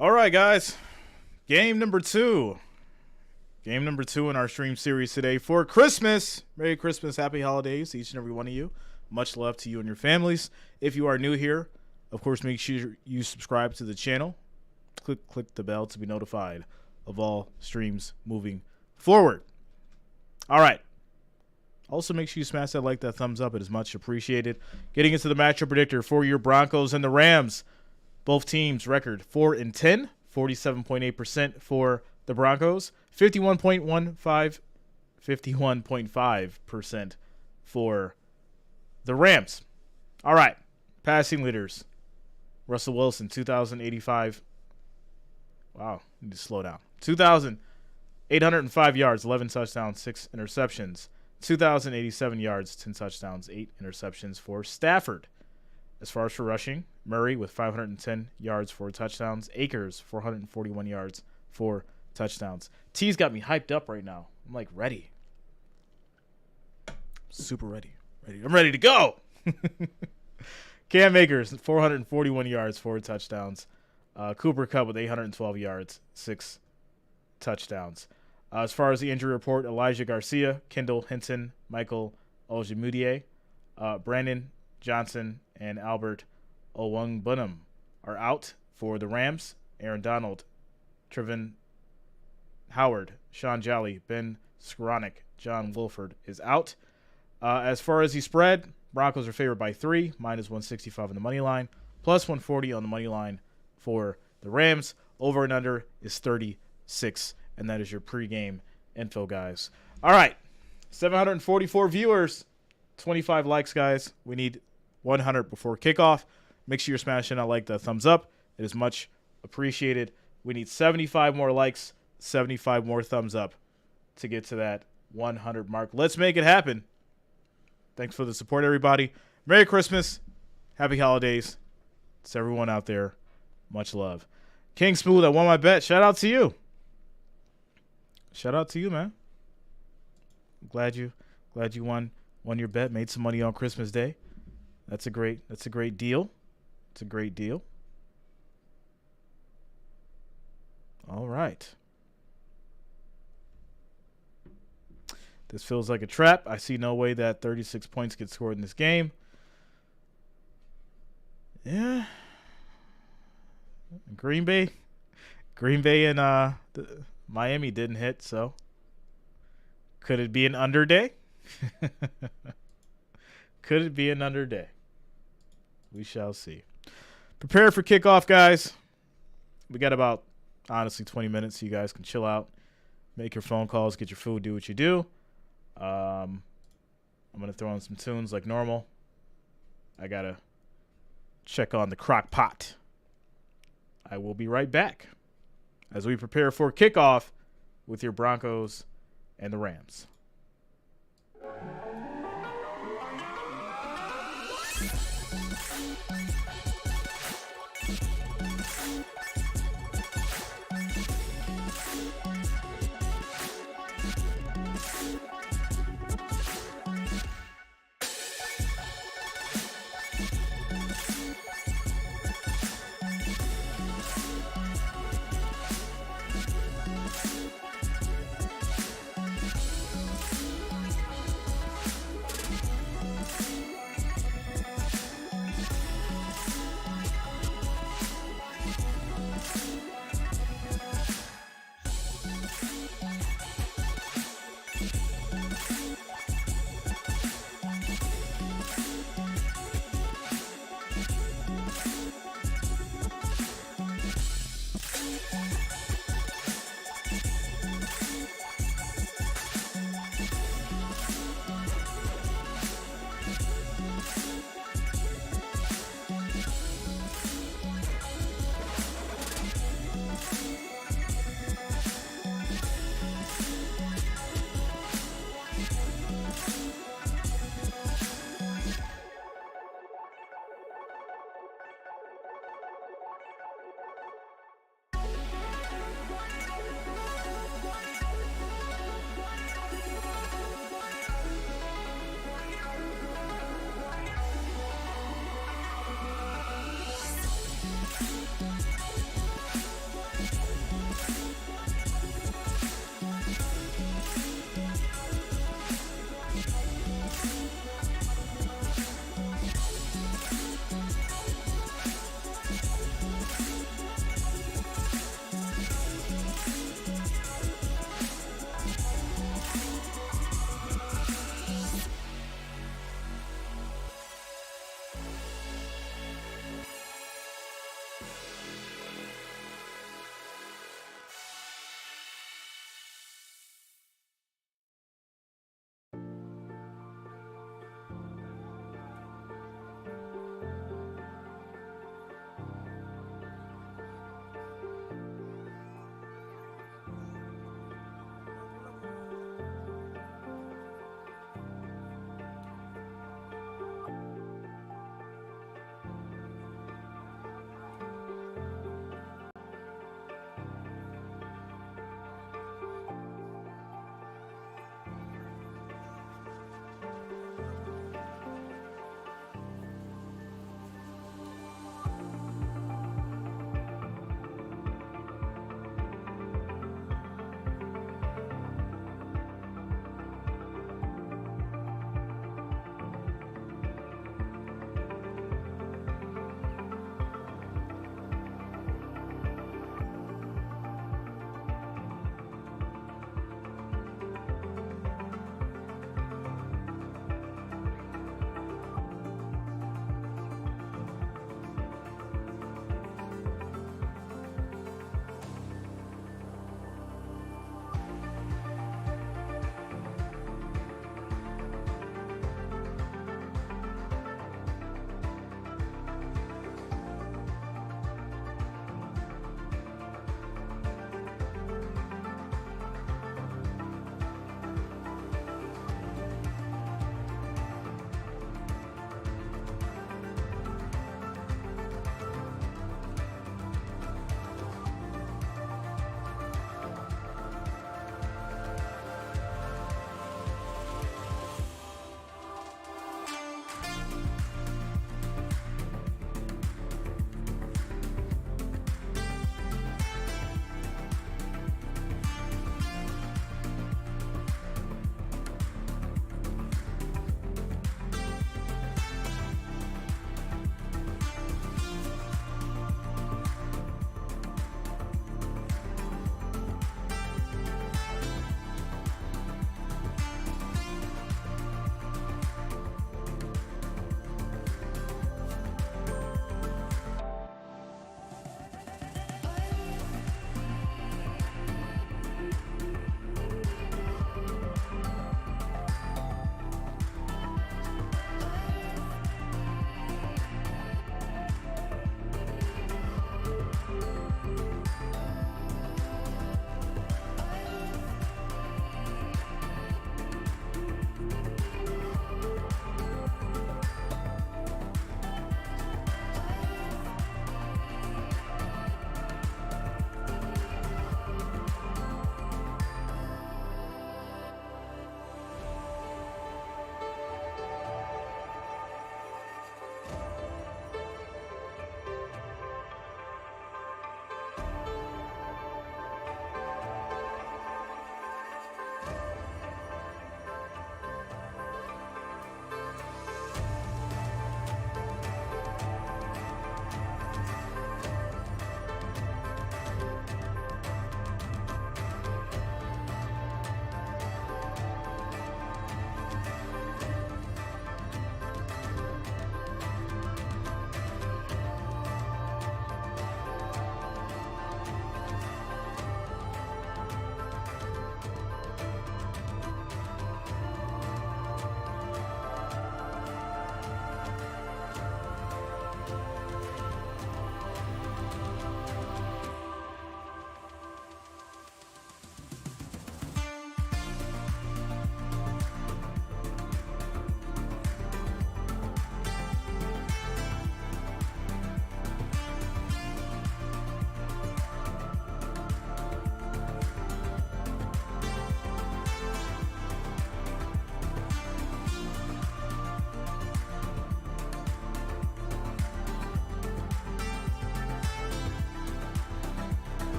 All right, guys. Game number two. Game number two in our stream series today for Christmas. Merry Christmas, happy holidays to each and every one of you. Much love to you and your families. If you are new here, of course, make sure you subscribe to the channel. Click the bell to be notified of all streams moving forward. All right. Also, make sure you smash that like, that thumbs up. It is much appreciated. Getting into the matchup predictor for your Broncos and the Rams. Both teams record 4-10, 47.8% for the Broncos, 51.5% for the Rams. All right, passing leaders. Russell Wilson, 2,085. Wow, need to slow down. 2,805 yards, 11 touchdowns, 6 interceptions. 2,087 yards, 10 touchdowns, 8 interceptions for Stafford. As far as for rushing, Murray with 510 yards, 4 touchdowns. Akers, 441 yards, 4 touchdowns. T's got me hyped up right now. I'm like ready. Super ready. I'm ready to go. Cam Akers, 441 yards, 4 touchdowns. Cooper Kupp with 812 yards, 6 touchdowns. As far as the injury report, Elijah Garcia, Kendall Hinton, Michael Ojemudia, Brandon Johnson, and Albert Owungbunam are out for the Rams. Aaron Donald, Trevin Howard, Sean Jolly, Ben Skoranek, John Wolford is out. As far as the spread, Broncos are favored by 3, minus 165 on the money line, plus 140 on the money line for the Rams. Over and under is 36, and that is your pregame info, guys. All right, 744 viewers, 25 likes, guys. We need 100 before kickoff. Make sure you're smashing that like, that thumbs up. It is much appreciated. We need 75 more likes, 75 more thumbs up to get to that 100 mark. Let's make it happen. Thanks for the support, everybody. Merry Christmas. Happy holidays. To everyone out there. Much love. King Smooth, I won my bet. Shout out to you. Shout out to you, man. Glad you won your bet. Made some money on Christmas Day. That's a great deal. It's a great deal. All right. This feels like a trap. I see no way that 36 points get scored in this game. Yeah. Green Bay and Miami didn't hit, so could it be an under day? Could it be an under day? We shall see. Prepare for kickoff, guys. We got about, honestly, 20 minutes so you guys can chill out, make your phone calls, get your food, do what you do. I'm going to throw in some tunes like normal. I got to check on the crock pot. I will be right back as we prepare for kickoff with your Broncos and the Rams.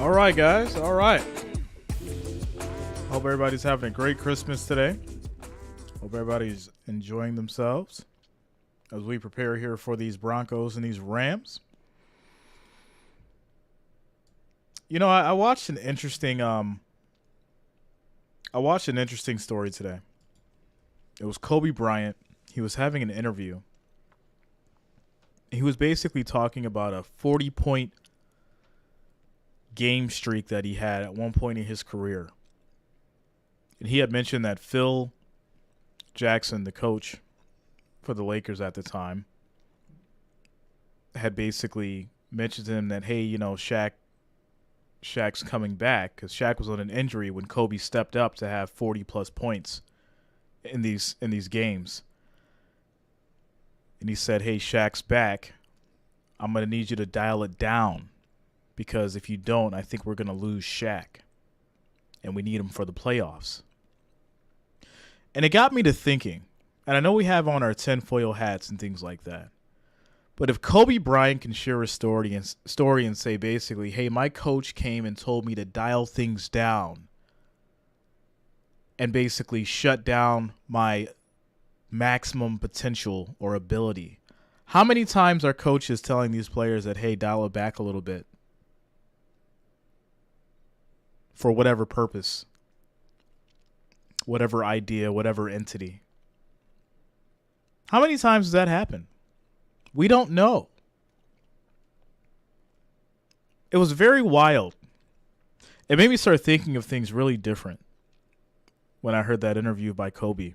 All right, guys. All right. Hope everybody's having a great Christmas today. Hope everybody's enjoying themselves as we prepare here for these Broncos and these Rams. You know, I watched an interesting story today. It was Kobe Bryant. He was having an interview. He was basically talking about a 40-point game streak that he had at one point in his career. And he had mentioned that Phil Jackson, the coach for the Lakers at the time, had basically mentioned to him that, hey, you know, Shaq's coming back, because Shaq was on an injury when Kobe stepped up to have 40-plus points in these games. And he said, hey, Shaq's back. I'm going to need you to dial it down, because if you don't, I think we're going to lose Shaq. And we need him for the playoffs. And it got me to thinking, and I know we have on our tinfoil hats and things like that, but if Kobe Bryant can share a story and say basically, hey, my coach came and told me to dial things down and basically shut down my maximum potential or ability, how many times are coaches telling these players that, hey, dial it back a little bit for whatever purpose, whatever idea, whatever entity? How many times does that happen? We don't know. It was very wild. It made me start thinking of things really different when I heard that interview by Kobe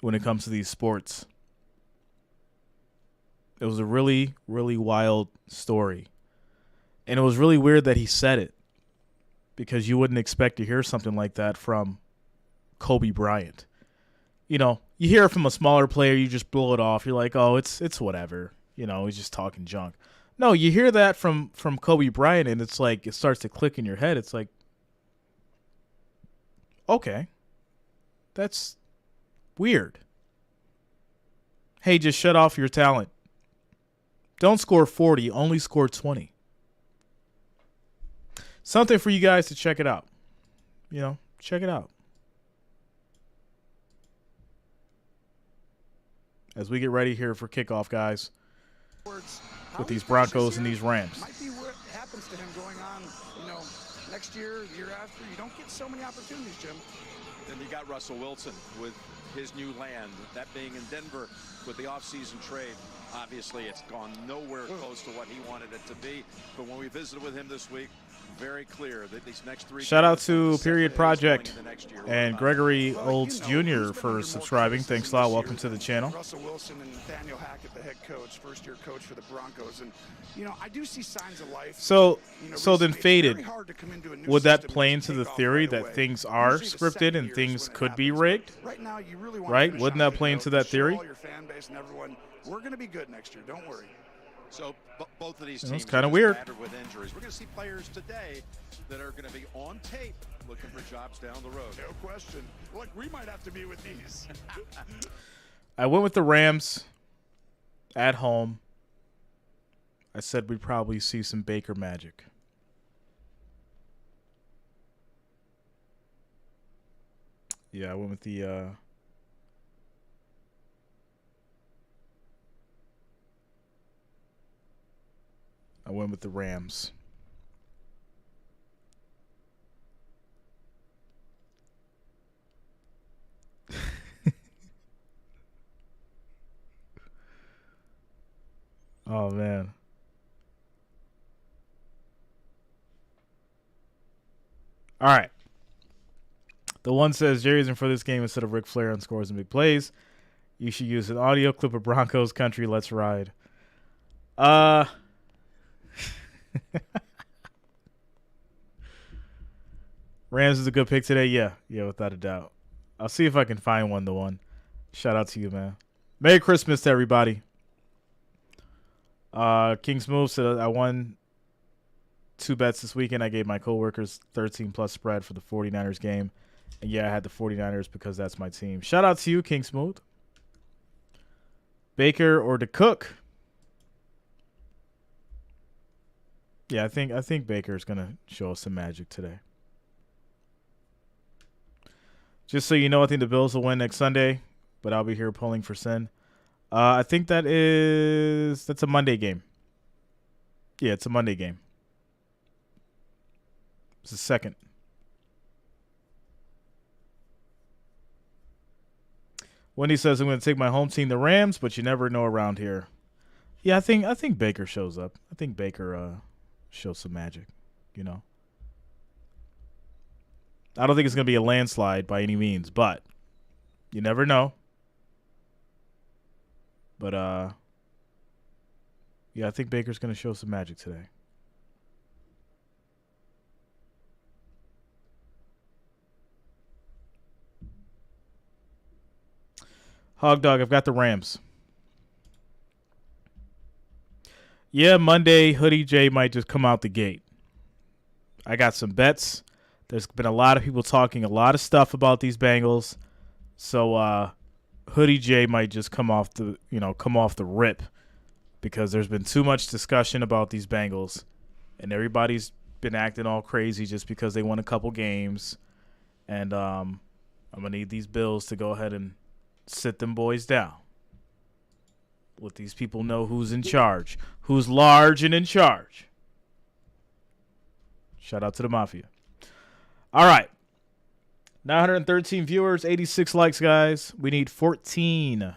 when it comes to these sports. It was a really, really wild story. And it was really weird that he said it, because you wouldn't expect to hear something like that from Kobe Bryant. You know, you hear it from a smaller player, you just blow it off. You're like, oh, it's whatever. You know, he's just talking junk. No, you hear that from Kobe Bryant, and it's like it starts to click in your head. It's like, okay, that's weird. Hey, just shut off your talent. Don't score 40, only score 20. Something for you guys to check it out. You know, check it out. As we get ready here for kickoff, guys, with these Broncos and these Rams. Might be what happens to him going on, you know, next year, the year after. You don't get so many opportunities, Jim. Then you got Russell Wilson with his new land, that being in Denver with the offseason trade. Obviously, it's gone nowhere close to what he wanted it to be. But when we visited with him this week, very clear that these next three. Shout out to Period Project and Gregory Olds Jr. for subscribing. Thanks a lot. Welcome to the channel. Russell Wilson and Nathaniel Hackett, the head coach, first-year coach for the Broncos, and you know I do see signs of life. So then faded. Would that play into the theory that things are scripted and things could be rigged? Right now, you really want right? Wouldn't that play into that theory? All your fan base and everyone, we're going to be good next year. Don't worry. So both of these teams it's kind of weird with injuries. We're going to see players today that are going to be on tape looking for jobs down the road. No question. Look, we might have to be with these. I went with the Rams at home. I said we'd probably see some Baker magic. Yeah, I went with the Rams. Oh, man. All right. The one says, Jerry's in for this game instead of Ric Flair on scores and big plays. You should use an audio clip of Broncos country. Let's ride. Rams is a good pick today. Yeah, without a doubt. I'll see if I can find one. The one. Shout out to you, man. Merry Christmas to everybody. King's Move said I won 2 bets this weekend. I gave my coworkers 13+ spread for the 49ers game. And yeah, I had the 49ers because that's my team. Shout out to you, King Smooth. Baker or the Cook? Yeah, I think Baker's gonna show us some magic today. Just so you know, I think the Bills will win next Sunday, but I'll be here pulling for Sin. I think that's a Monday game. Yeah, it's a Monday game. It's the second. Wendy says I'm going to take my home team, the Rams, but you never know around here. Yeah, I think Baker shows up. I think Baker shows some magic, you know. I don't think it's going to be a landslide by any means, but you never know. But yeah, I think Baker's going to show some magic today. Hog Dog, I've got the Rams. Yeah, Monday, Hoodie J might just come out the gate. I got some bets. There's been a lot of people talking a lot of stuff about these Bengals. So Hoodie J might just come off the rip because there's been too much discussion about these Bengals and everybody's been acting all crazy just because they won a couple games. And I'm going to need these Bills to go ahead and sit them boys down. Let these people know who's in charge, who's large and in charge. Shout out to the Mafia. All right. 913 viewers, 86 likes, guys. We need 14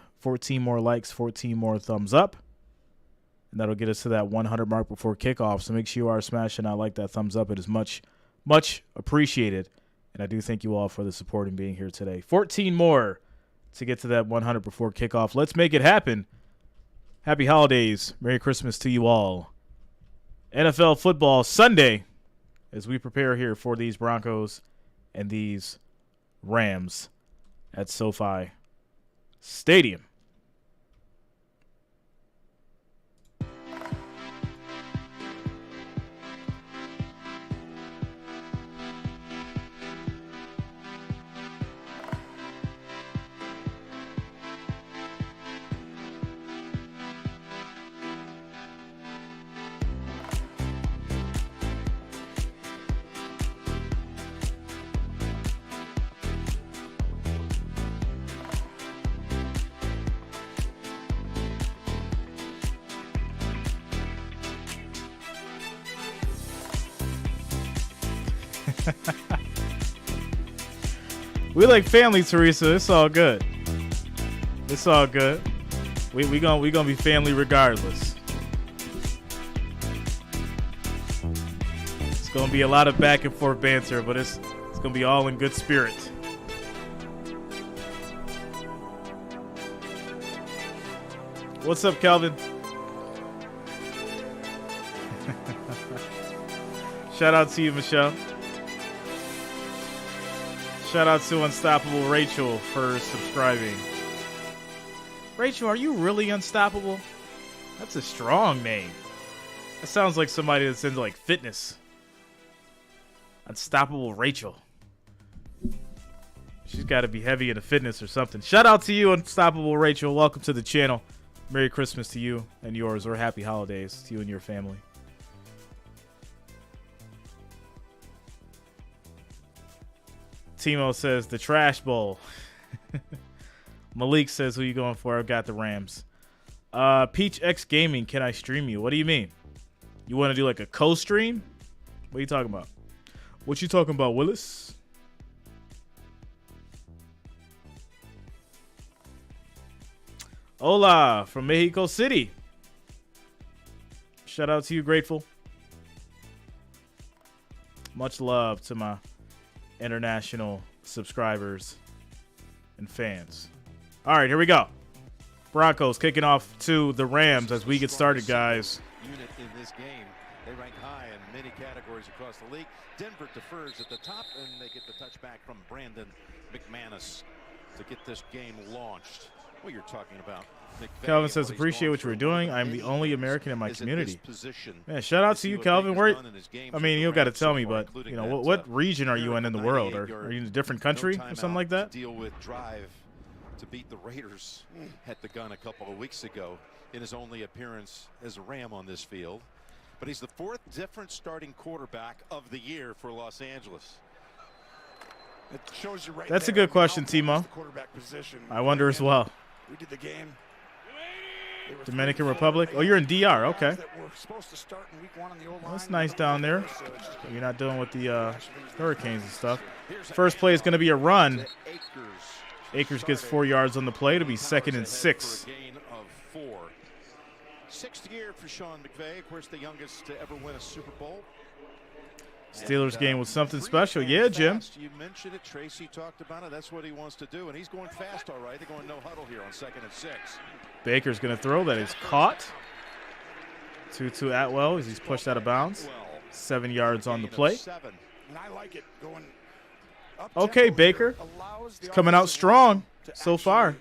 more likes, 14 more thumbs up. And that'll get us to that 100 mark before kickoff. So make sure you are smashing that like, that thumbs up. It is much, much appreciated. And I do thank you all for the support and being here today. 14 more to get to that 100 before kickoff. Let's make it happen. Happy holidays. Merry Christmas to you all. NFL football Sunday as we prepare here for these Broncos and these Rams at SoFi Stadium. We like family, Teresa. It's all good. It's all good. We gonna be family regardless. It's gonna be a lot of back and forth banter, but it's gonna be all in good spirit. What's up, Calvin? Shout out to you, Michelle. Shout out to Unstoppable Rachel for subscribing. Rachel, are you really unstoppable? That's a strong name. That sounds like somebody that's into like fitness. Unstoppable Rachel. She's got to be heavy into fitness or something. Shout out to you, Unstoppable Rachel. Welcome to the channel. Merry Christmas to you and yours, or happy holidays to you and your family. Timo says the trash bowl. Malik says who you going for? I've got the Rams. Peach X Gaming, can I stream you? What do you mean? You want to do like a co-stream? What are you talking about? What you talking about, Willis? Hola from Mexico City. Shout out to you, Grateful. Much love to my international subscribers and fans. All right, here we go. Broncos kicking off to the Rams as we get started, guys. Unit in this game. They rank high in many categories across the league. Denver defers at the top, and they get the touchback from Brandon McManus to get this game launched. What you're talking about. Calvin says, appreciate what you were doing. I'm the only American in my community. Man, shout out to you, Calvin. Where, I mean, you got to tell me, but you know, what region are you in the world? Are you in a different country or something like that? Deal with drive to beat the Raiders at the gun a couple of weeks ago in his only appearance as a Ram on this field. but he's the 4th different starting quarterback of the year for Los Angeles. It shows you right That's a there. good question, I mean, Timo. the quarterback position. I wonder as well. We did the game. Dominican Republic. Oh, you're in DR. Okay. That were supposed to start in week 1 on the old That's line. nice down there. You're not dealing with the hurricanes and stuff. First play is going to be a run. Akers gets 4 yards on the play to be 2nd and 6. Gain of 4. 6th year for Sean McVay, of course, the youngest to ever win a Super Bowl. Steelers game was something special. Yeah, Jim. You mentioned it. Tracy talked about it. That's what he wants to do, and he's going fast, all right. They're going no huddle here on 2nd and 6. Baker's going to throw. That is caught. 2-2 Atwell as he's pushed out of bounds. 7 yards on the play. And I like it going up. Okay, Baker. He's coming out strong so far.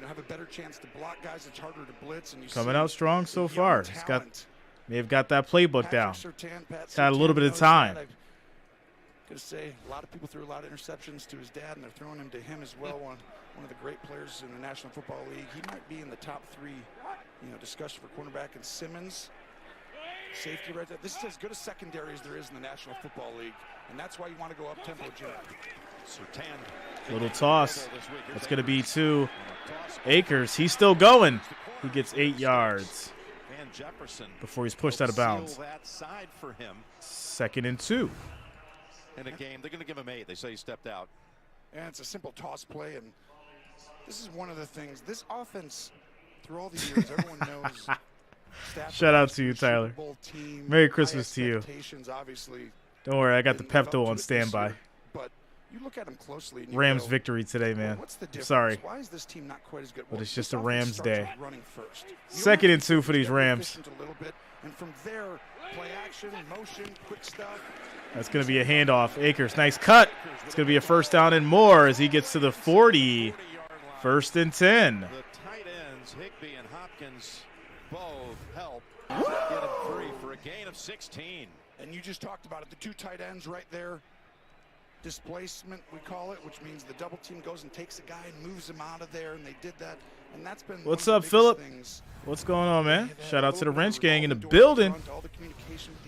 Have a better chance to block guys. It's harder to blitz. And Coming out strong so far. May have got that playbook down. He's had a little bit of time. Gonna say a lot of people threw a lot of interceptions to his dad, and they're throwing them to him as well. One of the great players in the National Football League. He might be in the top 3, discussion for cornerback. And Simmons, safety right there. This is as good a secondary as there is in the National Football League, and that's why you want to go up tempo, Jim. Little toss. That's going to be to Akers. He's still going. He gets 8 yards before he's pushed out of bounds. 2nd and 2. In a game, they're going to give him 8. They say he stepped out. And it's a simple toss play, and this is one of the things. This offense, through all the years, everyone knows. Shout out to you, Tyler. Team, Merry Christmas to you. Obviously, don't worry, I got the Pepto on standby. But you look at them closely. And Rams victory today, man. What's the difference? Sorry. Why is this team not quite as good? But it's just a Rams day. 2nd and 2 for these Rams. A little bit, and from there, play action, motion, quick stuff. That's going to be a handoff. Akers, nice cut. It's going to be a 1st down and more as he gets to the 40. 1st and 10. The tight ends, Higbee and Hopkins, both help get him free for a gain of 16. And you just talked about it. The 2 tight ends right there. Displacement, we call it, which means the double team goes and takes a guy and moves him out of there, and they did that. And that's been what's up, Philip? What's going on, man? Shout out to the Wrench Gang in the building.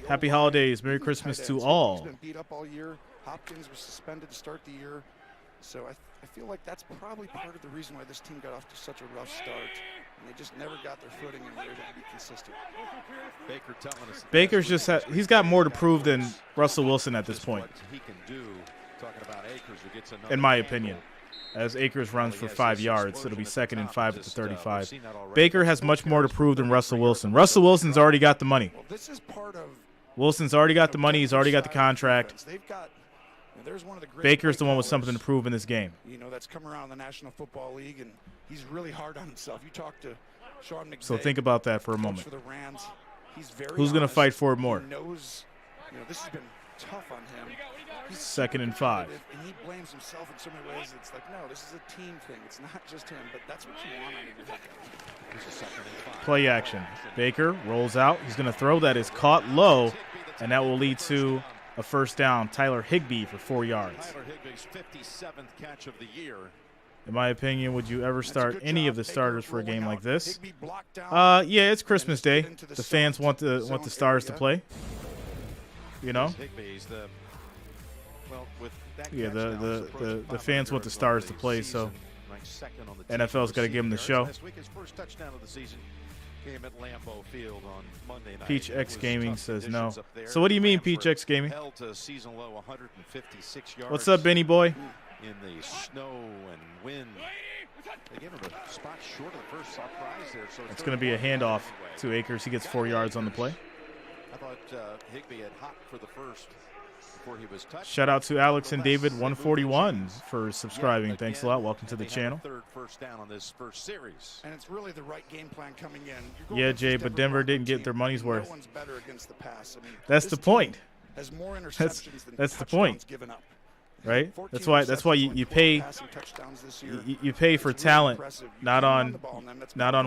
Happy holidays. Merry Christmas to all. He's been beat up all year. Hopkins was suspended to start the year. So I feel like that's probably part of the reason why this team got off to such a rough start. And they just never got their footing and were able to be consistent. Baker telling us Baker's just he's got more to prove than Russell Wilson at this point. He can do, talking about Akers, who gets in my opinion. As Akers runs for 5 yards, it'll be 2nd and 5 at the 35. Baker has much more to prove than Russell Wilson. Russell Wilson's already got the money. Well, this is part of Wilson's already got the money. He's already got the contract. They've got, there's one of the great Baker's the one with something to prove in this game. That's come around the National Football League, and he's really hard on himself. You talk to Sean McVay. So think about that for a moment. For the Rams, he's very Who's going to fight for it more? He knows, this has been tough on him. He's 2nd and 5. And he blames himself in so many ways. It's like, no, this is a team thing. It's not just him, but that's what you want on your Play action. Baker rolls out. He's going to throw. That is caught low, and that will lead to a 1st down. Tyler Higbee for 4 yards. Tyler Higbee's 57th catch of the year. In my opinion, would you ever start any of the starters for a game like this? Yeah, it's Christmas Day. The fans want the stars to play. Yeah, the fans want the stars to play, so NFL's got to give them the show. Peach X Gaming says no. So what do you mean, Peach X Gaming? What's up, Benny boy? In the snow and wind, they gave him a spot short of the first surprise there. So it's going to be a handoff to Akers. He gets 4 yards on the play. I thought Higbee had hopped for the first before he was touched. Shout out to Alex and David 141 for subscribing. Thanks a lot. Welcome to the channel. Third first down on this first series. And it's really the right game plan coming in. Yeah, Jay, but Denver didn't get their money's worth. No one's better against the pass. I mean, that's the point. Has more interceptions than that's the point. Given up. Right? That's why you pay for talent, not on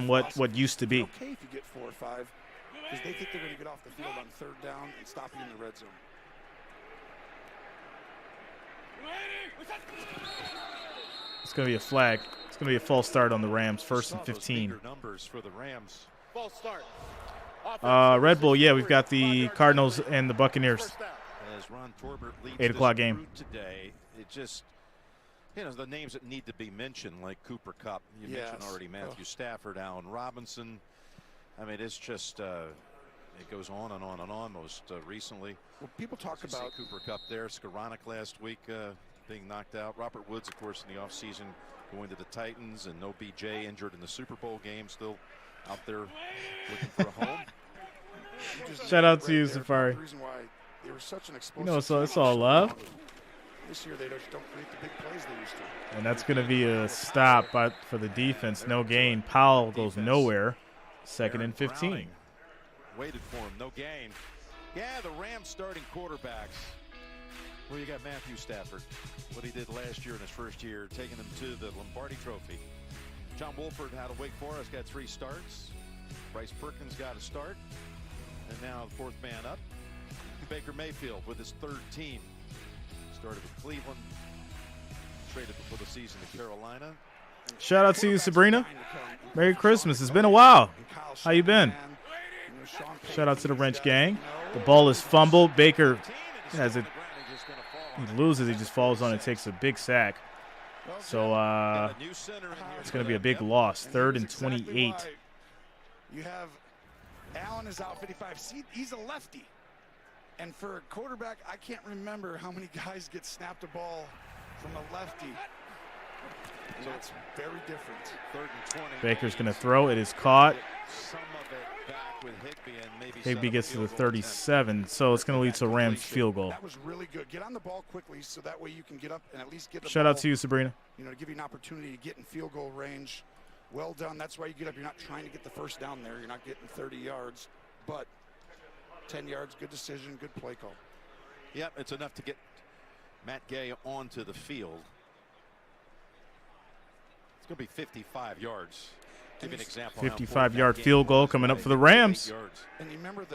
what used to be. Okay, if you get 4 or 5, because they think they're going to get off the field on 3rd down and stop you in the red zone. It's going to be a flag. It's going to be a false start on the Rams. 1st and 15. Numbers for the Rams. False start. Red Bull, yeah, we've got the Cardinals and the Buccaneers. As Ron Torbert leads 8 o'clock this game group today, it just, the names that need to be mentioned, like Cooper Kupp. You mentioned already Matthew Stafford, Allen Robinson. I mean, it's just, it goes on and on and on. Most recently, well, people talk about Cooper Kupp there. Skoranek last week being knocked out. Robert Woods, of course, in the offseason going to the Titans, and OBJ injured in the Super Bowl game, still out there looking for a home. Shout out to you, Safari. So it's all love. This year they don't create the big plays they used to. And that's going to be a stop for the defense. No gain. Powell goes nowhere. 2nd and 15. Browning waited for him. No gain. Yeah, the Rams starting quarterbacks. Well, you got Matthew Stafford, what he did last year in his first year, taking them to the Lombardi Trophy. John Wolford out of Wake Forest got 3 starts. Bryce Perkins got a start. And now the 4th man up. Baker Mayfield with his 3rd team. Started with Cleveland. Traded before the season to Carolina. Shout out to you, Sabrina. Merry Christmas. It's been a while. How you been? Shout out to the Wrench Gang. The ball is fumbled. Baker has it. He loses. He just falls on and takes a big sack. So it's going to be a big loss. 3rd and 28. You have Allen is out 55. See, he's a lefty. And for a quarterback, I can't remember how many guys get snapped a ball from a lefty. So it's very different. 3rd and 20. Baker's going to throw. It is caught. Some of it back with Higbee, and maybe Higbee gets to the 37, so it's going to lead to a Rams field goal. That was really good. Get on the ball quickly so that way you can get up and at least get the Shout ball, out to you, Sabrina. to give you an opportunity to get in field goal range. Well done. That's why you get up. You're not trying to get the first down there. You're not getting 30 yards, but 10 yards, good decision, good play call. Yep, it's enough to get Matt Gay onto the field. It's going to be 55 yards. Give you an example. 55-yard field goal coming up for the Rams. And you remember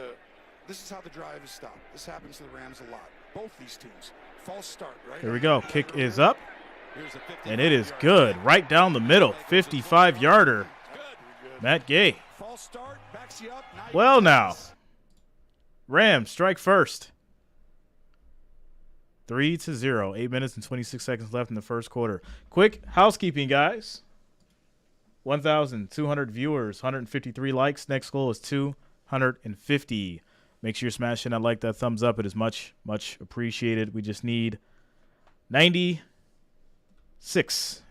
this is how the drive is stopped. This happens to the Rams a lot. Both these teams. False start, right? Here we go. Kick is up. And it is good. Right down the middle. 55-yarder. Matt Gay. False start, backs you up. Well now. Rams strike first. 3-0. 8 minutes and 26 seconds left in the first quarter. Quick housekeeping, guys. 1,200 viewers, 153 likes. Next goal is 250. Make sure you're smashing that like, that thumbs up. It is much, much appreciated. We just need 96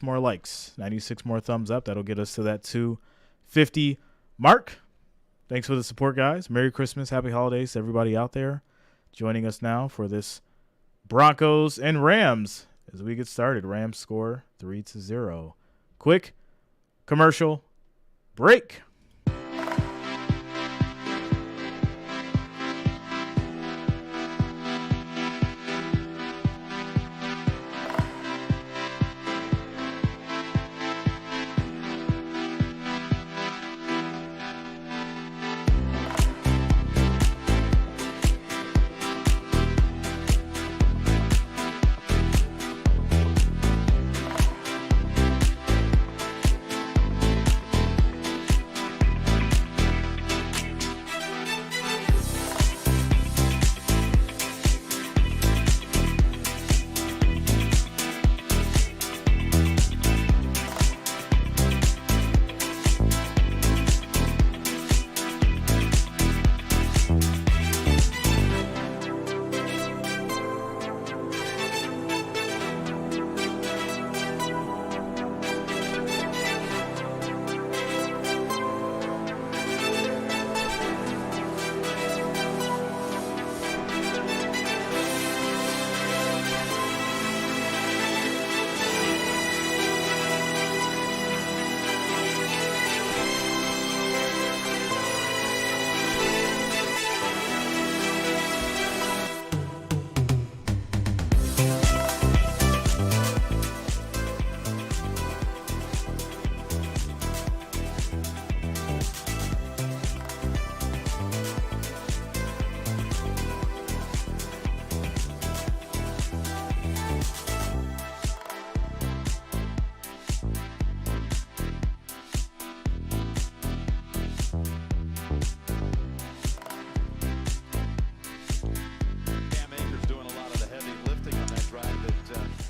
more likes, 96 more thumbs up. That'll get us to that 250 mark. Thanks for the support, guys. Merry Christmas. Happy holidays to everybody out there joining us now for this Broncos and Rams as we get started. Rams score 3-0. Quick commercial break.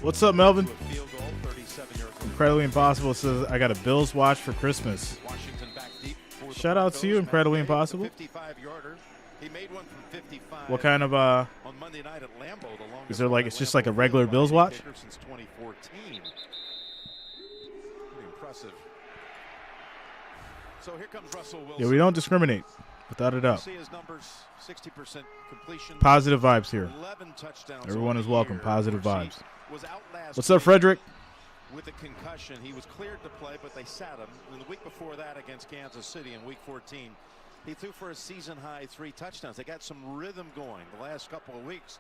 What's up, Melvin? To a field goal, 37 yards. Incredibly Impossible says, I got a Bills watch for Christmas. Washington back deep for the Shout out to you, Broncos. Incredibly Matt Gay, Impossible. 55-yarder. He made one from 55. What kind of, On Monday night at Lambeau, the longest is there like, run it's at just like a Lambeau regular Field Bills by watch? kicker since 2014. Pretty impressive. So here comes Russell Wilson. Yeah, we don't discriminate, without a doubt. See his numbers, 60% completion. Positive vibes here. 11 touchdowns. Everyone on is the welcome. year. Positive Of course, vibes. he was out last What's up, week Frederick? with a concussion. He was cleared to play, but they sat him. And the week before that against Kansas City in week 14, he threw for a season-high 3 touchdowns. They got some rhythm going the last couple of weeks.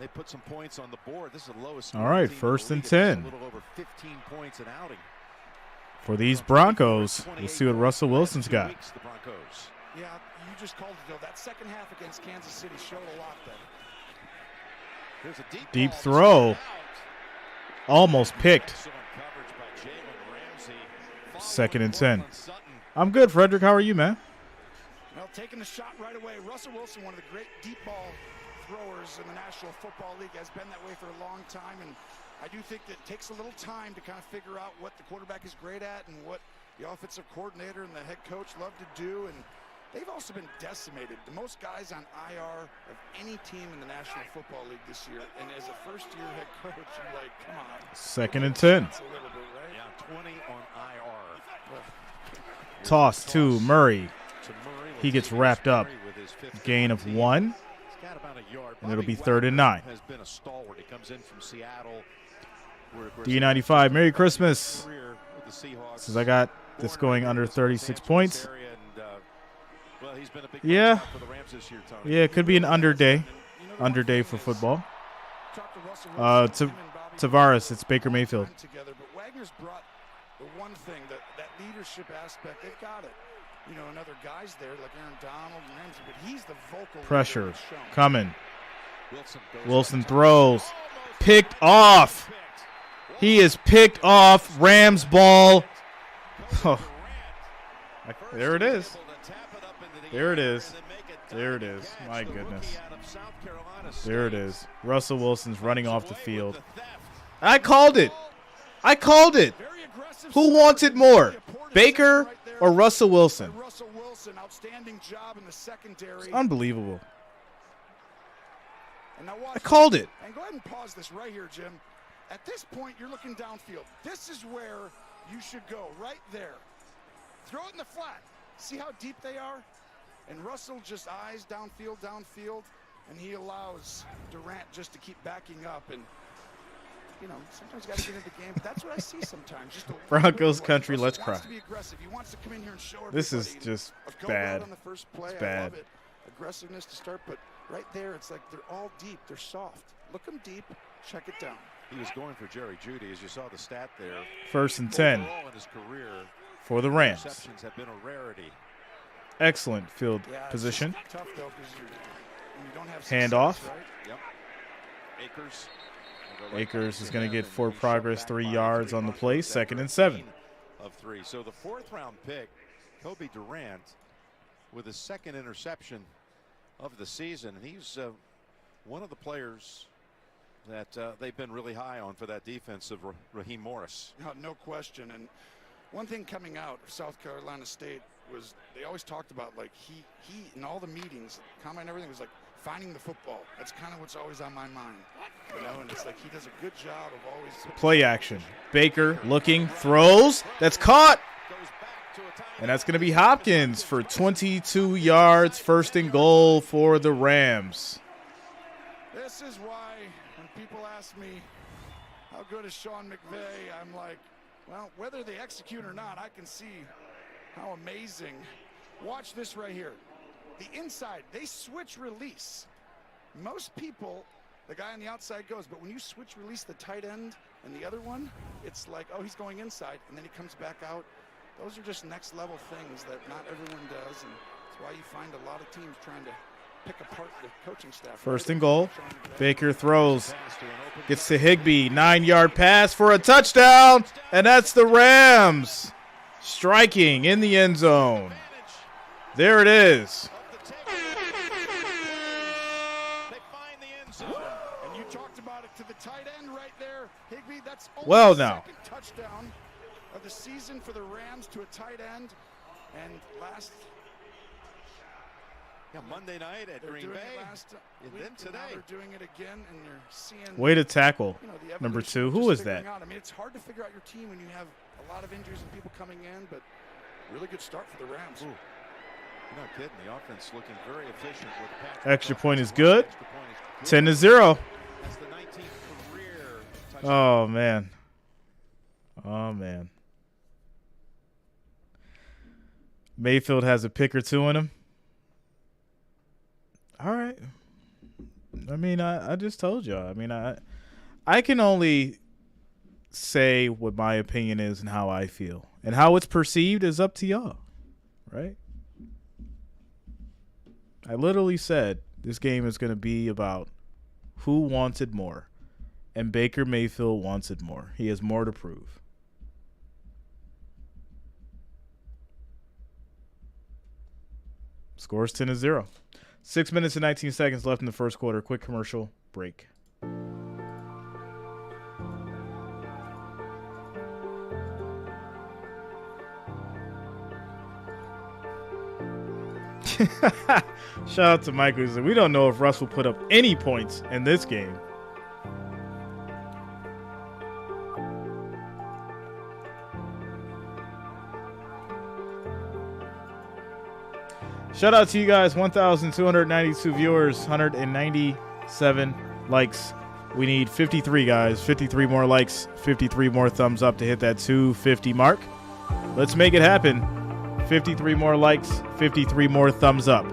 They put some points on the board. This is the lowest. All right, team in the first and league. It's 10. A little over 15 points an outing. For these Broncos, we'll see what Russell Wilson's got. The Broncos. Yeah, you just called it, though. That second half against Kansas City showed a lot there. Here's a Deep ball. throw. Almost picked. Excellent coverage by Jalen Ramsey. 2nd and 10. Following Sutton. I'm good, Frederick. How are you, man? Well, taking the shot right away. Russell Wilson, one of the great deep ball throwers in the National Football League, has been that way for a long time. And I do think that it takes a little time to kind of figure out what the quarterback is great at and what the offensive coordinator and the head coach love to do. And they've also been decimated. The most guys on IR of any team in the National Football League this year. And as a first-year head coach, you're like, come on. 2nd and 10. That's a little bit, right? Yeah, 20 on IR. Toss to Murray. To Murray. He gets wrapped up. With his 5th Gain of 1. He's got about a yard. And it'll be Bobby 3rd and Wagner 9. Has been a stalwart. He comes in from Seattle. Where, of course, D95, Merry Christmas. career with the Seahawks. Says I got this going under 36 points. Area and, well, he's been a big Yeah. for the Rams this year, Tony. Yeah, it could be an under day. Under day for football. Tavares, it's Baker Mayfield. Together, but Wagner's brought the one thing, that leadership aspect. They've got it. You know, and other guys there like Aaron Donald and Ramsey, but he's the vocal leader Pressure that's shown. coming. goes Wilson up. throws. Picked off. He is picked off. Rams ball. Oh. There it is. There it is. There it is. My goodness. There it is. Russell Wilson's running off the field. I called it. I called it. Who wants it more? Baker or Russell Wilson? Russell Wilson, outstanding job in the secondary. Unbelievable. And now watch I called it. And go ahead and pause this right here, Jim. At this point, you're looking downfield. This is where you should go, right there. Throw it in the flat. See how deep they are? And Russell just eyes downfield, and he allows Durant just to keep backing up. And, you know, sometimes you got to get into the game. But that's what I see sometimes. Just a Broncos country, let's Russell wants cry. to be aggressive. He wants to come in here and show This is everybody just a go bad. route on the first play. It's I bad. love it. Aggressiveness to start, but right there, it's like they're all deep. They're soft. Look them deep. Check it down. He was going for Jerry Jeudy, as you saw the stat there. 1st and 10 Overall in his career, for the Rams. receptions have been a rarity. Excellent field Yeah, it's position. just tough though, because you don't have Handoff. success, right? Yep. Akers. Akers is going to get forward progress, 3 yards on the play, 2nd and 7. Of 3. So the 4th round pick, Kobe Durant, with his 2nd interception of the season. He's one of the players that they've been really high on for that defense of Raheem Morris. No question. And one thing coming out of South Carolina State was they always talked about, like, he in all the meetings, comment and everything, was like finding the football. That's kind of what's always on my mind. You know, and it's like he does a good job of always Play action. Baker looking, throws. That's caught. And that's going to be Hopkins for 22 yards, 1st and goal for the Rams. This is why when people ask me how good is Sean McVay, I'm like, well, whether they execute or not, I can see how amazing. Watch this right here. The inside, they switch release. Most people, the guy on the outside goes, but when you switch release the tight end and the other one, it's like, oh, he's going inside, and then he comes back out. Those are just next level things that not everyone does, and that's why you find a lot of teams trying to pick apart the coaching staff. 1st and goal. Baker throws. Gets to Higbee. 9-yard pass for a touchdown. And that's the Rams striking in the end zone. There it is. And you talked about it to the tight end right there, Higbee. That's only Well, the now. second touchdown of the season for the Rams to a tight end. And last Monday night at Green Bay, and then today they're doing it again, and you're seeing Way to tackle. the Number evolution 2. of Who just was figuring that? out. I mean, it's hard to figure out your team when you have a lot of injuries and people coming in, but really good start for the Rams. Ooh. You're not kidding. The offense looking very efficient with Patrick. Extra point is good. Extra point is good. 10-0. That's the 19th career touchdown. Oh, man. Oh, man. Mayfield has a pick or two in him. All right. I mean, I just told y'all. I mean, I can only say what my opinion is and how I feel. And how it's perceived is up to y'all. Right? I literally said this game is going to be about who wants it more. And Baker Mayfield wants it more. He has more to prove. Scores 10-0. 6 minutes and 19 seconds left in the first quarter. Quick commercial break. Shout out to Mike who said, we don't know if Russ will put up any points in this game. Shout out to you guys, 1,292 viewers, 197 likes. We need 53 guys, 53 more likes, 53 more thumbs up to hit that 250 mark. Let's make it happen. 53 more likes, 53 more thumbs up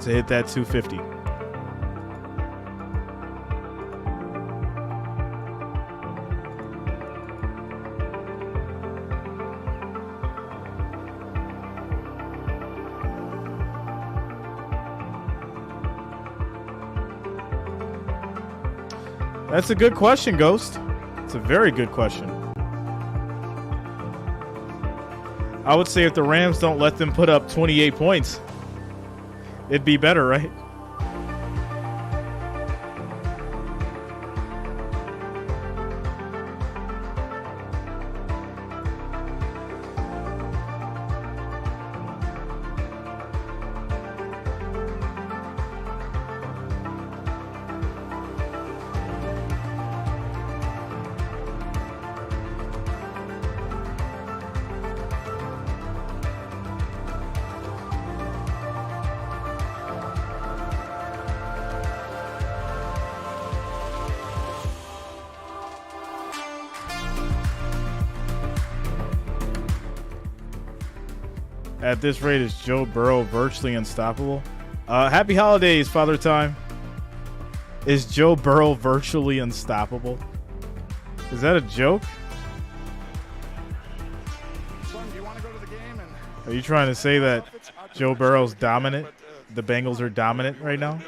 to hit that 250. That's a good question, Ghost. It's a very good question. I would say if the Rams don't let them put up 28 points, it'd be better, right? At this rate, is Joe Burrow virtually unstoppable? Happy holidays, Father Time. Is Joe Burrow virtually unstoppable? Is that a joke? Son, do you want to go to the game? And Are you trying to say that Joe Burrow's dominant? The Bengals are dominant right now?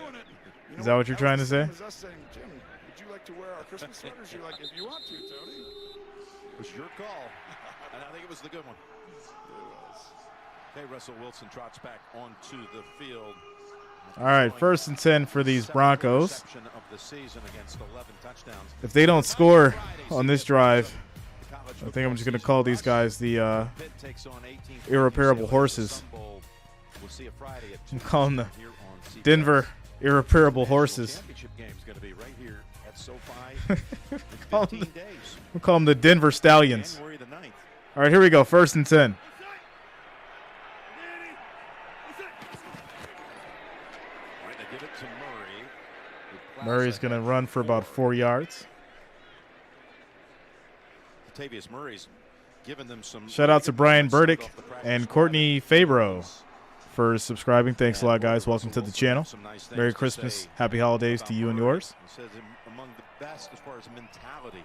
Is that what you're trying to say? Is us saying, Jim, would you like to wear our Christmas sweaters? You're like, if you want to, Tony. It was your call, and I think it was the good one. Okay, Russell Wilson trots back onto the field. All right, 1st and 10 for these Broncos. Of the season against 11 touchdowns. If they don't score on this drive, I think I'm just going to call these guys the irreparable horses. I'm calling the Denver irreparable horses. We'll call them the Denver Stallions. All right, here we go. 1st and 10. Murray's going to run for about 4 yards. Latavius Murray's given them some. Shout out to Brian Burdick and Courtney Fabro for subscribing. Thanks a lot, guys. Welcome to the channel. Merry Christmas. Happy holidays to you and yours. He says among the best as far as mentality.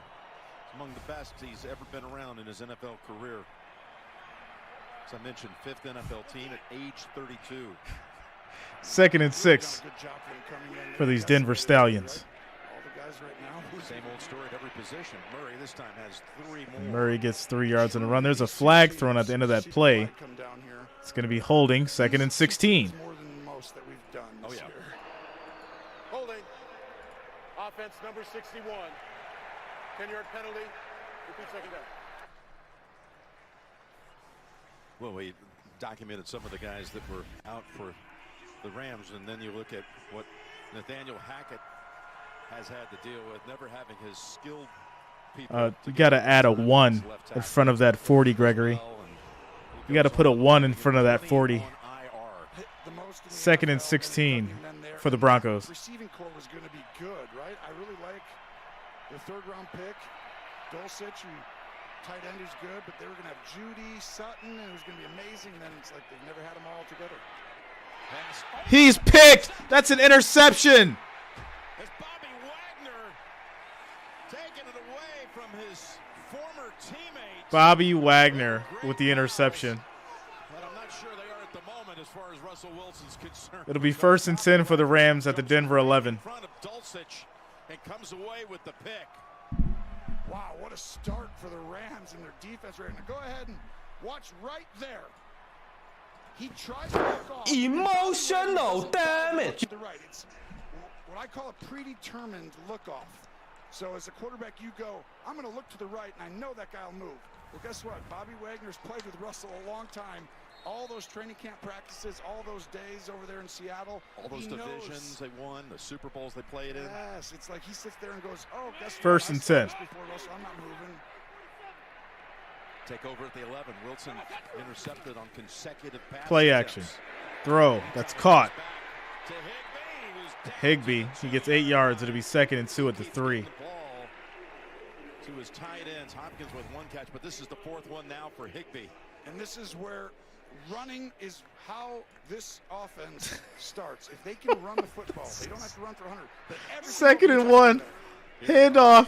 Among the best he's ever been around in his NFL career. As I mentioned, 5th NFL team at age 32. 2nd and 6 for these Denver Stallions. Same old story at every position. Murray this time has 3 more. Murray gets 3 yards on the run. There's a flag thrown at the end of that play. It's going to be holding. 2nd and 16. Oh, yeah. Holding. Offense number 61. 10-yard penalty. Repeat second down. Well, we documented some of the guys that were out for the Rams, and then you look at what Nathaniel Hackett has had to deal with, never having his skilled people. You got to add a 1 in front of that 40, Gregory. You got to put a 1 in front of that 40. 2nd and 16 for the Broncos. Receiving core was going to be good, right? I really like the 3rd-round pick, Dulcich, who tight end who's good, but they were going to have Judy, Sutton, and it was going to be amazing. Then it's like they've never had them all together. He's picked. That's an interception. As Bobby Wagner taking it away from his former teammate. Bobby Wagner with the interception. But I'm not sure they are at the moment as far as Russell Wilson's concerned. It'll be 1st and 10 for the Rams at the Denver 11. In front of Dulcich and comes away with the pick. Wow, what a start for the Rams and their defense right now. Go ahead and watch right there. He tries to look off. Emotional damage. To the right. It's what I call a predetermined look off. So as a quarterback, you go, I'm going to look to the right, and I know that guy will move. Well, guess what? Bobby Wagner's played with Russell a long time. All those training camp practices, all those days over there in Seattle. All those divisions they won, the Super Bowls they played in. Yes, it's like he sits there and goes, oh, guess what? 1st and 10. Before Russell, I'm not moving. Take over at the 11. Wilson intercepted on consecutive passes. Play action. Throw. That's caught. To Higbee, who's Higbee. He gets 8 yards. It'll be 2nd and 2 at the 3. To his tight ends. Hopkins with 1 catch, but this is the 4th one now for Higbee. And this is where running is how this offense starts. If they can run the football, they don't have to run for 100. But 2nd and 1. Handoff.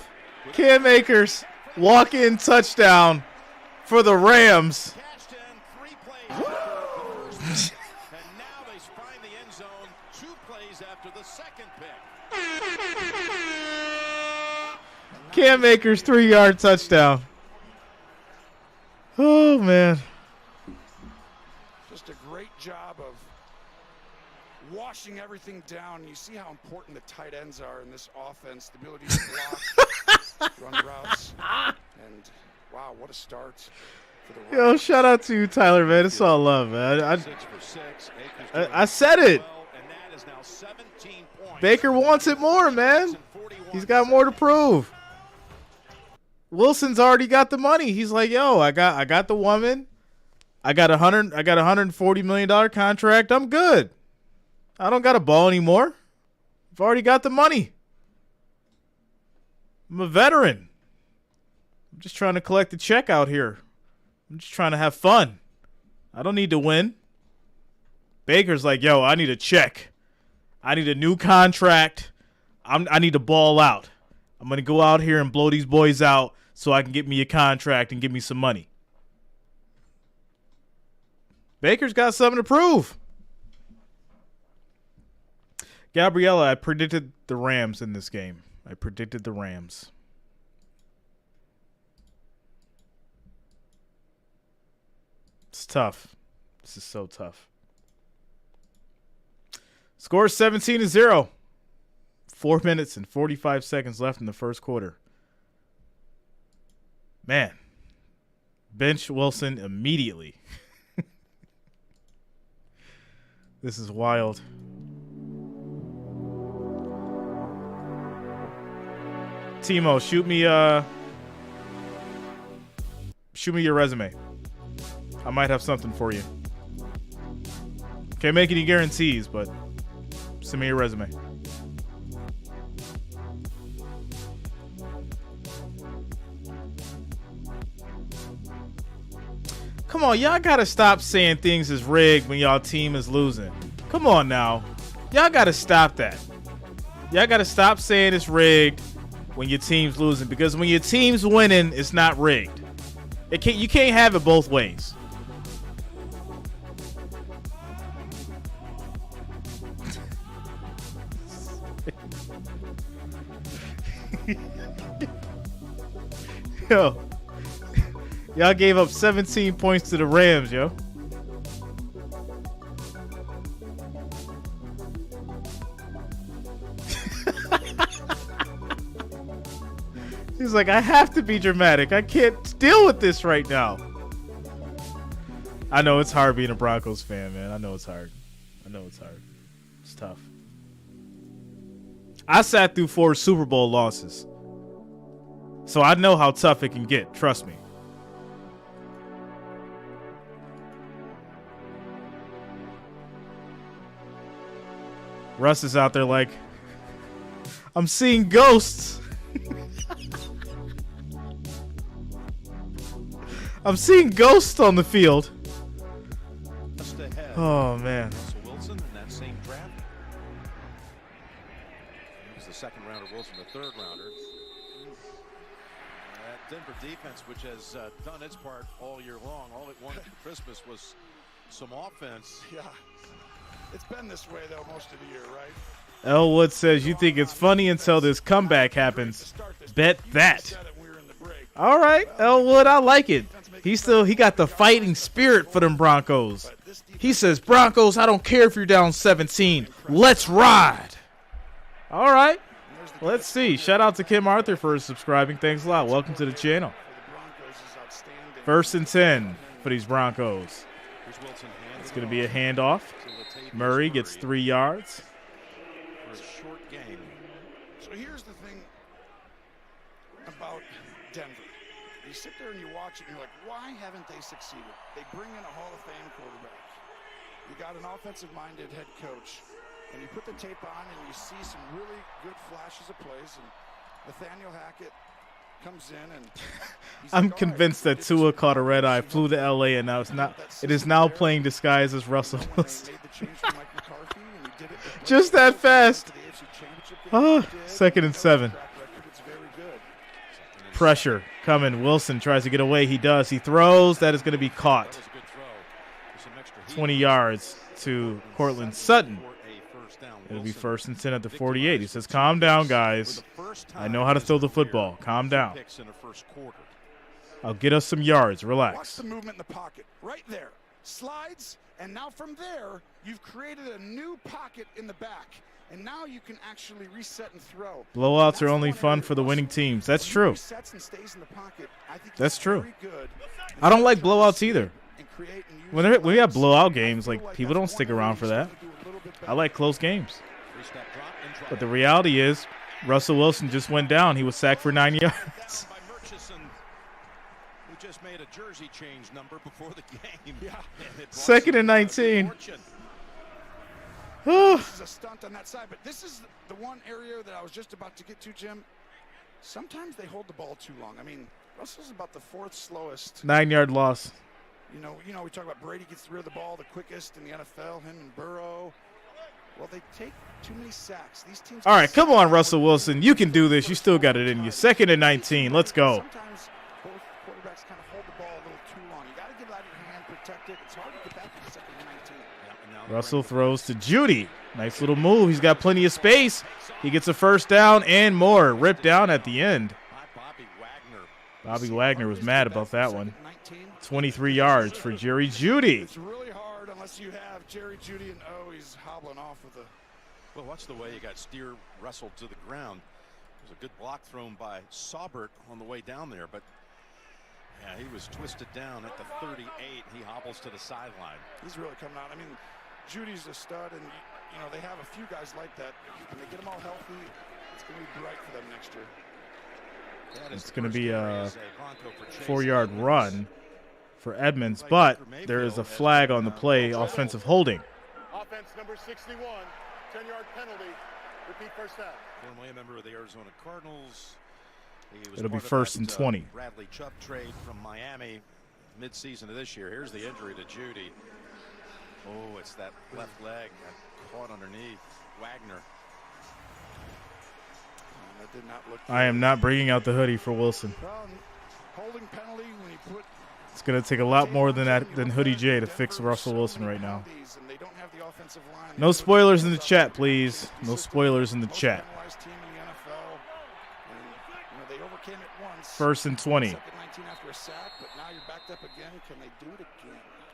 Cam Akers. Walk-in touchdown for the Rams. Cashed in 3 plays after the first pick, and now they find the end zone 2 plays after the 2nd pick. Cam Akers 3-yard touchdown. Oh, man. Just a great job of washing everything down. You see how important the tight ends are in this offense, the ability to block, run routes, and wow, what a start for the Yo, Rams. shout out to you, Tyler, man. It's all love, man. 6 for 6. I said it. And that is now 17 points. Baker wants it more, man. He's got more to prove. Wilson's already got the money. He's like, yo, I got the woman. I got $140 million contract. I'm good. I don't got to ball anymore. I've already got the money. I'm a veteran. I'm just trying to collect the check out here. I'm just trying to have fun. I don't need to win. Baker's like, yo, I need a check. I need a new contract. I need to ball out. I'm going to go out here and blow these boys out so I can get me a contract and get me some money. Baker's got something to prove. Gabriella, I predicted the Rams in this game. I predicted the Rams. It's tough. This is so tough. Score 17-0. 4 minutes and 45 seconds left in the first quarter. Man. Bench Wilson immediately. This is wild. Timo, shoot me your resume. I might have something for you. Can't make any guarantees, but send me your resume. Come on, y'all gotta stop saying things is rigged when y'all team is losing. Come on now. Y'all gotta stop that. Y'all gotta stop saying it's rigged when your team's losing, because when your team's winning, it's not rigged. You can't have it both ways. Yo. Y'all gave up 17 points to the Rams, yo. He's like, I have to be dramatic. I can't deal with this right now. I know it's hard being a Broncos fan, man. I know it's hard. It's tough. I sat through 4 Super Bowl losses. So I know how tough it can get. Trust me. Russ is out there like, I'm seeing ghosts. I'm seeing ghosts on the field. Just ahead. Oh, man. Russell Wilson in that same draft. He was the second rounder, Wilson the third rounder. That Denver defense, which has done its part all year long, all it wanted for Christmas was some offense. Yeah. It's been this way, though, most of the year, right? Elwood says, you think it's funny until this comeback happens. Bet that. All right, Elwood, I like it. He got the fighting spirit for them Broncos. He says, Broncos, I don't care if you're down 17. Let's ride. All right. Let's see. Shout out to Kim Arthur for subscribing. Thanks a lot. Welcome to the channel. 1st and 10 for these Broncos. It's going to be a handoff. Murray gets 3 yards. For a short game. So here's the thing about Denver. You sit there and you watch it and you're like, why haven't they succeeded? They bring in a Hall of Fame quarterback. You got an offensive-minded head coach. And you put the tape on and you see some really good flashes of plays. And Nathaniel Hackett comes in and I'm convinced that Tua caught a red eye, flew to LA, and now it is now playing disguise as Russell Wilson. Just that fast. Oh, 2nd and 7. Pressure coming. Wilson tries to get away. He does. He throws. That is going to be caught. 20 yards to Cortland Sutton. It'll be 1st and 10 at the 48. He says, calm down, guys. I know how to throw the football. Calm down. I'll get us some yards. Relax. Watch the movement in the pocket. Right there. Slides, and now from there, you've created a new pocket in the back. And now you can actually reset and throw. Blowouts are only fun for the winning teams. That's true. That's true. I don't like blowouts either. When we have blowout games, like, people don't stick around for that. I like close games. But the reality is, Russell Wilson just went down. He was sacked for 9 yards. Who just made a jersey change number before the game. Yeah. 2nd and 19. This is a stunt on that side, but this is the one area that I was just about to get to, Jim. Sometimes they hold the ball too long. I mean, Russell's about the 4th slowest. 9-yard loss. You know, we talk about Brady gets rid of the ball the quickest in the NFL, him and Burrow. Well, they take too many sacks. These teams. All right, come on, Russell Wilson. You can do this. You still got it in you. 2nd and 19. Let's go. Sometimes both quarterbacks kind of hold the ball a little too long. You got to get it out of your hand, protect it. It's hard to get back to 2nd and 19. Russell throws to Judy. Nice little move. He's got plenty of space. He gets a 1st down and more. Ripped down at the end. Bobby Wagner was mad about that one. 23 yards for Jerry Jeudy. It's really hard unless you have Jerry Jeudy and he's hobbling off with a. Well, watch the way he got steer wrestled to the ground. It was a good block thrown by Saubert on the way down there, but yeah, he was twisted down at the 38. He hobbles to the sideline. He's really coming out. I mean, Judy's a stud, and you know they have a few guys like that. When they get them all healthy, it's going to be bright for them next year. It's going to be a 4-yard run for Edmonds, but there is a flag on the play, offensive holding. Offense number 61, 10-yard penalty. Repeat first half. Formerly a member of the Arizona Cardinals. It'll be 1st and 20. Bradley Chubb trade from Miami mid-season of this year. Here's the injury to Jeudy. Oh, it's that left leg that caught underneath Wagner. That did not look I am not bringing out the hoodie for Wilson. well, holding penalty when you put. It's going to take a lot more than Hoodie J to fix Russell Wilson right now. No spoilers in the chat, please. No spoilers in the chat. 1st and 20.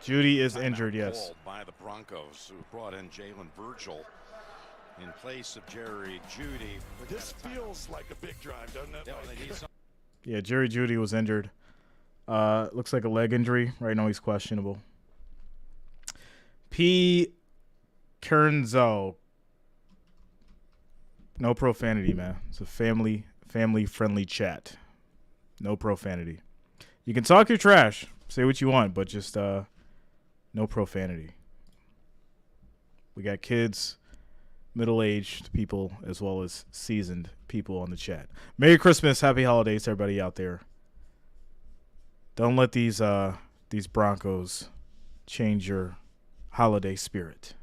Jeudy is injured, yes. By the Broncos, who brought in Jalen Virgil in place of Jerry Jeudy. This feels like a big drive, doesn't it? Yeah, Yeah, Jerry Jeudy was injured. Looks like a leg injury. Right now he's questionable. P. Kernzo. No profanity, man. It's a family-friendly chat. No profanity. You can talk your trash. Say what you want, but just no profanity. We got kids, middle-aged people, as well as seasoned people on the chat. Merry Christmas, happy holidays to everybody out there. Don't let these Broncos change your holiday spirit.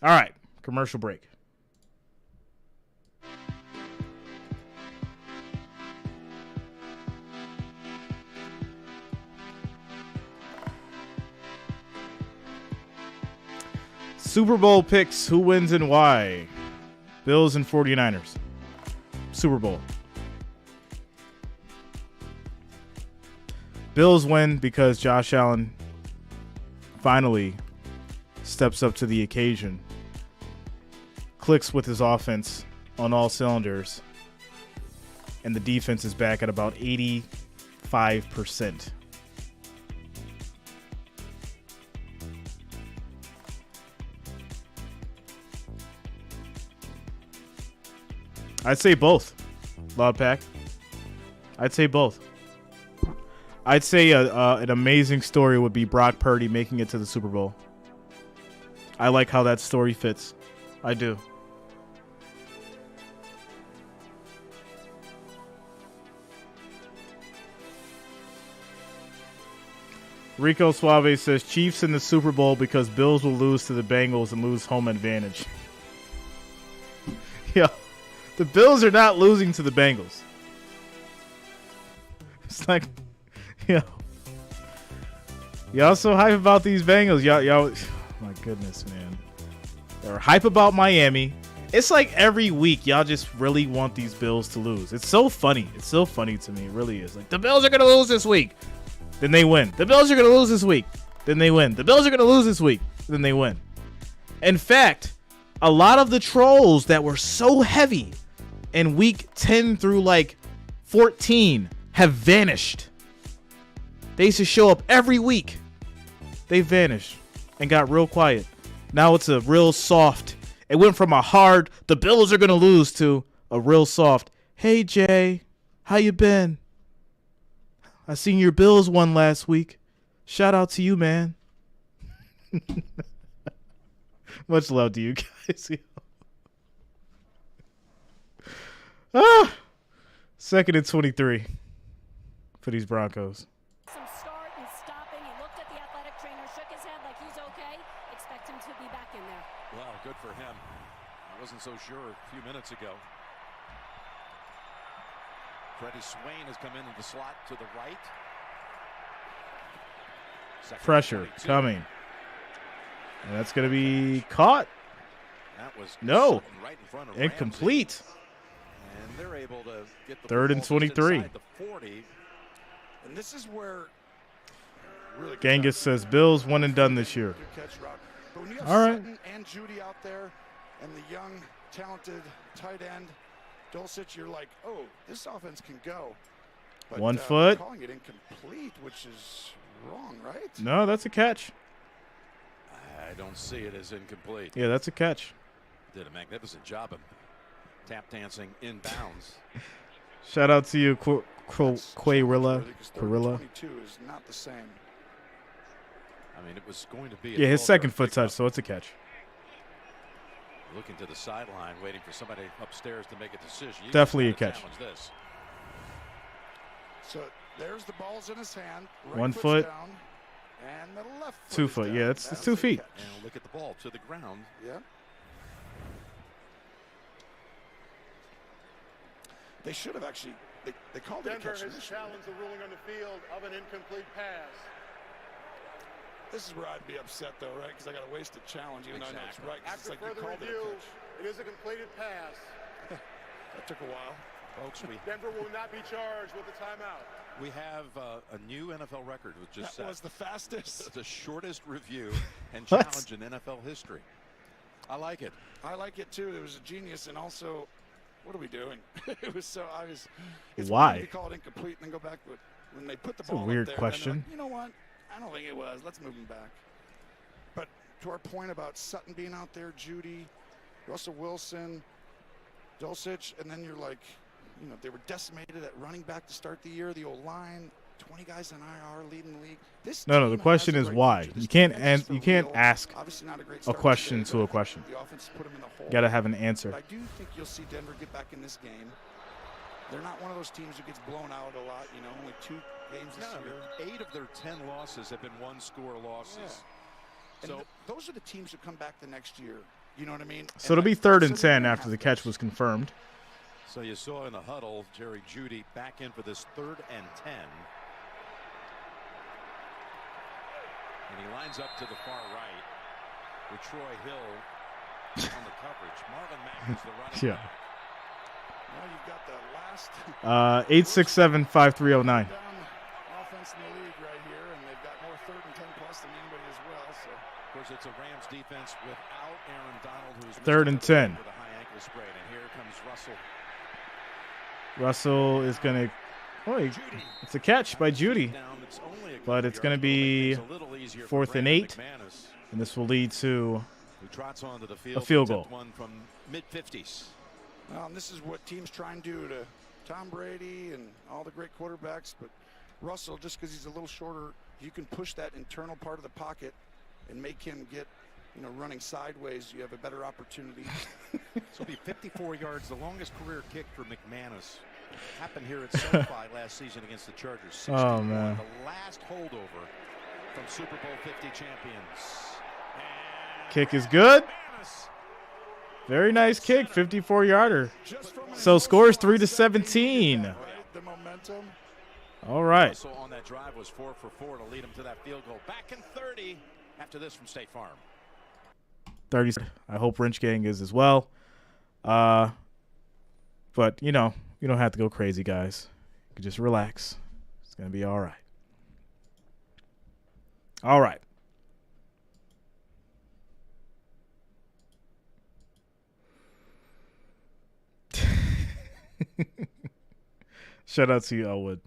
All right, commercial break. Super Bowl picks, who wins and why? Bills and 49ers. Super Bowl. Bills win because Josh Allen finally steps up to the occasion, clicks with his offense on all cylinders, and the defense is back at about 85%. I'd say both, Loud Pack. I'd say both. I'd say an amazing story would be Brock Purdy making it to the Super Bowl. I like how that story fits. I do. Rico Suave says Chiefs in the Super Bowl because Bills will lose to the Bengals and lose home advantage. Yeah. The Bills are not losing to the Bengals. It's like, y'all so hype about these Bengals. Y'all, my goodness, man. They're hype about Miami. It's like every week y'all just really want these Bills to lose. It's so funny. It's so funny to me. It really is. Like, the Bills are going to lose this week. Then they win. The Bills are going to lose this week. Then they win. The Bills are going to lose this week. Then they win. In fact, a lot of the trolls that were so heavy in week 10 through like 14 have vanished. They used to show up every week. They vanished and got real quiet. Now it's a real soft. It went from a hard, the Bills are going to lose, to a real soft, hey Jay, how you been? I seen your Bills won last week. Shout out to you, man. Much love to you guys. Second and 23 for these Broncos. Some start and stopping. He looked at the athletic trainer, shook his head like he's okay. Expect him to be back in there. Well, good for him. I wasn't so sure a few minutes ago. Freddie Swain has come into the slot to the right. Second Pressure 22. Coming. And that's going to be caught. That was No. right in front of Incomplete. Ramsey. And they're able to get the Third and football just 23. inside the 40. And this is where really good Genghis job. says Bills one and done this year. Good catch, Rob. But when you have All right. Sutton and Judy out there and the young, talented tight end, Dulcich, you're like, oh, this offense can go. But, 1 foot. calling it incomplete, which is wrong, right? No, that's a catch. I don't see it as incomplete. Yeah, that's a catch. Did a magnificent job of tap dancing inbounds. Shout out to you, That's Quayrilla. challenge-worthy 'cause third and Quirilla. 22 is not the same. I mean, it was going to be. Yeah, his second foot touch, so it's a catch. Looking to the sideline, waiting for somebody upstairs to make a decision. You Definitely just gotta a catch. challenge This. So there's the ball's in his hand. Right 1 foot's foot. down, and the left foot 2 is foot. down. Yeah, it's That's 2 a feet. catch. And look at the ball to the ground. Yeah. They should have actually. They called it a Denver catch. has initially. challenged the ruling on the field of an incomplete pass. This is where I'd be upset, though, right? Because I got a wasted challenge, even though I know it's Exactly. right. 'Cause After it's like you further called it a review, catch. it is a completed pass. That took a while. Folks, Denver will not be charged with a timeout. we have a new NFL record with just That was the fastest. the shortest review and What? challenge in NFL history. I like it. I like it too. It was a genius, and also, what are we doing? It was so obvious. It's Why? weird to call it incomplete and then go back, but when they put the That's a ball weird up there, question. then they're like, you know what? I don't think it was. Let's move him back. But to our point about Sutton being out there, Judy, Russell Wilson, Dulcich, and then you're like, you know, they were decimated at running back to start the year. The old line, 20 guys in IR leading the league. This No, the team question has is a great why. future. You This can't defense is for you can't real. ask Obviously not a great a start question today, to a but question. The offense put them in the hole. You got to have an answer. But I do think you'll see Denver get back in this game. They're not one of those teams who gets blown out a lot. You know, only 2 games this year. 8 of their 10 losses have been one-score losses. And So those are the teams who come back the next year. You know what I mean? So it'll be 3rd and 10 after the catch was confirmed. So you saw in the huddle, Jerry Jeudy back in for this 3rd and 10. And he lines up to the far right with Troy Hill on the coverage. Marlon Mack is the running Yeah. back. Well, you've got the last 867-5309. down offense in the league right here, and they've got more 3rd and 10 plus than anybody as well. So, Of course, it's a Rams defense without Aaron Donald, who's 3rd and 10. with a high ankle sprain. And here comes Russell. Russell is going to it's a catch by Judy. But it's going to be 4th and 8. And this will lead to Who trots onto the field, a field goal. One from mid-50s. and this is what teams try and do to Tom Brady and all the great quarterbacks. But Russell, just because he's a little shorter, you can push that internal part of the pocket and make him get, you know, running sideways. You have a better opportunity. So it'll be 54 yards, the longest career kick for McManus. Happened here at SoFi last season against the Chargers. 61, man. The last holdover from Super Bowl 50 champions. And Kick is good. McManus. Very nice kick, 54-yarder. Just from So scores 3-17. right? The momentum. All right. Russell on that drive was 4 for 4 to lead him to that field goal. Back in 30 after this from State Farm. 30. I hope Wrench Gang is as well. But, you know, you don't have to go crazy, guys. You can just relax. It's going to be all right. All right. Shout out to you, Elwood.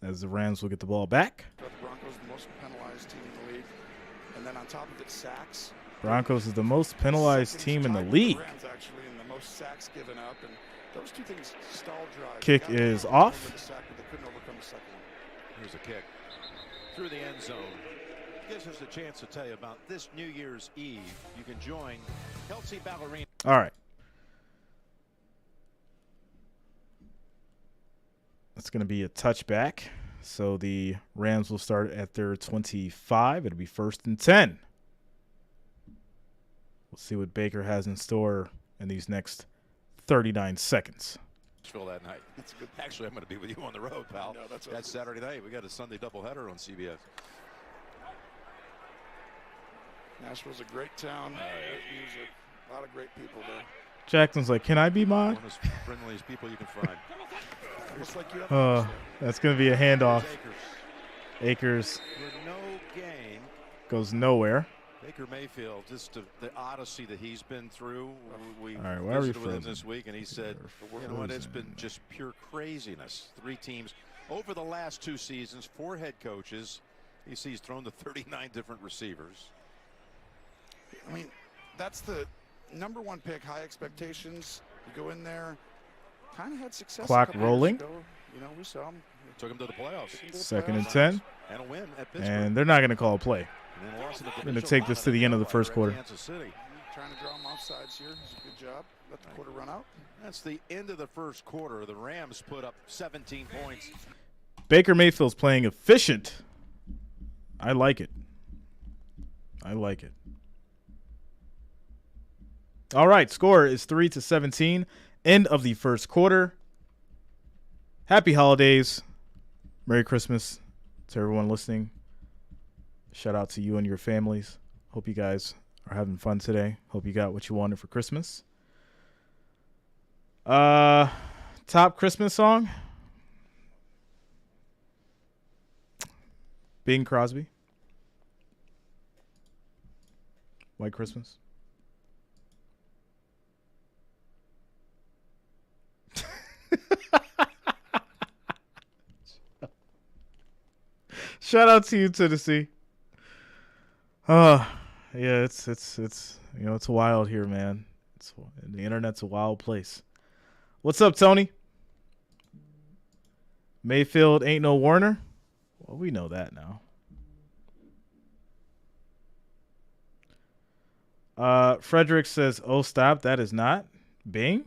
As the Rams will get the ball back. The Broncos, the most penalized team in the league. And then on top of it, sacks. Broncos is the most penalized Second team in the tied with the league. Rams, actually, and the most sacks given up. And those 2 things stalled drives. Kick Got is over off. the sack, but they couldn't overcome the second one. Here's a kick through the end zone. Gives us a chance to tell you about this New Year's Eve. You can join Kelsey Ballerina. All right. That's going to be a touchback. So the Rams will start at their 25. It'll be 1st and 10. We'll see what Baker has in store in these next 39 seconds. That night. That's a good. Actually, I'm going to be with you on the road, pal. No, that's That's Saturday night. We got a Sunday doubleheader on CBS. Nashville's a great town. Great music. A lot of great people there. Jackson's like, can I be One mod? of the friendliest people you can find. Almost like you have That's going to be a handoff. Akers. Akers With no gain. goes nowhere. Baker Mayfield, just the odyssey that he's been through. We All right, why are we visited with him frozen? this week, and he said, We're you know what, it's frozen. been just pure craziness. 3 teams over the last 2 seasons, 4 head coaches. He's thrown to 39 different receivers. I mean, that's the number 1 pick, high expectations. You go in there, kind of had success. Clock a couple years rolling. ago. You know, we saw him. Took him to the playoffs. 2nd and 10. And a win at Pittsburgh. And they're not going to call a play. And then lost in the We're gonna divisional take this to the end of the round first quarter. Kansas City. Trying to draw him off sides here. It's a good job. Let the quarter run out. That's the end of the first quarter. The Rams put up 17 points. Baker Mayfield's playing efficient. I like it. I like it. All right, score is 3-17. End of the first quarter. Happy holidays. Merry Christmas to everyone listening. Shout out to you and your families. Hope you guys are having fun today. Hope you got what you wanted for Christmas. Top Christmas song? Bing Crosby. White Christmas. Shout out to you, Tennessee. Yeah, it's it's wild here, man. The internet's a wild place. What's up, Tony? Mayfield ain't no Warner. Well, we know that now. Frederick says, "Oh, stop! That is not Bing."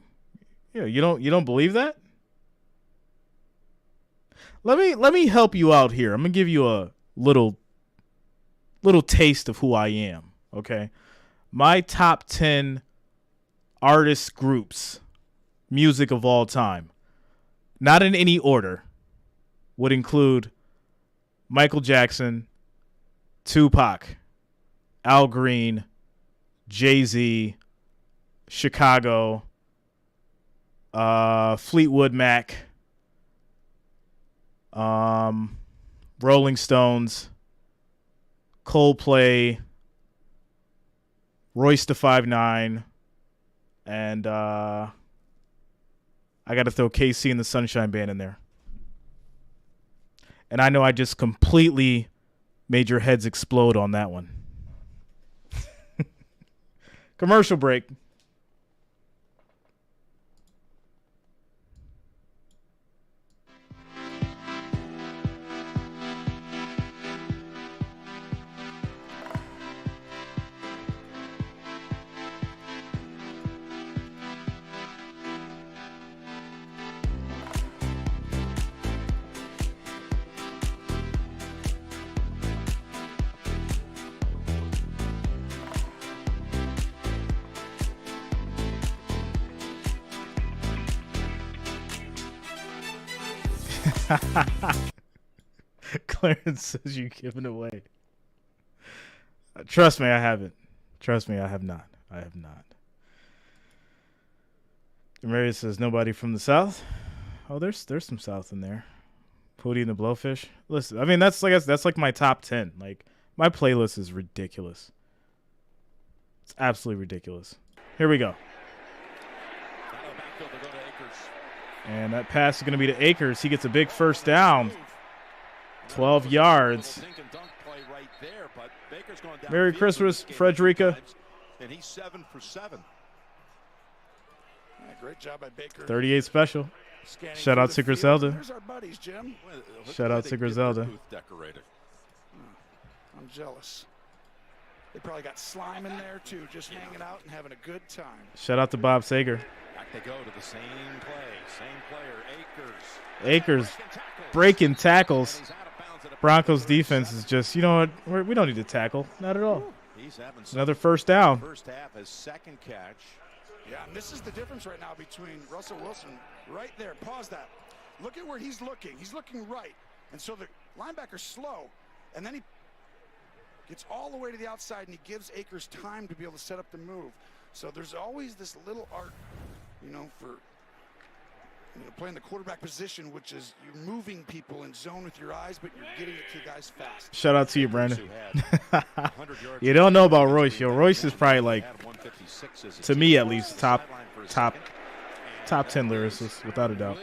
Yeah, you don't believe that? Let me help you out here. I'm gonna give you a little taste of who I am. Okay, my top 10 artist groups, music of all time, not in any order, would include Michael Jackson, Tupac, Al Green, Jay-Z, Chicago, Fleetwood Mac, Rolling Stones, Coldplay, Royce da 5'9", and I got to throw KC and the Sunshine Band in there. And I know I just completely made your heads explode on that one. Commercial break. Clarence says you're giving away. Trust me, I haven't. Trust me, I have not. I have not. Mary says nobody from the South. Oh, there's some South in there. Pootie and the Blowfish. Listen, I mean that's like my top 10. Like my playlist is ridiculous. It's absolutely ridiculous. Here we go. And that pass is going to be to Akers. He gets a big first down. 12 yards. Merry Christmas, Frederica. And he's 7 for 7. Yeah, great job by Baker. 38 special. Shout out to Griselda. There's our buddies, Jim. Shout out to Griselda. I'm jealous. They probably got slime in there, too, just hanging out and having a good time. Shout out to Bob Sager. Back they go to the same play. Same player, Akers. Akers breaking tackles. Broncos defense is just, you know what? We don't need to tackle. Not at all. Another first down. First half, his second catch. Yeah, and this is the difference right now between Russell Wilson right there. Pause that. Look at where he's looking. He's looking right. And so the linebacker's slow. And then he gets all the way to the outside, and he gives Akers time to be able to set up the move. So there's always this little art, for playing the quarterback position, which is you're moving people in zone with your eyes, but you're getting it to guys fast. Shout out to you, Brandon. You don't know about Royce. Yo, Royce is probably like, to me at least, top 10 lyricist, without a doubt.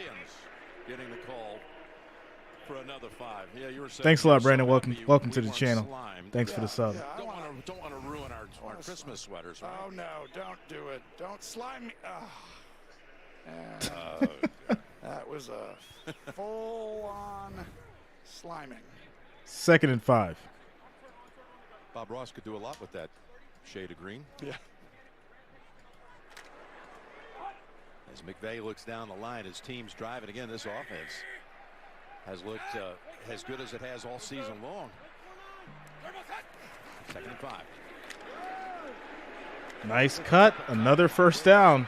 Thanks a lot, Brandon. Welcome to the channel. Thanks for the sub. Don't want to ruin our Christmas sweaters, right? Oh, no, don't do it. Don't slime me. That was a full-on sliming. 2nd and 5. Bob Ross could do a lot with that shade of green. Yeah. As McVay looks down the line, his team's driving again. This offense has looked as good as it has all season long. 2nd and 5. Nice cut. Another first down.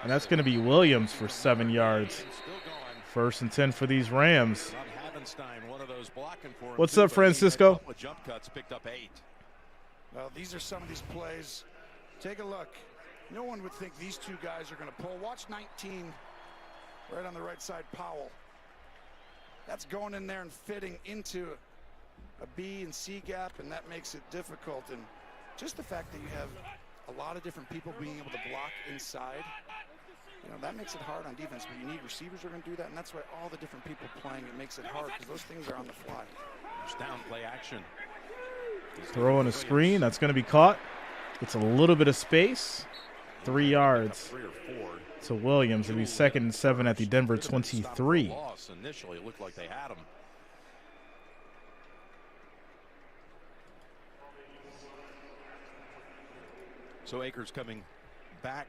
And that's going to be Williams for 7 yards. 1st and 10 for these Rams. What's up, Francisco? Well, these are some of these plays. Take a look. No one would think these two guys are going to pull. Watch 19 right on the right side, Powell. That's going in there and fitting into a B and C gap, and that makes it difficult. And just the fact that you have a lot of different people being able to block inside. You know, that makes it hard on defense, but you need receivers who are going to do that, and that's why all the different people playing, it makes it hard because those things are on the fly. There's down play action. Throwing a screen. That's going to be caught. Gets a little bit of space. 3 yards 3 or 4. to Williams. It'll be 2nd and 7 at the Denver 23. Loss. Initially, it looked like they had him. So Akers coming back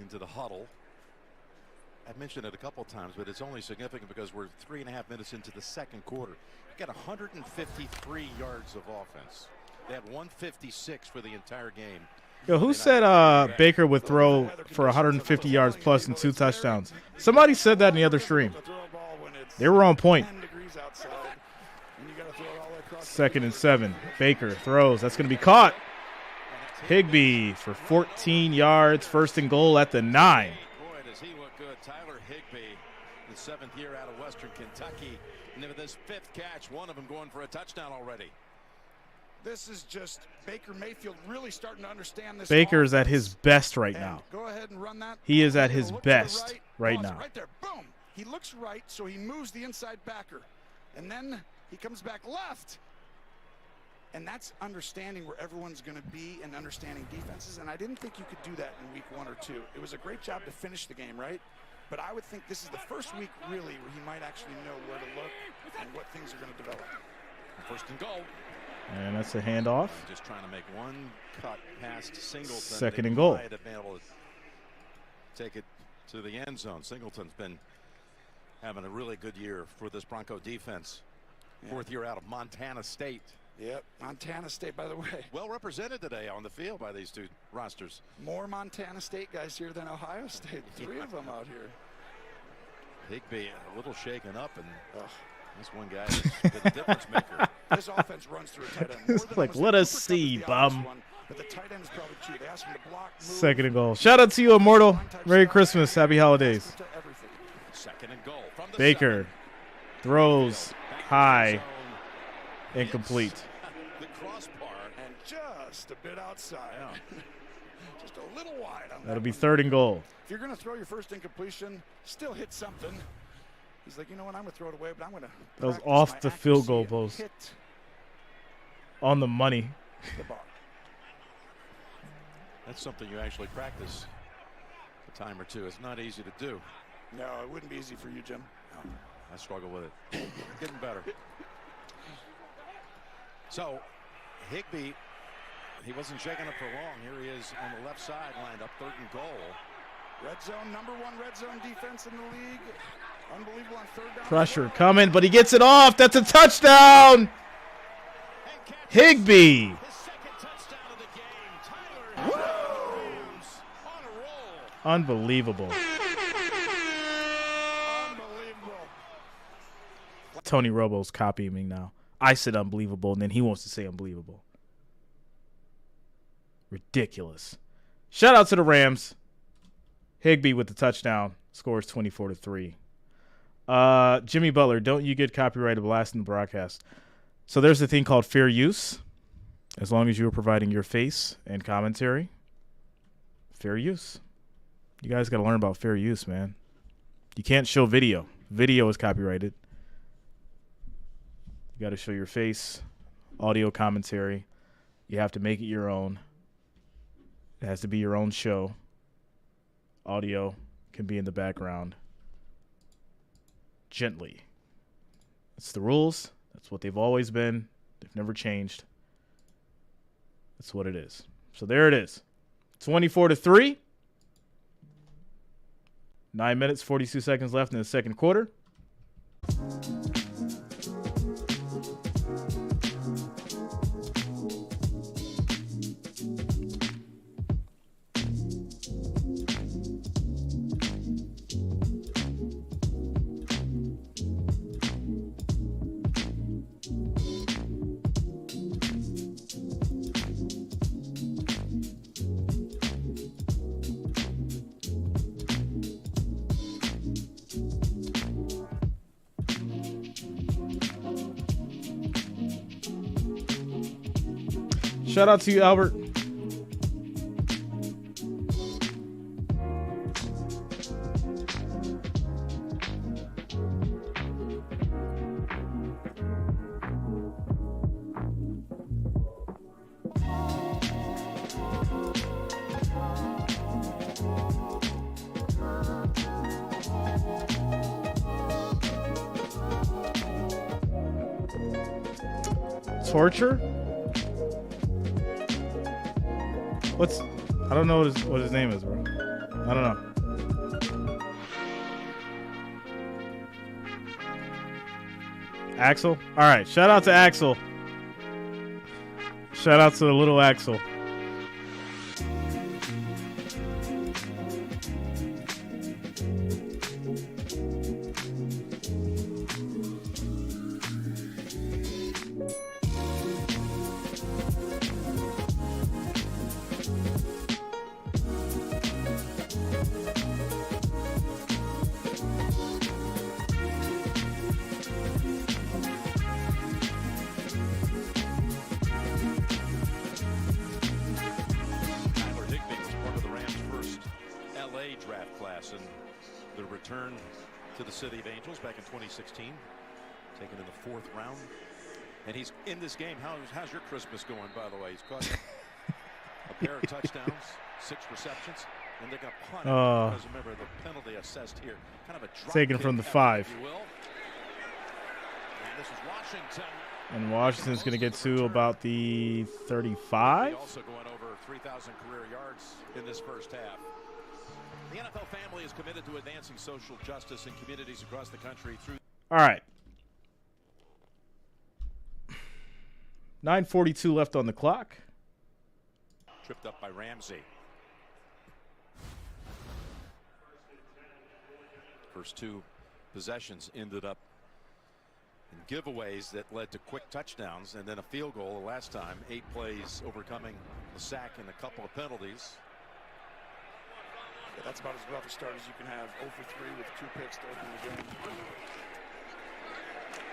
into the huddle. I've mentioned it a couple of times, but it's only significant because we're 3.5 minutes into the second quarter. We've got 153 yards of offense. They had 156 for the entire game. Yo, who said Baker would throw for 150 yards plus and 2 touchdowns? Somebody said that in the other stream. They were on point. 2nd and 7. Baker throws. That's going to be caught. Higbee for 14 yards. 1st and goal at the 9. Boy, does he look good. Tyler Higbee, the 7th year out of Western Kentucky. And with this 5th catch, one of them going for a touchdown already. This is just Baker Mayfield really starting to understand this. Baker's at his best right now. Go ahead and run that. He is at his Look to the best right now. Right there. Boom. He looks right, so he moves the inside backer. And then he comes back left. And that's understanding where everyone's going to be and understanding defenses. And I didn't think you could do that in week 1 or 2. It was a great job to finish the game, right? But I would think this is the first week, really, where he might actually know where to look and what things are going to develop. 1st and goal. And that's a handoff. Just trying to make one cut past Singleton. 2nd and goal. Might have been able to take it to the end zone. Singleton's been having a really good year for this Bronco defense. 4th year out of Montana State. Yep, Montana State, by the way. Well represented today on the field by these 2 rosters. More Montana State guys here than Ohio State. 3 of them out here. Higbee a little shaken up, and this one guy is the difference maker. This offense runs through a tight end. It's like, let us see, bum. But the tight end is probably cheap. They ask him to block, move. 2nd and goal. Shout out to you, Immortal. Merry Christmas. Happy holidays. 2nd and goal from the Baker 7. throws high. Incomplete. The crossbar and just a bit outside. Just a little wide on that. That'll be 3rd and goal. If you're going to throw your first incompletion, still hit something. He's like, you know what, I'm going to throw it away, but I'm going to. That was off the field goal post. Hit On the money. the bar. That's something you actually practice a time or 2. It's not easy to do. No, it wouldn't be easy for you, Jim. No. I struggle with it. Getting better. So, Higbee, he wasn't shaking up for long. Here he is on the left side, lined up 3rd and goal. Red zone, number 1 red zone defense in the league. Unbelievable on 3rd down. Pressure coming, but he gets it off. That's a touchdown. Higbee. His 2nd touchdown of the game. Tyler Williams on a roll. Unbelievable. Unbelievable. Tony Romo's copying me now. I said unbelievable, and then he wants to say unbelievable. Ridiculous. Shout out to the Rams. Higbee with the touchdown. Scores 24-3. Jimmy Butler, don't you get copyrighted blasting the broadcast? So there's a thing called fair use. As long as you are providing your face and commentary. Fair use. You guys got to learn about fair use, man. You can't show video. Video is copyrighted. You got to show your face, audio commentary. You have to make it your own. It has to be your own show. Audio can be in the background. Gently. That's the rules. That's what they've always been. They've never changed. That's what it is. So there it is. 24-3. 9 minutes, 42 seconds left in the second quarter. Shout out to you, Albert. torture? I don't know what his name is, bro. I don't know. Axel? All right. Shout out to Axel. Shout out to the little Axel. To the City of Angels back in 2016, taken in the 4th round, and he's in this game. How's your Christmas going, by the way? He's caught a pair of touchdowns, 6 receptions, and they're going to punt it because remember the penalty assessed here, kind of a drop taken from the 5. If you will. And this is Washington. And Washington's going to get to about the 35. Also going over 3,000 career yards in this first half. The NFL family is committed to advancing social justice in communities across the country through. All right. 9:42 left on the clock. Tripped up by Ramsey. First 2 possessions ended up in giveaways that led to quick touchdowns and then a field goal the last time. 8 plays overcoming a sack and a couple of penalties. Yeah, that's about as rough a start as you can have. 0 for 3 with 2 picks to open the game.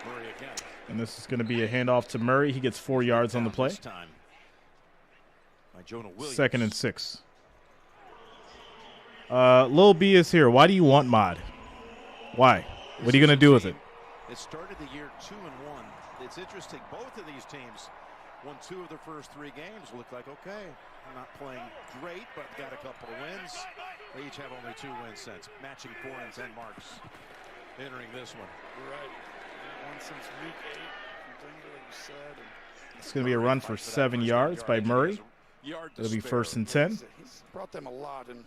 Murray again. And this is going to be a handoff to Murray. He gets 4 yards on the play. This time by Jonah Williams. 2nd and 6. Lil B is here. Why do you want Mod? Why? What are you going to do with it? It started the year 2-1. It's interesting. Both of these teams won 2 of their first 3 games. Look like, okay, I'm not playing great, but got a couple of wins. They each have only 2 wins since. Matching 4 and 10 marks entering this one. You're right. One since week 8 from Denver, like you said. It's going to be a run for 7 yards by Murray. It'll be 1st and 10. He's brought them a lot. And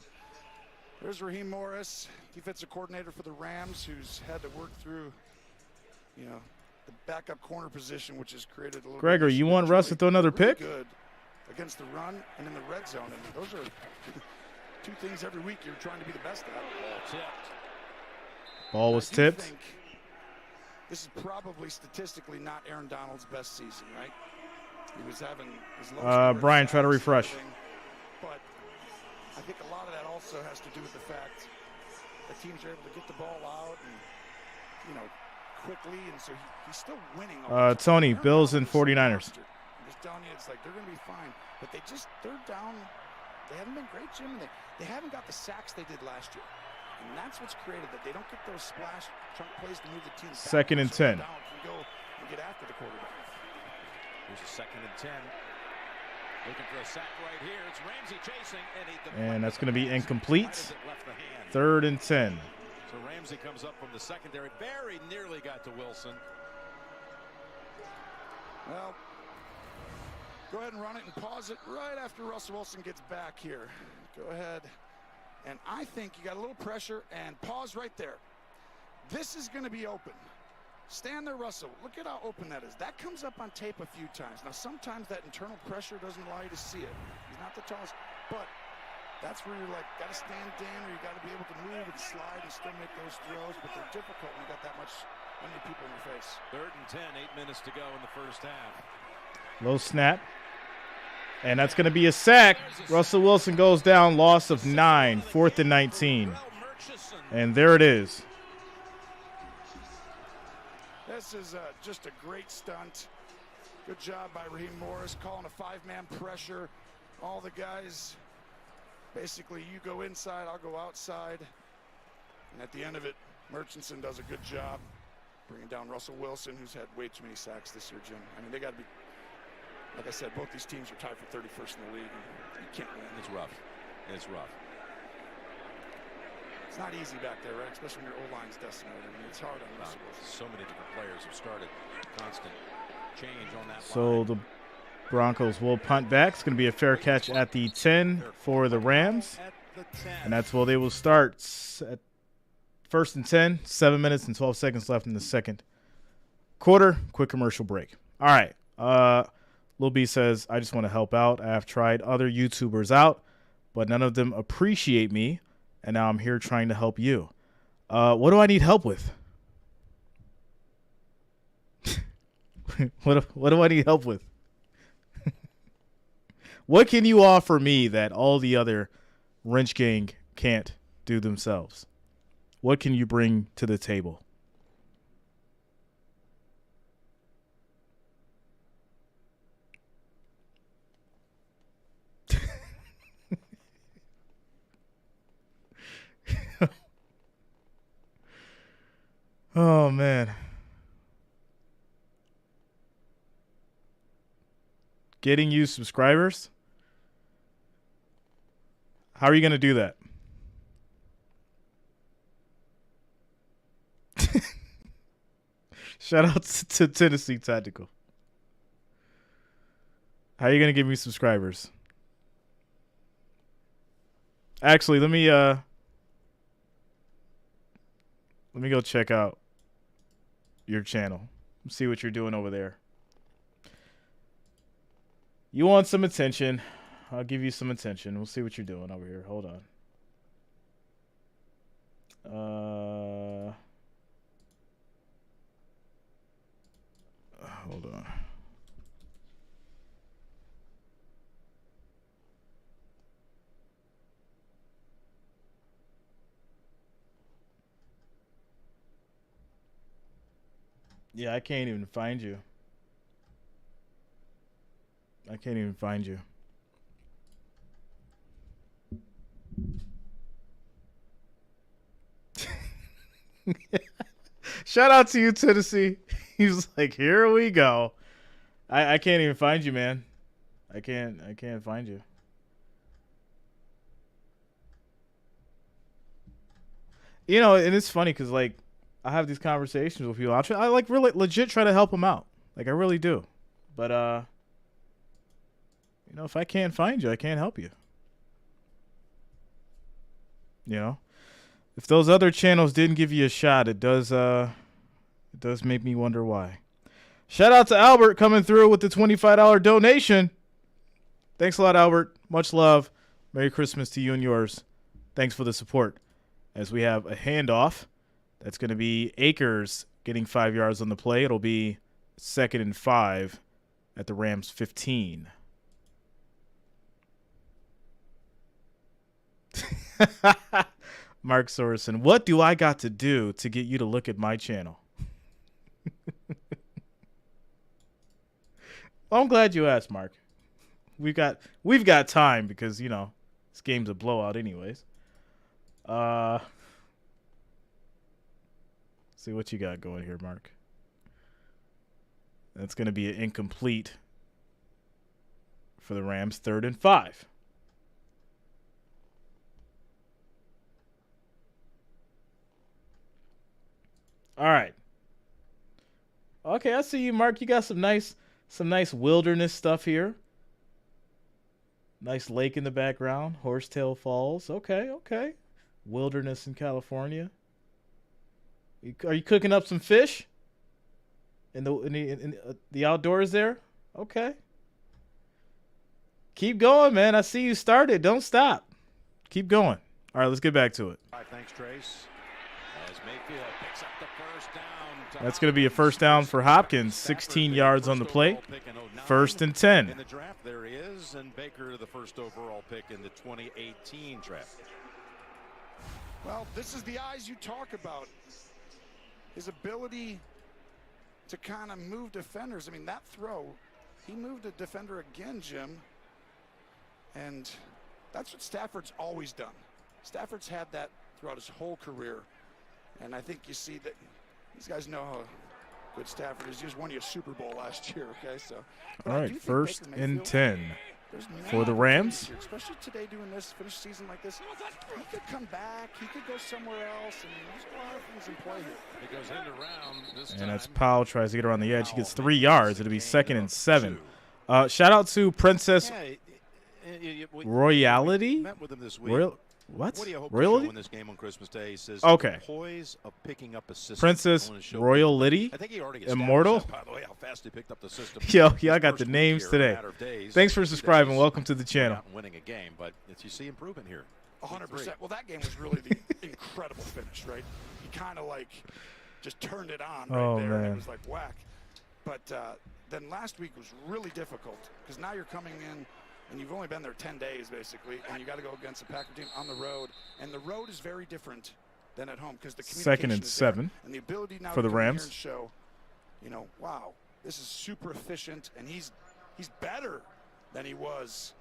there's Raheem Morris, defensive coordinator for the Rams, who's had to work through, the backup corner position, which has created a little. Gregor, you want Russ to throw another pick? Good against the run and in the red zone. And those are 2 things every week you're trying to be the best at. Ball was tipped. This is probably statistically not Aaron Donald's best season, right? He was having his lowest. Brian, try to refresh. But I think a lot of that also has to do with the fact that teams are able to get the ball out and, quickly, and so he's still winning. Tony, Bills and 49ers. I'm just telling you, it's like they're going to be fine. But they just, 3rd down, they haven't been great, Jim. And they haven't got the sacks they did last year. And that's what's created that they don't get those splash chunk plays to move the team. 2nd and 10. Down can go and get after the quarterback. Here's a 2nd and 10. Looking for a sack right here. It's Ramsey chasing, and that's going to be incomplete. 3rd and 10. So Ramsey comes up from the secondary. Very nearly got to Wilson. Well, go ahead and run it and pause it right after Russell Wilson gets back here. Go ahead. And I think you got a little pressure and pause right there. This is going to be open. Stand there, Russell. Look at how open that is. That comes up on tape a few times. Now, sometimes that internal pressure doesn't allow you to see it. He's not the tallest, but that's where you're like, got to stand in, or you got to be able to move and slide and still make those throws, but they're difficult when you got that many people in your face. 3rd and 10, 8 minutes to go in the first half. Low snap. And that's going to be a sack. Russell Wilson goes down, loss of 9, 4th and 19. And there it is. This is just a great stunt. Good job by Raheem Morris calling a 5-man pressure. All the guys, basically, you go inside, I'll go outside. And at the end of it, Murchison does a good job bringing down Russell Wilson, who's had way too many sacks this year, Jim. I mean, they got to be, like I said, both these teams are tied for 31st in the league. And you can't win. It's rough. It's rough. It's not easy back there, right? Especially when your O-line's decimated. I mean, it's hard on Russell Wilson. So many different players have started. Constant So the Broncos will punt back. It's going to be a fair catch at the 10 for the Rams. And that's where they will start at 1st and 10, 7 minutes and 12 seconds left in the second quarter. Quick commercial break. All right. Lil B says, I just want to help out. I have tried other YouTubers out, but none of them appreciate me. And now I'm here trying to help you. What do I need help with? What do I need help with? What can you offer me that all the other Wrench Gang can't do themselves? What can you bring to the table? Oh, man. Getting you subscribers? How are you going to do that? Shout out to Tennessee Tactical. How are you going to give me subscribers? Actually, let me go check out your channel. See what you're doing over there. You want some attention? I'll give you some attention. We'll see what you're doing over here. Hold on. Hold on. Yeah, I can't even find you. I can't even find you. Shout out to you, Tennessee. He's like, here we go. I can't even find you, man. I can't find you. You know, and it's funny because, like, I have these conversations with people. I like really legit try to help them out. Like, I really do. But, you know, if I can't find you, I can't help you. You know, if those other channels didn't give you a shot, it does make me wonder why. Shout out to Albert coming through with the $25 donation. Thanks a lot, Albert. Much love. Merry Christmas to you and yours. Thanks for the support. As we have a handoff, that's going to be Akers getting 5 yards on the play. It'll be 2nd and 5 at the Rams 15. Mark Sorensen, what do I got to do to get you to look at my channel? Well, I'm glad you asked, Mark. We've got time because, you know, this game's a blowout anyways. See what you got going here, Mark. That's going to be an incomplete for the Rams, 3rd and 5. All right. Okay, I see you, Mark. You got some nice wilderness stuff here. Nice lake in the background. Horsetail Falls. Okay. Wilderness in California. Are you cooking up some fish? In the outdoors there? Okay. Keep going, man. I see you started. Don't stop. Keep going. All right, let's get back to it. All right, thanks, Trace. As Mayfield picks up the first down. That's going to be a first down for Hopkins. 16 yards on the play. 1st and 10. In the draft, there he is, and Baker, the first overall pick in the 2018 draft. Well, this is the eyes you talk about. His ability to kind of move defenders. I mean, that throw, he moved a defender again, Jim. And that's what Stafford's always done. Stafford's had that throughout his whole career. And I think you see that these guys know how good Stafford is. He just won you a Super Bowl last year, okay? So, all right, 1st and 10. for the Rams. Here, especially today doing this, finish season like this. He could come back. He could go somewhere else. I mean, there's a lot of things in play here. He goes into round this And time. as Powell tries to get around the edge, he gets 3 yards. It'll be 2nd and 7. Shout out to Princess Royalty. Met with him this week. What? What do you hope to Royalty? show in this game on Christmas Day? He says, Okay. poise of picking up a system. Princess I wanna show Royalty. I think he already Immortal. established that, by the way, how fast he picked up the system. Yo, I got First the names week here, today. a matter of days, Thanks for 2 subscribing. days, Welcome to the channel. out and winning a game, but you see improvement here. 100%. Well, that game was really the incredible finish, right? He kind of like just turned it on right there, and it was like whack. But then last week was really difficult because now you're coming in and you've only been there 10 days basically, and you got to go against a Packer team on the road, and the road is very different than at home because the communication 2nd and is 7 there. And the ability now for the to come in here Rams. and show, you know, wow, this is super efficient, and he's better than he was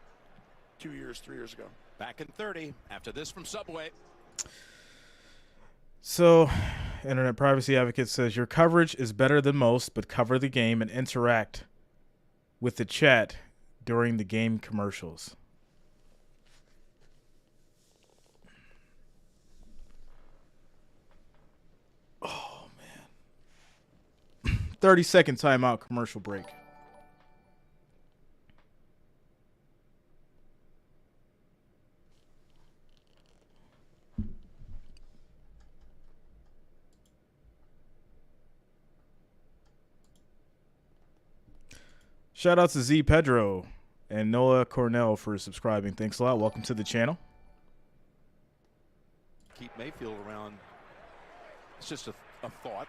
2 years, 3 years ago. Back in 30 after this from Subway. So, Internet Privacy Advocate says, your coverage is better than most, but cover the game and interact with the chat during the game commercials. Oh, man. 30-second timeout commercial break. Shout out to Z Pedro and Noah Cornell for subscribing. Thanks a lot. Welcome to the channel. Keep Mayfield around. It's just a thought.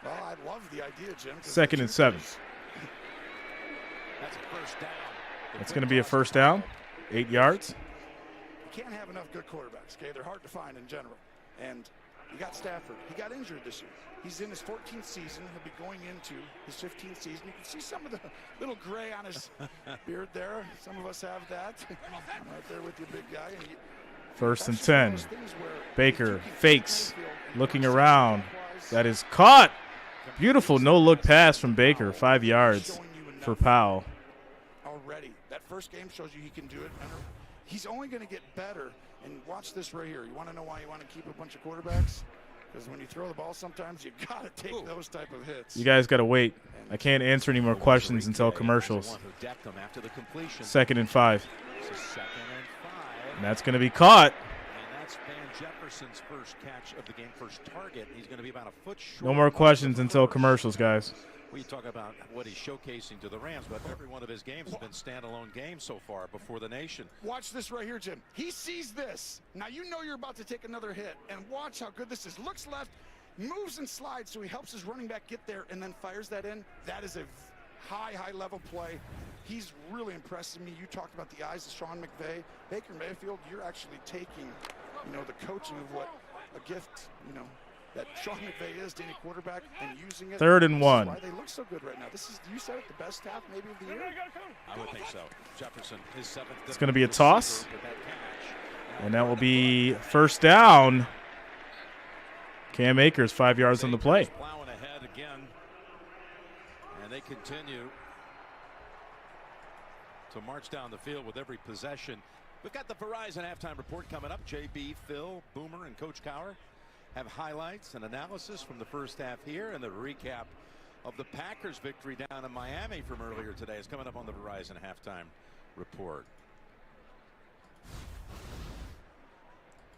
Well, I love the idea, Jim. 2nd and 7. That's a first down. That's going to be a first down. 8 yards. You can't have enough good quarterbacks, okay? They're hard to find in general. And you got Stafford. He got injured this year. He's in his 14th season. He'll be going into his 15th season. You can see some of the little gray on his beard there. Some of us have that. Right there with your big guy. And 1st and 10. Baker fakes, looking around. That is caught. Beautiful no-look pass from Baker. 5 yards for Powell. Already. That first game shows you he can do it. And he's only going to get better. And watch this right here. You want to know why you want to keep a bunch of quarterbacks? Because when you throw the ball, sometimes you got to take those type of hits. You guys got to wait. I can't answer any more questions until commercials. 2nd and 5. And that's going to be caught. And that's Van Jefferson's first catch of the game, first target. He's going to be about a foot short. No more questions until commercials, guys. We talk about what he's showcasing to the Rams, but every one of his games has been standalone games so far before the nation. Watch this right here, Jim. He sees this. Now you know you're about to take another hit, and watch how good this is. Looks left, moves and slides, so he helps his running back get there and then fires that in. That is a high level play. He's really impressing me. You talked about the eyes of Sean McVay. Baker Mayfield, you're actually taking, you know, the coaching of what a gift, you know, that Sean McVay is, Danny quarterback, and using it. 3rd and 1. This is why they look so good right now. This is, you said it, the best half maybe of the year. I would think so. Jefferson, his 7th. It's going to be a toss. And that will be first down. Cam Akers, 5 yards on the play. Plowing ahead again. And they continue to march down the field with every possession. We've got the Verizon halftime report coming up. JB, Phil, Boomer, and Coach Cowher have highlights and analysis from the first half here, and the recap of the Packers victory down in Miami from earlier today is coming up on the Verizon halftime report.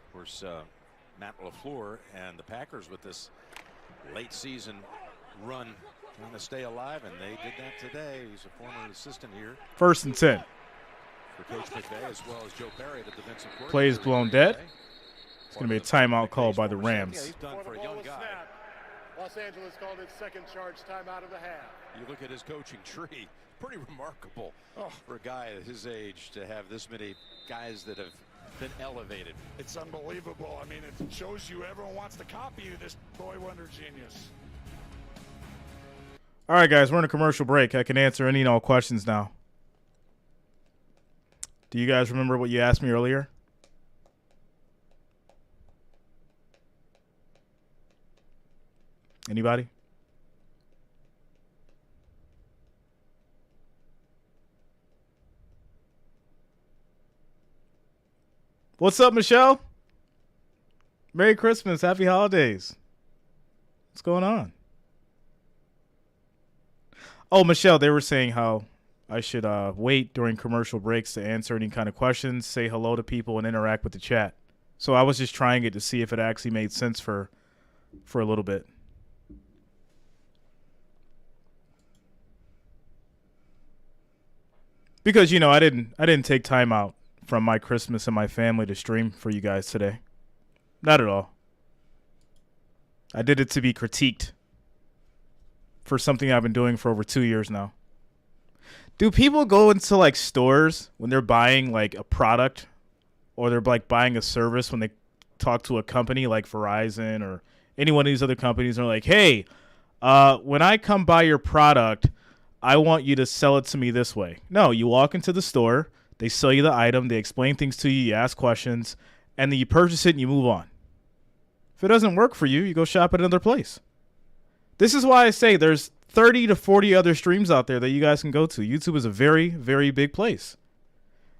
Of course, Matt LaFleur and the Packers with this late season run trying to stay alive, and they did that today. He's a former assistant here. 1st and 10. For Coach McVay, as well as Joe Barry, the defensive coordinator. Play is blown dead. It's going to be a timeout called by the Yeah, Rams. he's done for a young guy. Los Angeles called its second charge timeout of the half. You look at his coaching tree, pretty remarkable for a guy at his age to have this many guys that have been elevated. It's unbelievable. I mean, it shows you everyone wants to copy you, this boy wonder genius. All right, guys, we're in a commercial break. I can answer any and all questions now. Do you guys remember what you asked me earlier? Anybody? What's up, Michelle? Merry Christmas. Happy holidays. What's going on? Oh, Michelle, they were saying how I should wait during commercial breaks to answer any kind of questions, say hello to people, and interact with the chat. So I was just trying it to see if it actually made sense for a little bit. Because, you know, I didn't take time out from my Christmas and my family to stream for you guys today. Not at all. I did it to be critiqued for something I've been doing for over 2 years now. Do people go into like stores when they're buying like a product or they're like buying a service when they talk to a company like Verizon or any one of these other companies and they're like, hey, when I come buy your product, I want you to sell it to me this way. No, you walk into the store, they sell you the item, they explain things to you, you ask questions, and then you purchase it and you move on. If it doesn't work for you, you go shop at another place. This is why I say there's 30 to 40 other streams out there that you guys can go to. YouTube is a very, very big place.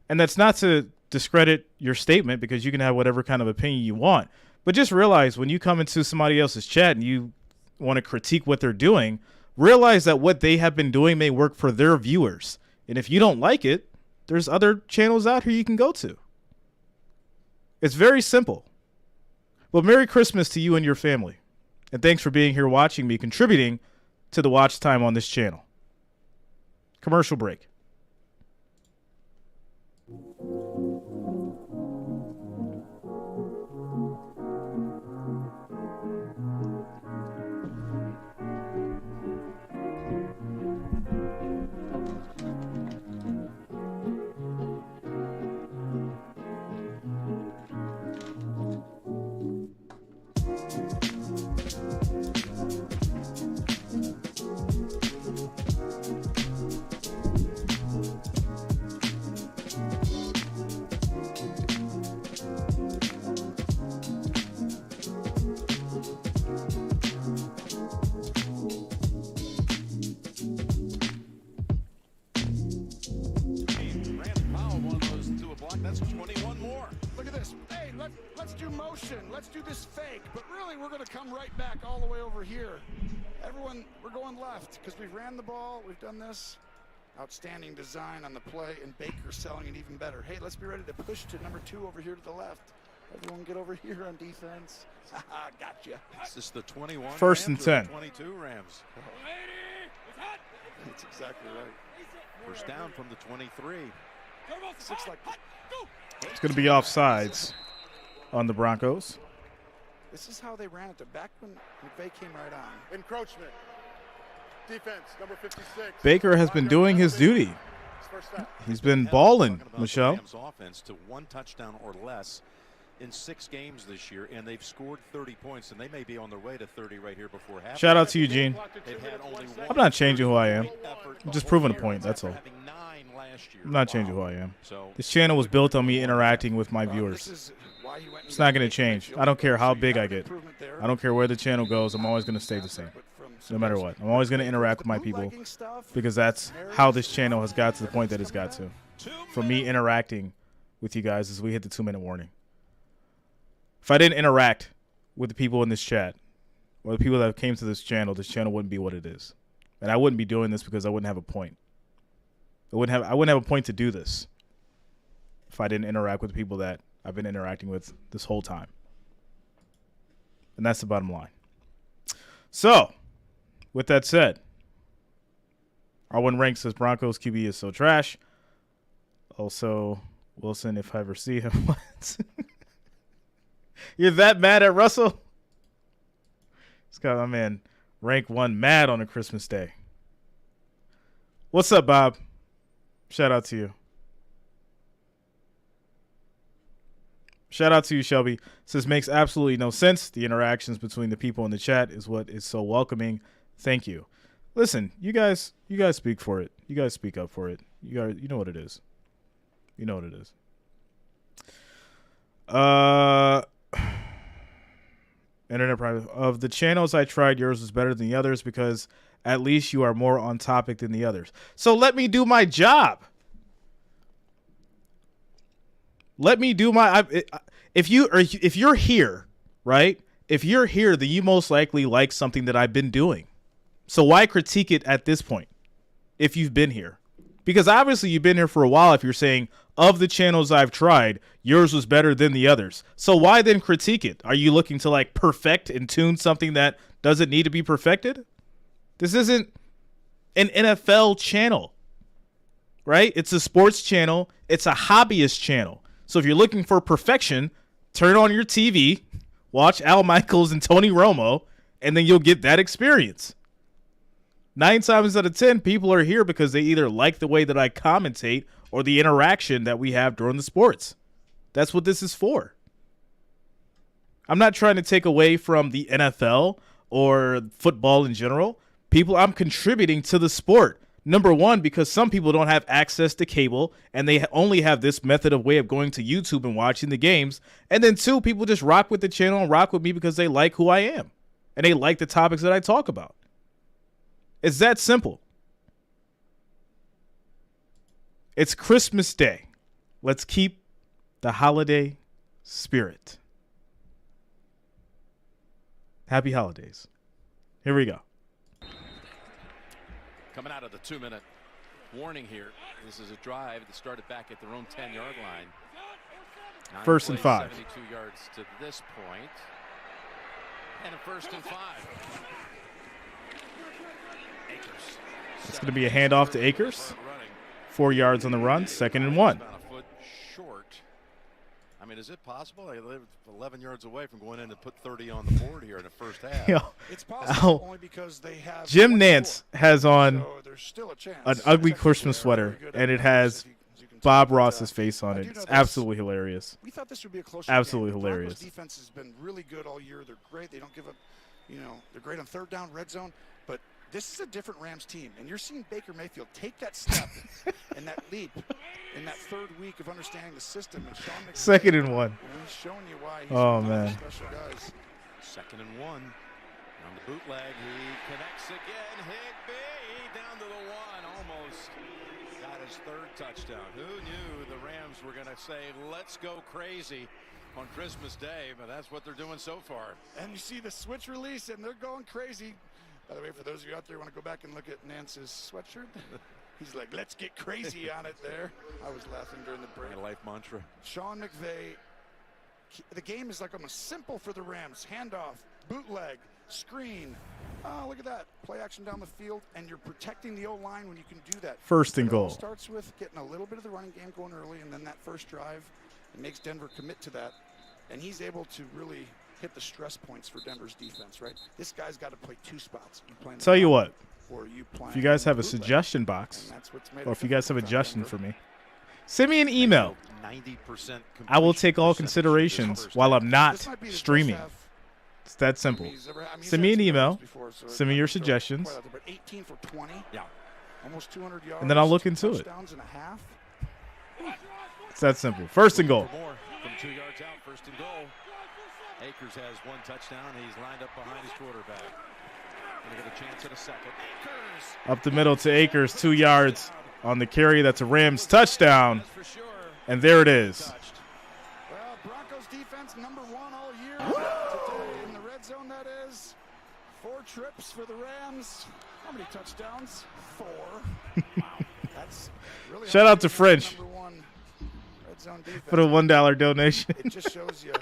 And that's not to discredit your statement because you can have whatever kind of opinion you want. But just realize when you come into somebody else's chat and you want to critique what they're doing, realize that what they have been doing may work for their viewers. And if you don't like it, there's other channels out here you can go to. It's very simple. Well, Merry Christmas to you and your family. And thanks for being here watching me, contributing to the watch time on this channel. Commercial break. That's 21 more. Look at this. Hey, let's do motion. Let's do this fake. But really, we're going to come right back all the way over here. Everyone, we're going left because we ran the ball. We've done this. Outstanding design on the play, and Baker selling it even better. Hey, let's be ready to push to number 2 over here to the left. Everyone get over here on defense. Gotcha. This is the 21 First Rams and 10. 22 Rams. That's exactly right. First down from the 23. Looks like It's going to be offsides on the Broncos. this is how they ran it. Back when McVay came right on. Encroachment. Defense, number 56. Baker has been doing his duty. First down. He's been balling, Talking about Michelle. the Rams offense to 1 touchdown or less in 6 games this year, and they've scored 30 points, and they may be on their way to 30 right here before half. Shout out to Eugene. They've had only one I'm not changing who I am. effort I'm just all proving a year point, that's all. after having 9 last year. I'm not changing who I am. So This channel was built on me interacting with my This viewers. is why he went It's not going to change. I don't care how big I get. I don't care where the channel goes. I'm always going to stay the same, no matter what. I'm always going to interact with my people because that's how this channel has got to the point that it's got to. For me interacting with you guys as we hit the 2-minute warning. If I didn't interact with the people in this chat or the people that came to this channel wouldn't be what it is. And I wouldn't be doing this because I wouldn't have a point. I wouldn't have a point to do this if I didn't interact with the people that I've been interacting with this whole time. And that's the bottom line. So, with that said, R1 Rank says Broncos QB is so trash. Also, Wilson, if I ever see him. What? You're that mad at Russell? It's got my man Rank 1 mad on a Christmas Day. What's up, Bob? Shout out to you. Shout out to you, Shelby. Says makes absolutely no sense. The interactions between the people in the chat is what is so welcoming. Thank you. Listen, you guys speak for it. You guys speak up for it. You know what it is. You know what it is. Internet private. Of the channels I tried, yours was better than the others because at least you are more on topic than the others. So let me do my job. Let me do my. If you're here, right? If you're here, then you most likely like something that I've been doing. So why critique it at this point if you've been here? Because obviously you've been here for a while if you're saying, of the channels I've tried, yours was better than the others. So why then critique it? Are you looking to like perfect and tune something that doesn't need to be perfected? This isn't an NFL channel, right? It's a sports channel. It's a hobbyist channel. So if you're looking for perfection, turn on your TV, watch Al Michaels and Tony Romo, and then you'll get that experience. 9 times out of 10, people are here because they either like the way that I commentate or the interaction that we have during the sports. That's what this is for. I'm not trying to take away from the NFL or football in general. I'm contributing to the sport. Number one, because some people don't have access to cable and they only have this method of way of going to YouTube and watching the games. And then 2, people just rock with the channel and rock with me because they like who I am and they like the topics that I talk about. It's that simple. It's Christmas Day. Let's keep the holiday spirit. Happy holidays. Here we go. Coming out of the 2-minute warning here. This is a drive that started back at their own 10-yard line. 1st and 5. 72 yards to this point. And a 1st and 5. Akers. It's going to be a handoff to Akers. 4 yards on the run, 2nd and 1. About a foot short. I mean, is it possible? They live 11 yards away from going in to put 30 on the board here in the first half. Yeah. It's possible only because they have Jim Nance has on so there's still a chance. an ugly Christmas sweater, and it has Bob Ross's face on it. It's absolutely hilarious. We thought this would be a close Absolutely game. hilarious. The Broncos defense has been really good all year. They're great. They don't give up. They're great on 3rd down, red zone. But this is a different Rams team, and you're seeing Baker Mayfield take that step and that leap in that 3rd week of understanding the system. And Sean McVay, 2nd and 1. He's showing you why he's Oh, one of the man. special guys. 2nd and 1. On the bootleg, he connects again. Higbee down to the 1. Almost got his 3rd touchdown. Who knew the Rams were going to say, let's go crazy on Christmas Day, but that's what they're doing so far. And you see the switch release, and they're going crazy. By the way, for those of you out there who want to go back and look at Nance's sweatshirt, he's like, let's get crazy on it there. I was laughing during the break. A life mantra. Sean McVay, the game is like almost simple for the Rams. Handoff, bootleg, screen. Oh, look at that. Play action down the field, and you're protecting the O-line when you can do that. 1st and It all goal. starts with getting a little bit of the running game going early, and then that first drive, it makes Denver commit to that. And he's able to really hit the stress points for Denver's defense, right? This guy's got to play 2 spots. Tell you what, or you if you guys have a suggestion box, or if you guys have a suggestion for me, send me an email. 90% I will take all considerations while I'm not streaming. It's that simple. Send me an email. Send me your suggestions. 18 for 20. Yeah. Almost 200 yards. And then I'll look into it. Touchdowns and a half. It's that simple. 1st and goal. More from 2 yards out, 1st and goal. Akers has 1 touchdown. He's lined up behind his quarterback. Gonna get a chance at a second. Akers. Up the middle to Akers, 2 yards on the carry. That's a Rams touchdown. And there it is. Well, Broncos defense number 1 all year. Today in the red zone, that is. 4 trips for the Rams. How many touchdowns? 4. Wow. That's really Shout out to French number 1 red zone defense. for the $1 donation. It just shows you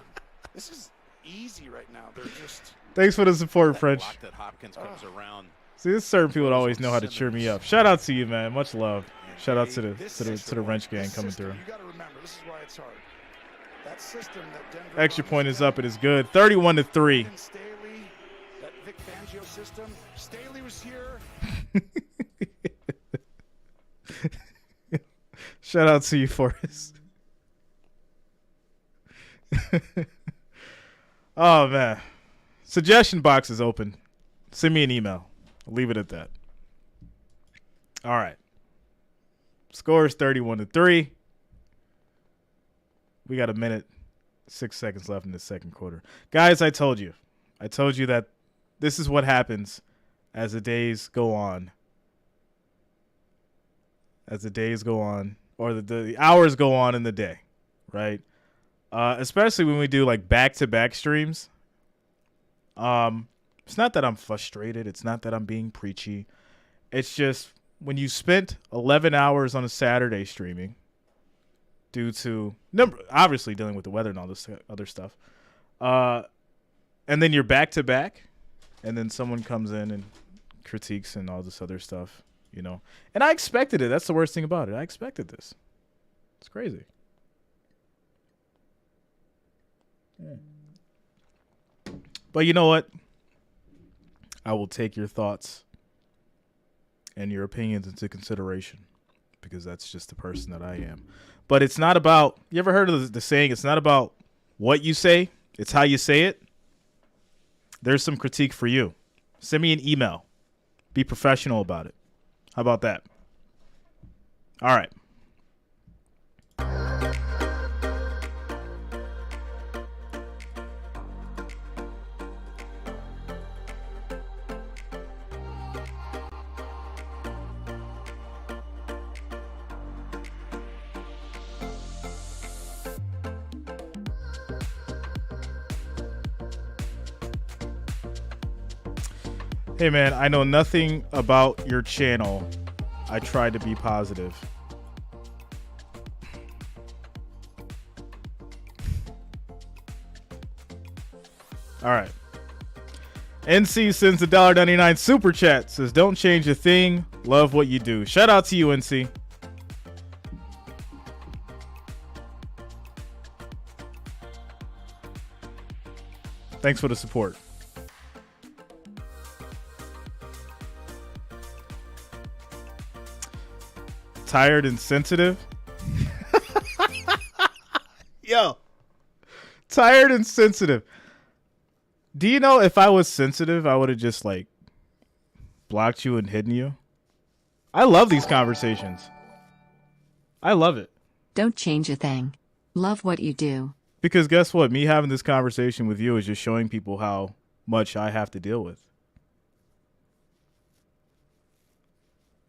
this is easy right now. They're just Thanks for the support, French. Block that Hopkins comes around. See, there's certain people that always know how to cheer me up. Shout out to you, man. Much love. Shout out to the wrench gang coming through. You got to remember, this is why it's hard. That system that Denver Extra runs, point is up. It is good. 31-3. Staley, that Vic Fangio system. Staley was here. Shout out to you, Forrest. Oh, man. Suggestion box is open. Send me an email. I'll leave it at that. All right. Score is 31-3. We got a minute, 6 seconds left in the 2nd quarter. Guys, I told you. I told you that this is what happens as the days go on. As the days go on, or the hours go on in the day, right? Especially when we do like back-to-back streams. It's not that I'm frustrated. It's not that I'm being preachy. It's just when you spent 11 hours on a Saturday streaming due to obviously dealing with the weather and all this other stuff, and then you're back-to-back, and then someone comes in and critiques and all this other stuff, you know. And I expected it. That's the worst thing about it. I expected this. It's crazy. Yeah. But you know what? I will take your thoughts and your opinions into consideration because that's just the person that I am. But it's not about, you ever heard of the saying, it's not about what you say, it's how you say it? There's some critique for you. Send me an email. Be professional about it. How about that? All right. Hey, man, I know nothing about your channel. I try to be positive. All right. NC sends the $1.99 super chat. Says, don't change a thing. Love what you do. Shout out to you, NC. Thanks for the support. Tired and sensitive. Yo. Tired and sensitive. Do you know if I was sensitive, I would have just like blocked you and hidden you? I love these conversations. I love it. Don't change a thing. Love what you do. Because guess what? Me having this conversation with you is just showing people how much I have to deal with.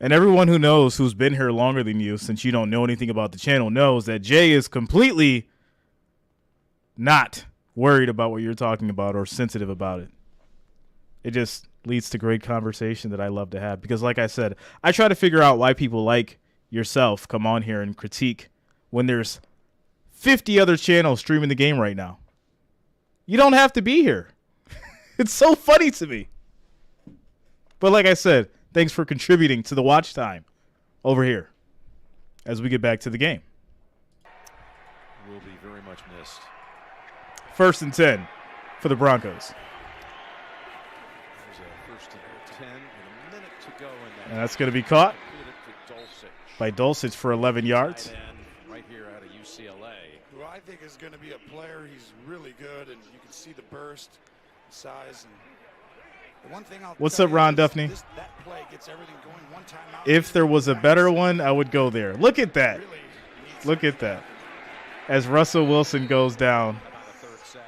And everyone who knows, who's been here longer than you, since you don't know anything about the channel, knows that Jay is completely not worried about what you're talking about or sensitive about it. It just leads to great conversation that I love to have. Because like I said, I try to figure out why people like yourself come on here and critique when there's 50 other channels streaming the game right now. You don't have to be here. It's so funny to me. But like I said, thanks for contributing to the watch time over here as we get back to the game. Will be very much missed. 1st and 10 for the Broncos. There's a 1st and 10 and a minute to go in that. And that's going to be caught by Dulcich for 11 yards. Right here out of UCLA. Who I think is going to be a player. He's really good, and you can see the burst, the size, and the one thing what's up, Ron Duffney? That play gets everything going one time out. If there was a better one, I would go there. Look at that. Look at that. As Russell Wilson goes down. About a 3rd sack.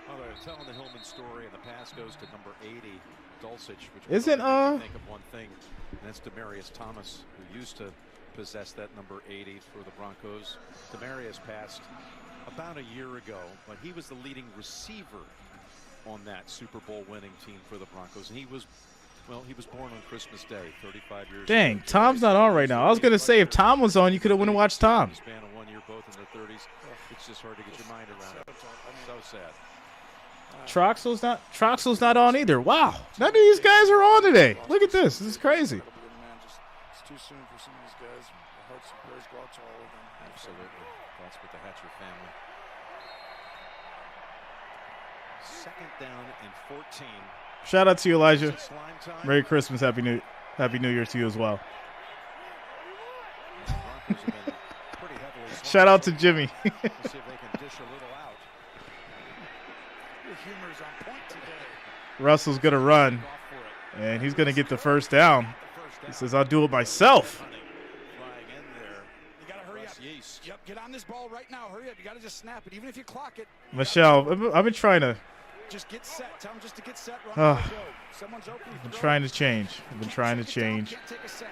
Oh, they're telling the Hillman story, and the pass goes to number 80, Dulcich. Which isn't think of one thing, and that's Demaryius Thomas, who used to possess that number 80 for the Broncos. Demaryius passed about a year ago, but he was the leading receiver on that Super Bowl winning team for the Broncos. And he was born on Christmas Day, 35 years Dang, ago. Tom's not on right now. I was going to say, if Tom was on, you could have went and watched Tom. Span of 1 year, both in their 30s. It's just hard to get your mind around it. So sad. Troxel's not on either. Wow. None of these guys are on today. Look at this. This is crazy. It's too soon for some of these guys. Hearts and prayers go out to all of them. Absolutely. Thoughts with the Hatcher family. 2nd down and 14. Shout out to you, Elijah. Merry Christmas. Happy New Year to you as well. Shout out to Jimmy. See if they can dish a little out. Your humor is on point today. Russell's going to run, and he's going to get the 1st down. He says, I'll do it myself. You got to hurry up. Yep, get on this ball right now. Hurry up. You got to just snap it, even if you clock it. Michelle, I've been trying to. Just get set. Tell him just to get set. Run. Someone's open. I've been trying to change. I've been trying to change. Can't take a sack.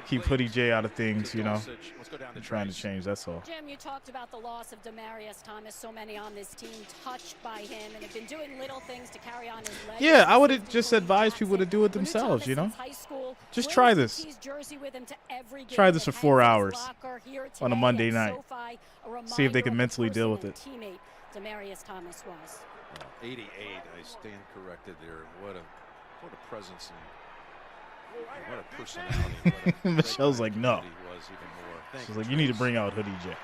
keep Hoodie J out of things, Let's go down I'm trying to change, that's all. Jim, you talked about the loss of Demaryius Thomas. So many on this team touched by him and have been doing little things to carry on his legacy. Yeah, I would just advise people to do it themselves, Just try this. Try this for 4 hours on a Monday night. See if they can mentally deal with it. Demaryius Thomas was. 88, I stand corrected there. What a presence and what a personality. Michelle's like, no. He was even more. She's like, you need to bring out Hoodie J.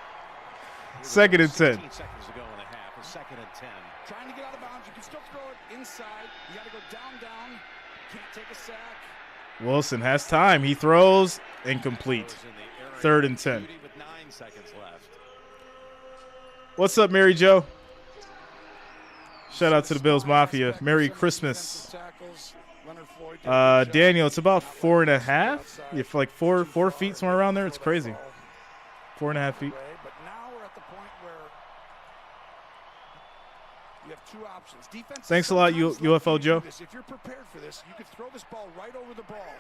2nd and 10. 15 seconds to go in the half. 2nd and 10. Trying to get out of bounds. You can still throw it inside. You got to go down. Can't take a sack. Wilson has time. He throws incomplete. 3rd and 10. With 9 seconds left. What's up, Mary Jo? Shout out to the Bills Mafia. Merry Christmas. Daniel, it's about 4.5. If like 4 feet, somewhere around there. It's crazy. 4.5 feet. But now we're at the point where you have two options. Defense. Thanks a lot, UFO Joe. If you're prepared for this, you could throw this ball right over the ball.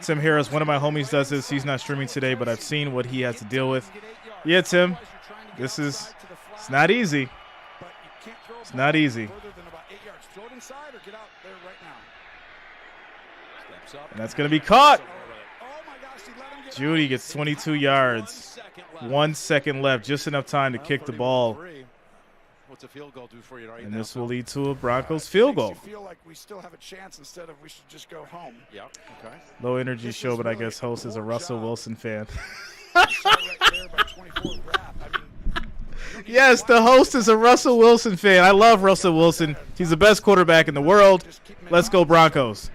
Tim Harris, one of my homies does this. He's not streaming today, but I've seen what he has to deal with. Yeah, Tim, it's not easy. It's not easy. And that's going to be caught. Judy gets 22 yards. 1 second left, just enough time to kick the ball. What's a field goal do for you right and now? this will lead to a Broncos field goal. Feel like we still have a chance instead of we should just go home. Yeah. Okay. Low energy show, but I guess host is a Russell Wilson fan. Yes, the host is a Russell Wilson fan. I love Russell Wilson. He's the best quarterback in the world. Let's go Broncos.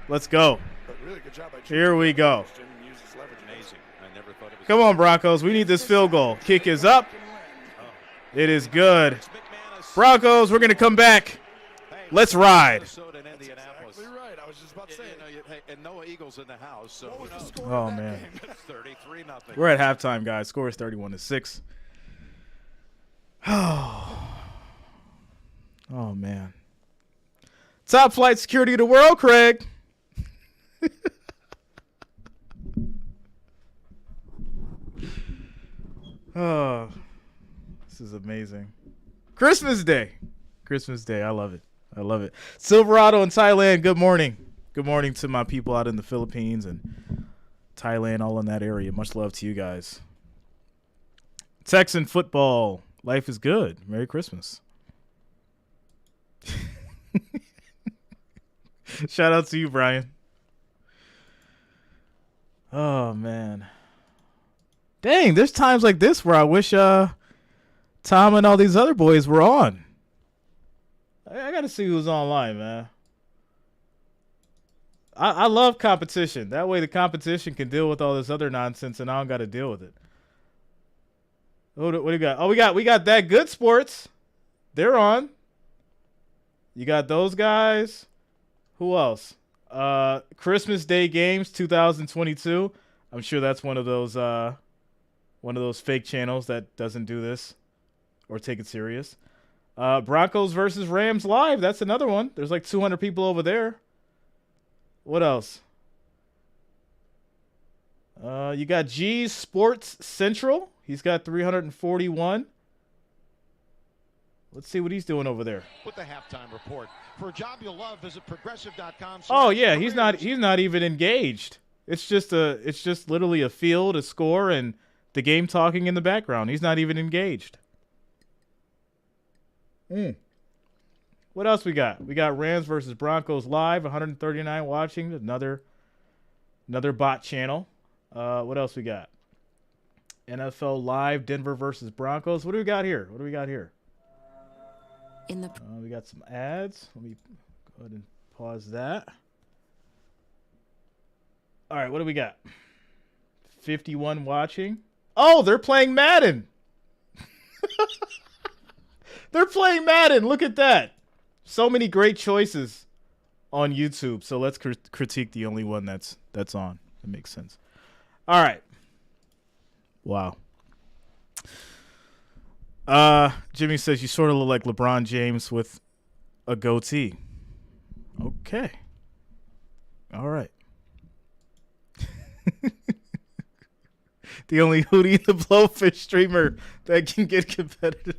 Let's go. Here we go. Come on, Broncos. We need this field goal. Kick is up. It is good. Broncos, we're going to come back. Let's ride. Oh, man. We're at halftime, guys. Score is 31-6. Oh, man. Top flight security of the world, Craig. Oh, this is amazing. Christmas Day. Christmas Day. I love it. I love it. Silverado in Thailand, good morning. Good morning to my people out in the Philippines and Thailand, all in that area. Much love to you guys. Texan football. Life is good. Merry Christmas. Shout out to you, Brian. Oh, man. Dang, there's times like this where I wish Tom and all these other boys were on. I got to see who's online, man. I love competition. That way the competition can deal with all this other nonsense and I don't got to deal with it. What do you got? Oh, we got That Good Sports. They're on. You got those guys. Who else? Christmas Day Games 2022. I'm sure that's one of those fake channels that doesn't do this or take it serious. Broncos versus Rams live. That's another one. There's like 200 people over there. What else? You got G's Sports Central. He's got 341. Let's see what he's doing over there. With the halftime report. For a job you'll love, visit progressive.com. Oh yeah, he's not even engaged. It's just literally a field, a score, and the game talking in the background. He's not even engaged. What else we got? We got Rams versus Broncos live, 139 watching. Another bot channel. What else we got? NFL live, Denver versus Broncos. What do we got here? We got some ads. Let me go ahead and pause that. All right, what do we got? 51 watching. Oh, they're playing Madden. They're playing Madden. Look at that. So many great choices on YouTube. So let's critique the only one that's on. That makes sense. All right. Wow. Jimmy says you sort of look like LeBron James with a goatee. Okay. All right. The only Hootie and the Blowfish streamer that can get competitive.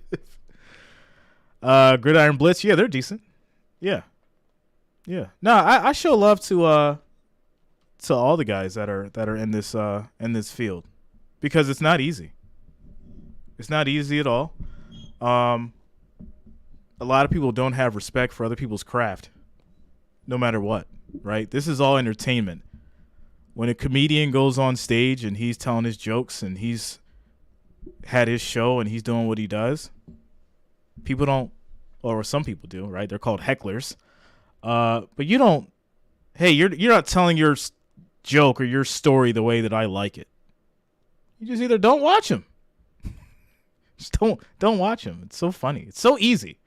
Gridiron Blitz, yeah, they're decent. Yeah. No, I show love to all the guys that are in this field, because it's not easy. It's not easy at all. A lot of people don't have respect for other people's craft, no matter what, right? This is all entertainment. When a comedian goes on stage and he's telling his jokes and he's had his show and he's doing what he does, people don't, or some people do, right? They're called hecklers. But you don't, hey, you're not telling your joke or your story the way that I like it. You just either don't watch him. Just don't watch him. It's so funny. It's so easy.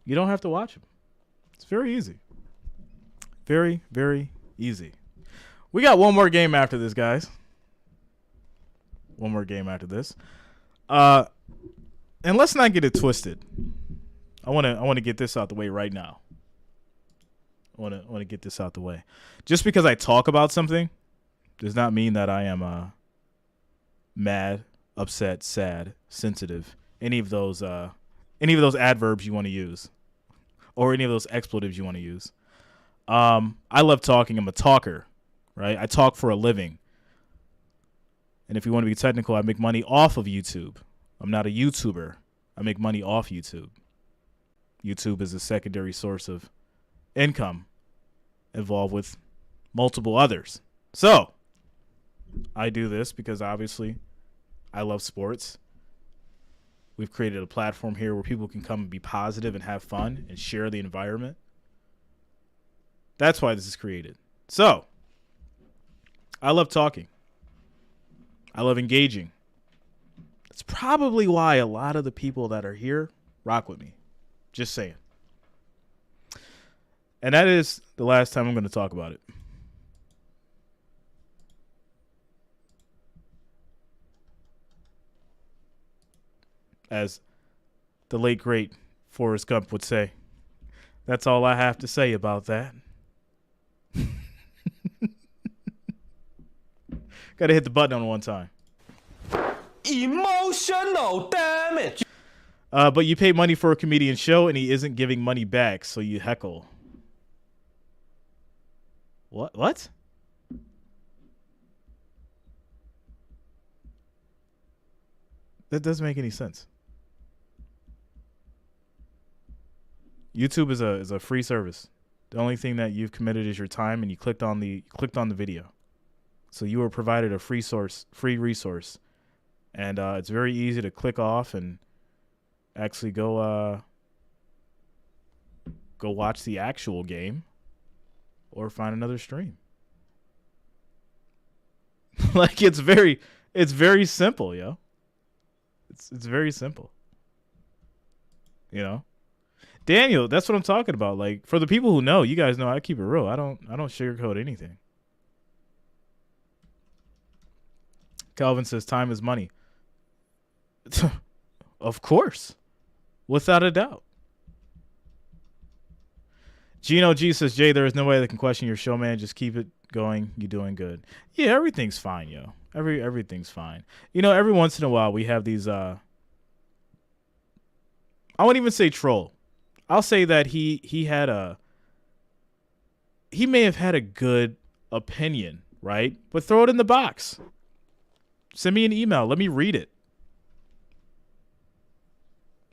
You don't have to watch him. It's very easy. Very, very easy. We got one more game after this, guys. One more game after this. And let's not get it twisted. I want to get this out the way right now. I want to get this out the way. Just because I talk about something does not mean that I am mad, upset, sad, sensitive. Any of those adverbs you want to use, or any of those expletives you want to use. I love talking. I'm a talker, right? I talk for a living. And if you want to be technical, I make money off of YouTube. I'm not a YouTuber. I make money off YouTube. YouTube is a secondary source of income involved with multiple others. So I do this because obviously I love sports. We've created a platform here where people can come and be positive and have fun and share the environment. That's why this is created. So, I love talking. I love engaging. It's probably why a lot of the people that are here rock with me. Just saying. And that is the last time I'm going to talk about it. As the late, great Forrest Gump would say, that's all I have to say about that. Got to hit the button on one time. Emotional damage. But you pay money for a comedian show and he isn't giving money back, so you heckle. What? That doesn't make any sense. YouTube is a free service. The only thing that you've committed is your time, and you clicked on the video. So you were provided a free resource, and it's very easy to click off and actually go watch the actual game, or find another stream. Like it's very simple, yo. It's very simple. You know? Daniel, that's what I'm talking about. Like, for the people who know, you guys know I keep it real. I don't sugarcoat anything. Calvin says time is money. Of course. Without a doubt. Gino G says, Jay, there is no way that can question your show, man. Just keep it going. You're doing good. Yeah, everything's fine, yo. Everything's fine. You know, every once in a while we have these I won't even say troll. I'll say that he may have had a good opinion, right? But throw it in the box. Send me an email. Let me read it.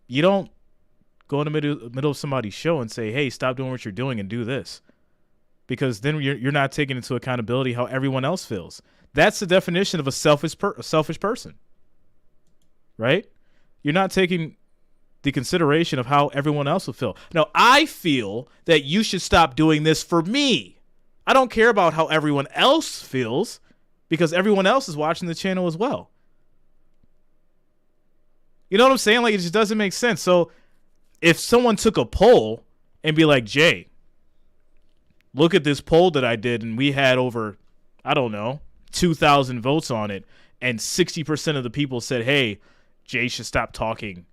You don't go in the middle of somebody's show and say, hey, stop doing what you're doing and do this. Because then you're not taking into accountability how everyone else feels. That's the definition of a selfish person. Right? You're not taking the consideration of how everyone else will feel. Now, I feel that you should stop doing this for me. I don't care about how everyone else feels, because everyone else is watching the channel as well. You know what I'm saying? Like, it just doesn't make sense. So if someone took a poll and be like, Jay, look at this poll that I did, and we had over, I don't know, 2,000 votes on it, and 60% of the people said, hey, Jay should stop talking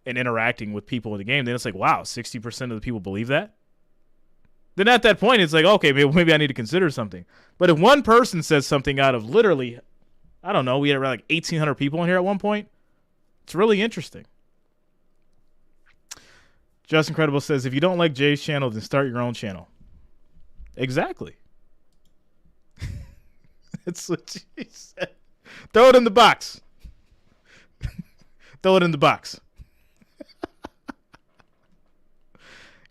and interacting with people in the game, then it's like, wow, 60% of the people believe that? then at that point, it's like, okay, maybe I need to consider something. But if one person says something out of literally, I don't know, we had around like 1,800 people in here at one point, it's really interesting. Just Incredible says, if you don't like Jay's channel, then start your own channel. Exactly. That's what she said. Throw it in the box. Throw it in the box.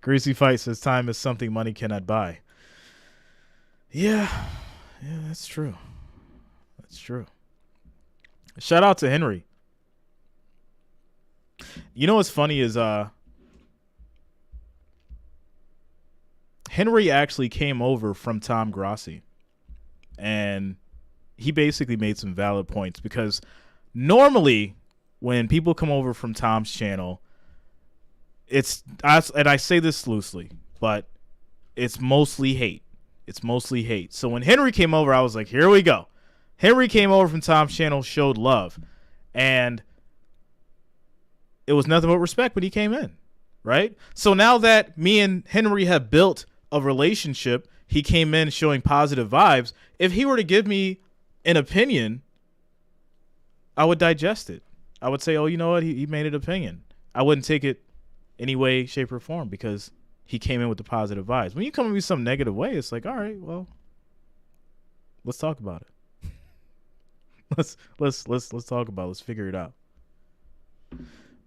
Greasy Fight says, time is something money cannot buy. Yeah, that's true. That's true. Shout out to Henry. You know what's funny is Henry actually came over from Tom Grossi, and he basically made some valid points, because normally when people come over from Tom's channel, and I say this loosely, but it's mostly hate. It's mostly hate. So when Henry came over, I was like, here we go. Henry came over from Tom's channel, showed love, and it was nothing but respect when he came in, right? So now that me and Henry have built a relationship, he came in showing positive vibes. If he were to give me an opinion, I would digest it. I would say, oh, you know what? He made an opinion. I wouldn't take it any way, shape, or form, because he came in with the positive vibes. When you come at me some negative way, it's like, all right, well, let's talk about it. let's talk about it. Let's figure it out.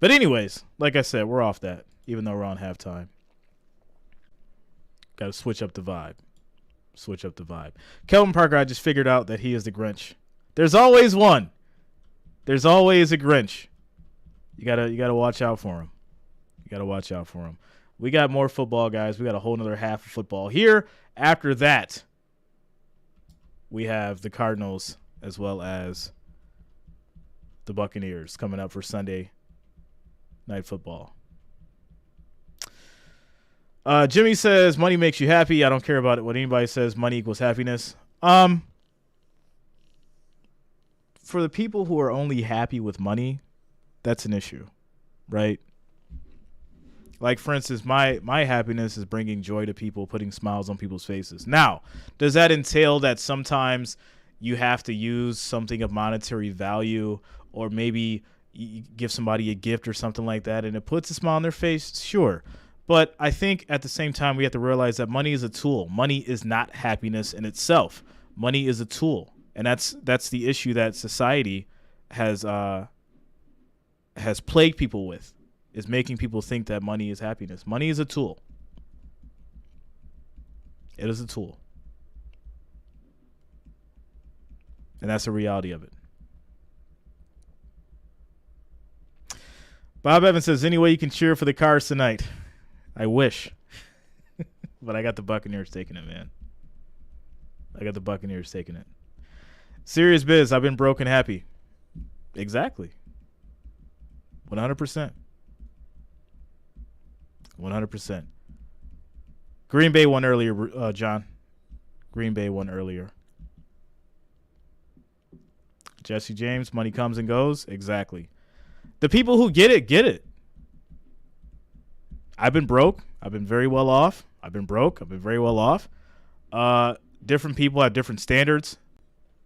But anyways, like I said, we're off that, even though we're on halftime. Got to switch up the vibe. Switch up the vibe. Kelvin Parker, I just figured out that he is the Grinch. There's always one. There's always a Grinch. You gotta watch out for him. You gotta watch out for him. We got more football, guys. We got a whole nother half of football here. After that, we have the Cardinals as well as the Buccaneers coming up for Sunday Night Football. Jimmy says, money makes you happy. I don't care about it. What anybody says, money equals happiness. For the people who are only happy with money, that's an issue, right? Like, for instance, my happiness is bringing joy to people, putting smiles on people's faces. Now, does that entail that sometimes you have to use something of monetary value, or maybe you give somebody a gift or something like that and it puts a smile on their face? Sure. But I think at the same time, we have to realize that money is a tool. Money is not happiness in itself. Money is a tool. And that's the issue that society has plagued people with, is making people think that money is happiness. Money is a tool. It is a tool. And that's the reality of it. Bob Evans says, any way you can cheer for the Cards tonight? I wish. But I got the Buccaneers taking it, man. I got the Buccaneers taking it. Serious biz, I've been broken happy. Exactly. 100%. 100%. Green Bay won earlier, John. Green Bay won earlier. Jesse James, money comes and goes. Exactly. The people who get it, get it. I've been broke. I've been very well off. I've been broke. I've been very well off. Different people have different standards.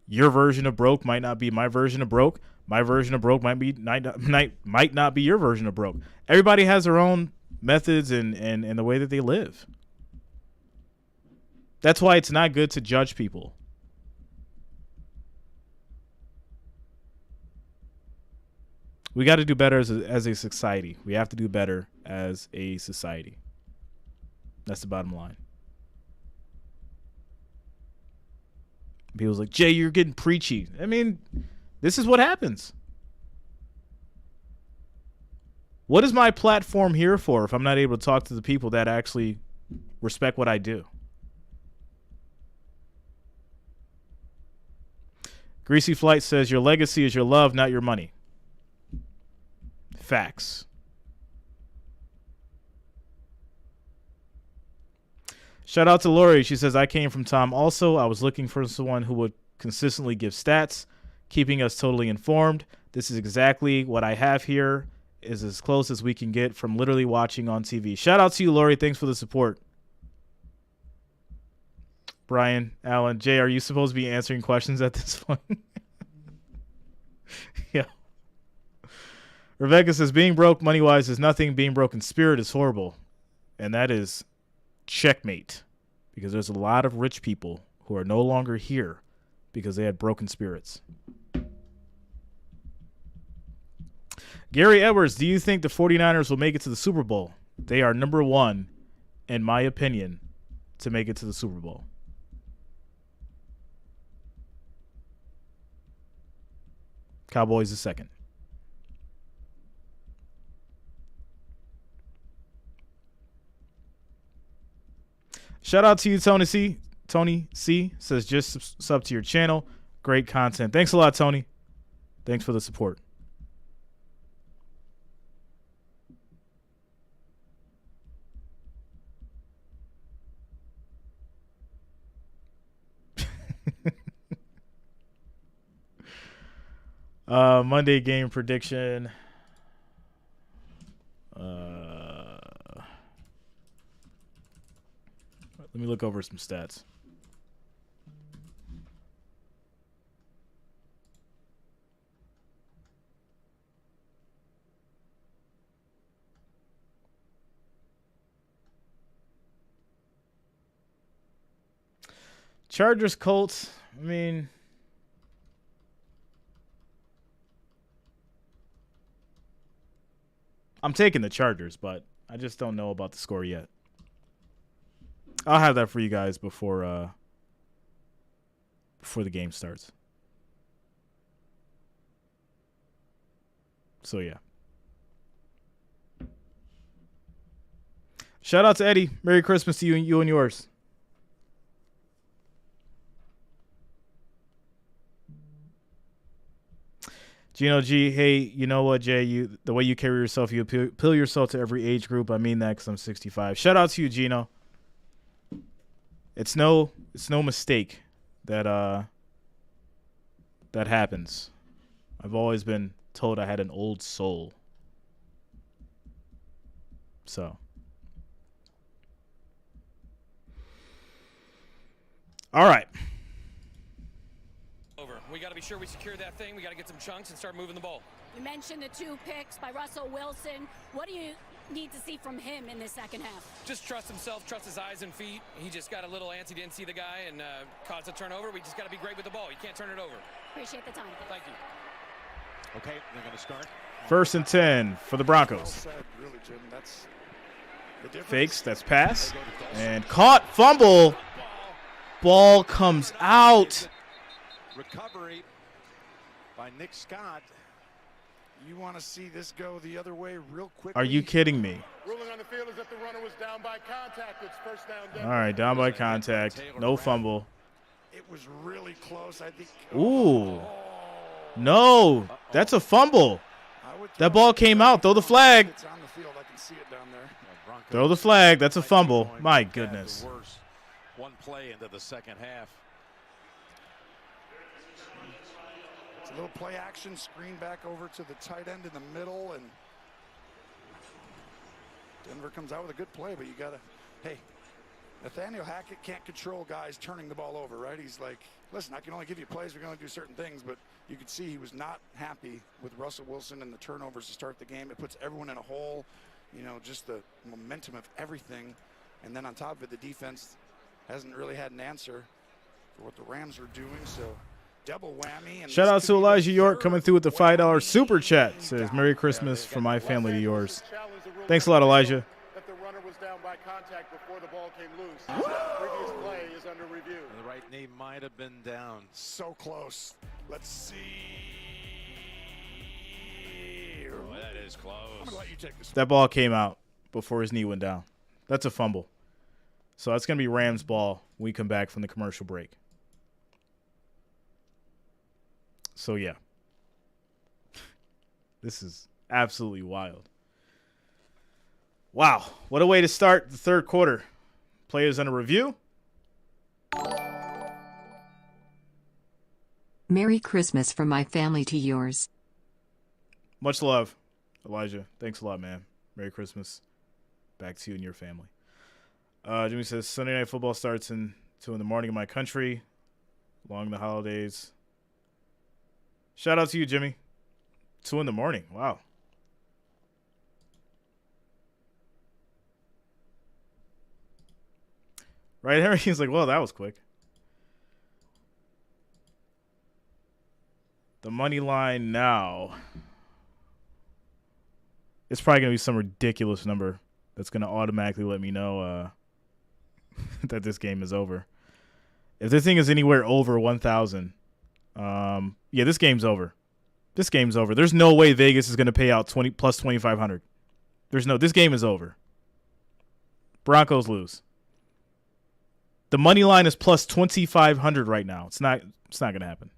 Your version of broke might not be my version of broke. My version of broke might not be your version of broke. Everybody has their own methods and the way that they live. That's why it's not good to judge people. We got to do better as a society. We have to do better as a society. That's the bottom line. People's like, Jay, you're getting preachy. I mean, this is what happens. What is my platform here for if I'm not able to talk to the people that actually respect what I do? Greasy Flight says, your legacy is your love, not your money. Facts. Shout out to Lori. She says, I came from Tom also. I was looking for someone who would consistently give stats, keeping us totally informed. This is exactly what I have here, is as close as we can get from literally watching on TV. Shout out to you, Lori. Thanks for the support. Brian, Allen, Jay, are you supposed to be answering questions at this point? Yeah. Rebecca says, being broke money-wise is nothing. Being broke in spirit is horrible. And that is checkmate. Because there's a lot of rich people who are no longer here because they had broken spirits. Gary Edwards, do you think the 49ers will make it to the Super Bowl? They are number one, in my opinion, to make it to the Super Bowl. Cowboys is second. Shout out to you, Tony C. Tony C. says, just sub to your channel. Great content. Thanks a lot, Tony. Thanks for the support. Monday game prediction. Let me look over some stats. Chargers, Colts. I mean, I'm taking the Chargers, but I just don't know about the score yet. I'll have that for you guys before the game starts. So yeah. Shout out to Eddie. Merry Christmas to you and yours. Gino G, hey, you know what, Jay? The way you carry yourself, you appeal yourself to every age group. I mean that because I'm 65. Shout out to you, Gino. It's no mistake that that happens. I've always been told I had an old soul. So. All right. We got to be sure we secure that thing. We got to get some chunks and start moving the ball. You mentioned the 2 picks by Russell Wilson. What do you need to see from him in the second half? Just trust himself, trust his eyes and feet. He just got a little antsy, didn't see the guy, and caused a turnover. We just got to be great with the ball. You can't turn it over. Appreciate the time. Thank you. Okay, they're going to start. 1st and 10 for the Broncos. Well said, really, Jim. That's the difference. Fakes, that's pass. And caught, fumble. Ball comes out. Recovery by Nick Scott. You want to see this go the other way real quickly? Are you kidding me? Ruling on the field is that the runner was down by contact. It's first down. Denver. All right, down by contact. No fumble. It was really close, I think. Ooh. No, that's a fumble. That ball came out. Throw the flag. It's on the field. I can see it down there. Throw the flag. That's a fumble. My goodness. One play into the second half. It's a little play action, screen back over to the tight end in the middle, and Denver comes out with a good play, but you got to, hey, Nathaniel Hackett can't control guys turning the ball over, right? He's like, listen, I can only give you plays, we're going to do certain things, but you could see he was not happy with Russell Wilson and the turnovers to start the game. It puts everyone in a hole, you know, just the momentum of everything, and then on top of it, the defense hasn't really had an answer for what the Rams are doing, so double whammy. And shout out to Elijah York coming through with the $5 super chat. Says, Merry Christmas from my family to yours. Thanks a lot, Elijah. That the runner was down by contact before the ball came loose. The previous play is under review. The right knee might have been down. So close. Let's see. Oh, that is close. I'm gonna let you take this. That ball came out before his knee went down. That's a fumble. So that's going to be Rams ball when we come back from the commercial break. So, yeah. This is absolutely wild. Wow. What a way to start the third quarter. Players under review. Merry Christmas from my family to yours. Much love, Elijah. Thanks a lot, man. Merry Christmas. Back to you and your family. Jimmy says, Sunday Night Football starts in 2 in the morning in my country. Along the holidays. Shout out to you, Jimmy. 2 in the morning. Wow. Right, Harry? He's like, well, that was quick. The money line now. It's probably going to be some ridiculous number that's going to automatically let me know that this game is over. If this thing is anywhere over 1,000, yeah, this game's over. This game's over. There's no way Vegas is going to pay out 20 plus 2,500. This game is over. Broncos lose. The money line is plus 2,500 right now. It's not going to happen.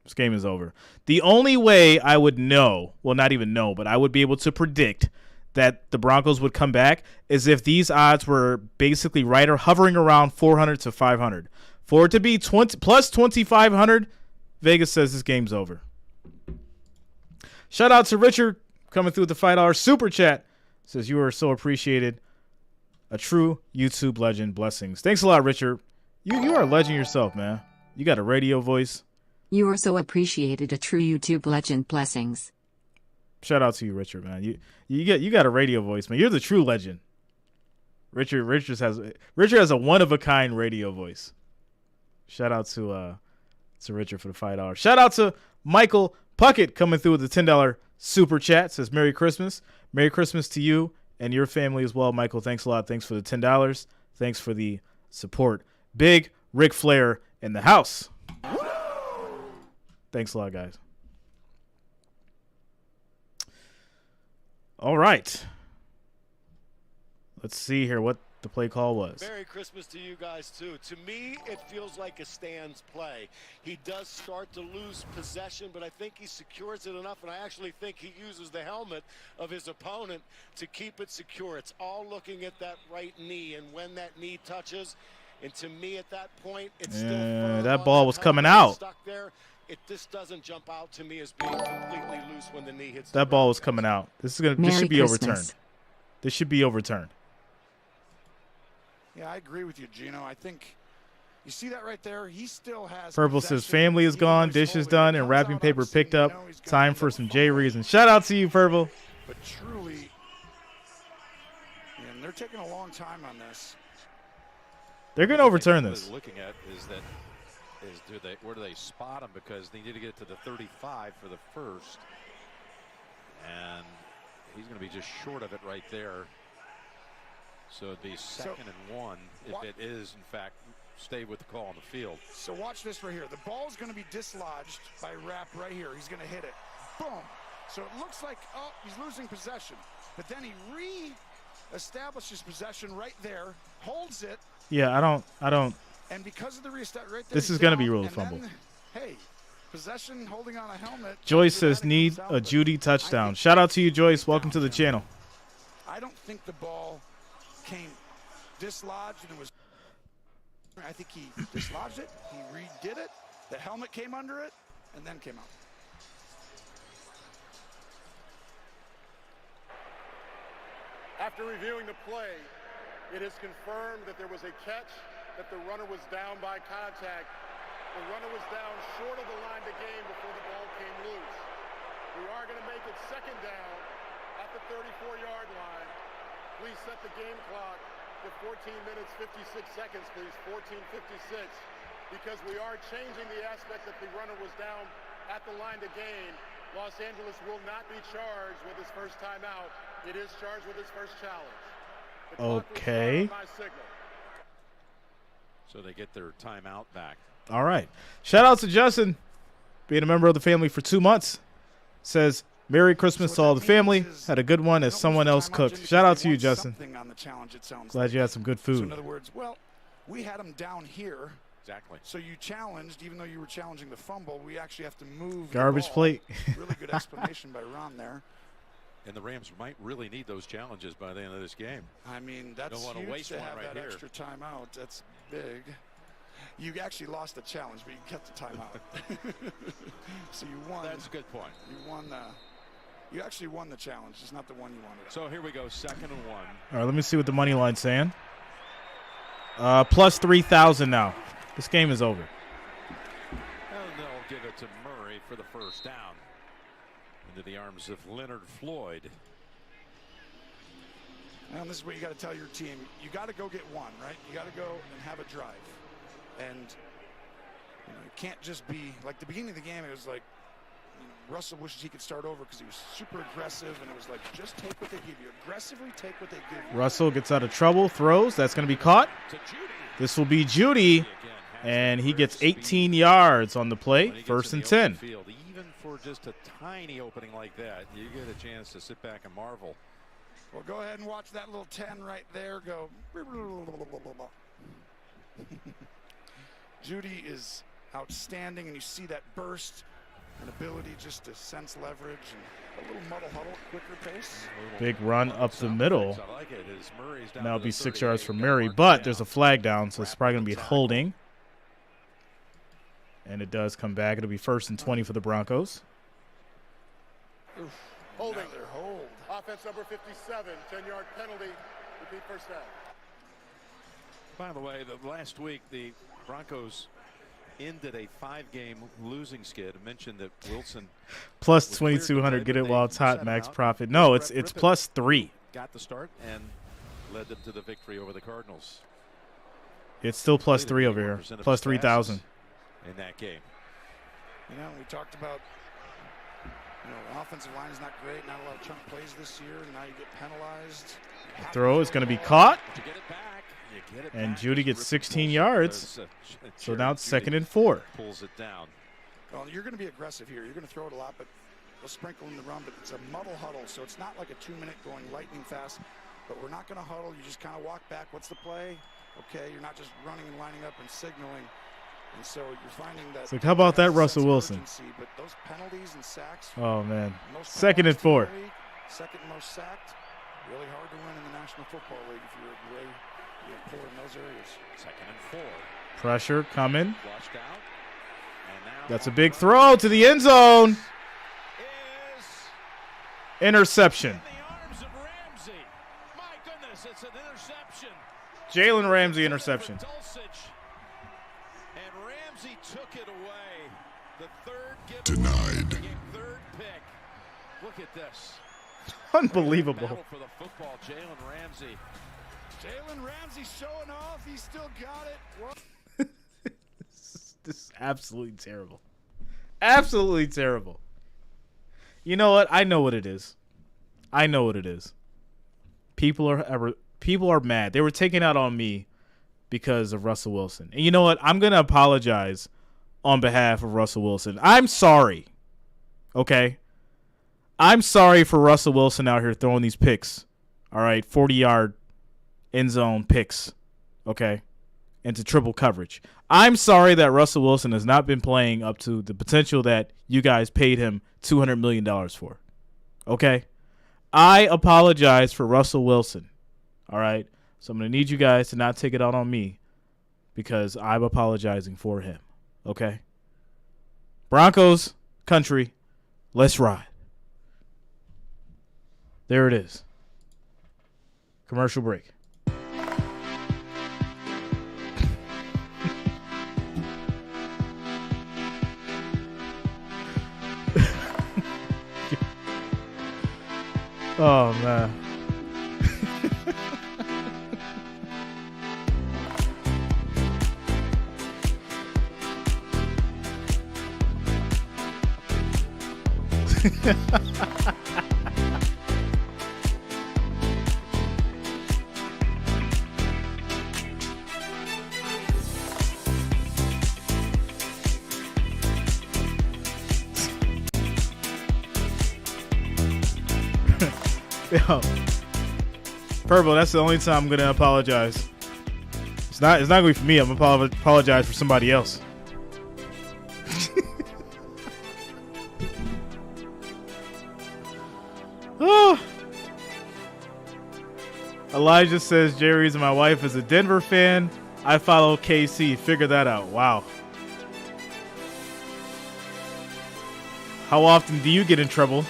This game is over. The only way I would know, well, not even know, but I would be able to predict that the Broncos would come back is if these odds were basically right or hovering around 400 to 500. For it to be plus 2,500, Vegas says this game's over. Shout out to Richard coming through with the $5 super chat. Says you are so appreciated. A true YouTube legend. Blessings. Thanks a lot, Richard. You are a legend yourself, man. You got a radio voice. You are so appreciated. A true YouTube legend. Blessings. Shout out to you, Richard, man. You got a radio voice, man. You're the true legend. Richard has a one of a kind radio voice. Shout out to Richard for the $5. Shout out to Michael Puckett coming through with the $10 super chat. Says Merry Christmas. Merry Christmas to you and your family as well, Michael. Thanks a lot. Thanks for the $10. Thanks for the support. Big Ric Flair in the house. Thanks a lot, guys. All right. Let's see here what the play call was. Merry Christmas to you guys, too. To me, it feels like a stands play. He does start to lose possession, but I think he secures it enough, and I actually think he uses the helmet of his opponent to keep it secure. It's all looking at that right knee, and when that knee touches, and to me at that point, it's still firm. That ball was coming out. Stuck there. This doesn't jump out to me as being completely loose when the knee hits. That ball was coming out. This should be overturned. This should be overturned. Yeah, I agree with you, Gino. I think you see that right there. He still has. Purple says family is gone, dishes done, and wrapping paper picked up. Time for some J reasons. Shout out to you, Purple. But truly, and they're taking a long time on this. They're going to overturn this. Looking at where do they spot him, because they need to get to the 35 for the first, and he's going to be just short of it right there. So it'd be second and 1 if it is, in fact, stay with the call on the field. So watch this right here. The ball's going to be dislodged by Rapp right here. He's going to hit it. Boom. So it looks like, oh, he's losing possession. But then he re-establishes possession right there, holds it. Yeah, I don't. And because of the restart right there, this is going to be ruled a fumble. Then, hey, possession holding on a helmet. Joyce says need a Judy touchdown. Shout out to you, Joyce. Welcome to the channel. I don't think the ball came dislodged and it was. I think he dislodged it. He redid it. The helmet came under it and then came out. After reviewing the play, it is confirmed that there was a catch, that the runner was down by contact. The runner was down short of the line to gain before the ball came loose. We are going to make it second down at the 34-yard line. Please set the game clock to 14 minutes, 56 seconds, please. 14:56, because we are changing the aspect that the runner was down at the line to gain. Los Angeles will not be charged with his first timeout. It is charged with his first challenge. Okay. So they get their timeout back. All right. Shout out to Justin, being a member of the family for 2 months. Says, Merry Christmas to all the family. Had a good one as someone else cooked. Shout out to you, Justin. Glad you had some good food. So in other words, well, we had him down here. Exactly. So you challenged, even though you were challenging the fumble, we actually have to move. Garbage plate. Really good explanation by Ron there. And the Rams might really need those challenges by the end of this game. I mean, that's don't huge waste to one have right that here. extra timeout. That's big. You actually lost the challenge, but you kept the timeout. So you won. That's a good point. You won. You actually won the challenge. It's not the one you wanted. So here we go, second and 1. All right, let me see what the money line's saying. Plus 3,000 now. This game is over. And they'll give it to Murray for the first down. Into the arms of Leonard Floyd. And this is what you got to tell your team. You got to go get one, right? You got to go and have a drive. And you know, it can't just be like the beginning of the game. It was like Russell wishes he could start over because he was super aggressive, and it was like, just take what they give you. Aggressively take what they give you. Russell gets out of trouble, throws. That's going to be caught. This will be Judy, and he gets 18 yards on the play. First and 10. Field, even for just a tiny opening like that, you get a chance to sit back and marvel. Well, go ahead and watch that little 10 right there go. Judy is outstanding, and you see that burst and ability just to sense leverage and a little muddle huddle, quicker pace. Big run up the middle. I like it. Now it'll be 6 yards for Murray, but there's a flag down, so it's probably going to be holding. And it does come back. It'll be first and 20 for the Broncos. Holding. Hold. Offense number 57, 10-yard penalty. Repeat first down. By the way, last week the Broncos ended a 5-game losing skid. I mentioned that Wilson plus 2,200. Get it while it's hot. Max profit. No, it's plus 3. Got the start and led them to the victory over the Cardinals. It's still plus 3 over here. Plus 3,000 in that game. You know, we talked about. The offensive line is not great. Not a lot of chunk plays this year. And now you get penalized. Throw is going to be caught. And Judy gets 16 yards. So now it's 2nd and 4. Pulls it down. Well, you're going to be aggressive here. You're going to throw it a lot, but we'll sprinkle in the run. But it's a muddle huddle, so it's not like a 2-minute going lightning fast. But we're not going to huddle. You just kind of walk back. What's the play? Okay, you're not just running and lining up and signaling. And so you're finding that. So how about that, Russell Wilson? But those penalties and sacks. Oh man, 2nd and 4. Second most sacked. Really hard to win in the National Football League if you're really poor in those areas. 2nd and 4. Pressure coming. Washed out. And now that's a big throw to the end zone. Interception. In the arms of Ramsey. My goodness, it's an interception. Jalen Ramsey interception. Took it away. The third denied. Third pick. Look at this. Unbelievable. Battle for the football, Jalen Ramsey. Jalen Ramsey showing off. He still got it. This is absolutely terrible. Absolutely terrible. You know what? I know what it is. I know what it is. People are mad. They were taking out on me because of Russell Wilson. And you know what? I'm going to apologize on behalf of Russell Wilson. I'm sorry. Okay? I'm sorry for Russell Wilson out here throwing these picks. All right? 40-yard end zone picks. Okay? Into triple coverage. I'm sorry that Russell Wilson has not been playing up to the potential that you guys paid him $200 million for. Okay? I apologize for Russell Wilson. All right? So I'm going to need you guys to not take it out on me because I'm apologizing for him. Okay? Broncos country, let's ride. There it is. Commercial break. Oh, man. Yo, Purple, that's the only time I'm gonna apologize. It's not gonna be for me. I'm gonna apologize for somebody else. Oh. Elijah says Jerry's my wife is a Denver fan. I follow KC. Figure that out. Wow. How often do you get in trouble?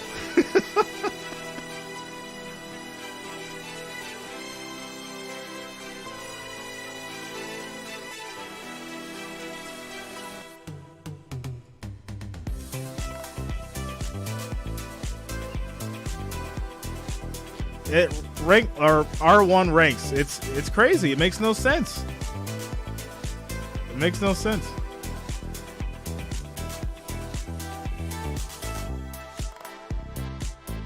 R1 ranks. It's crazy. It makes no sense. It makes no sense.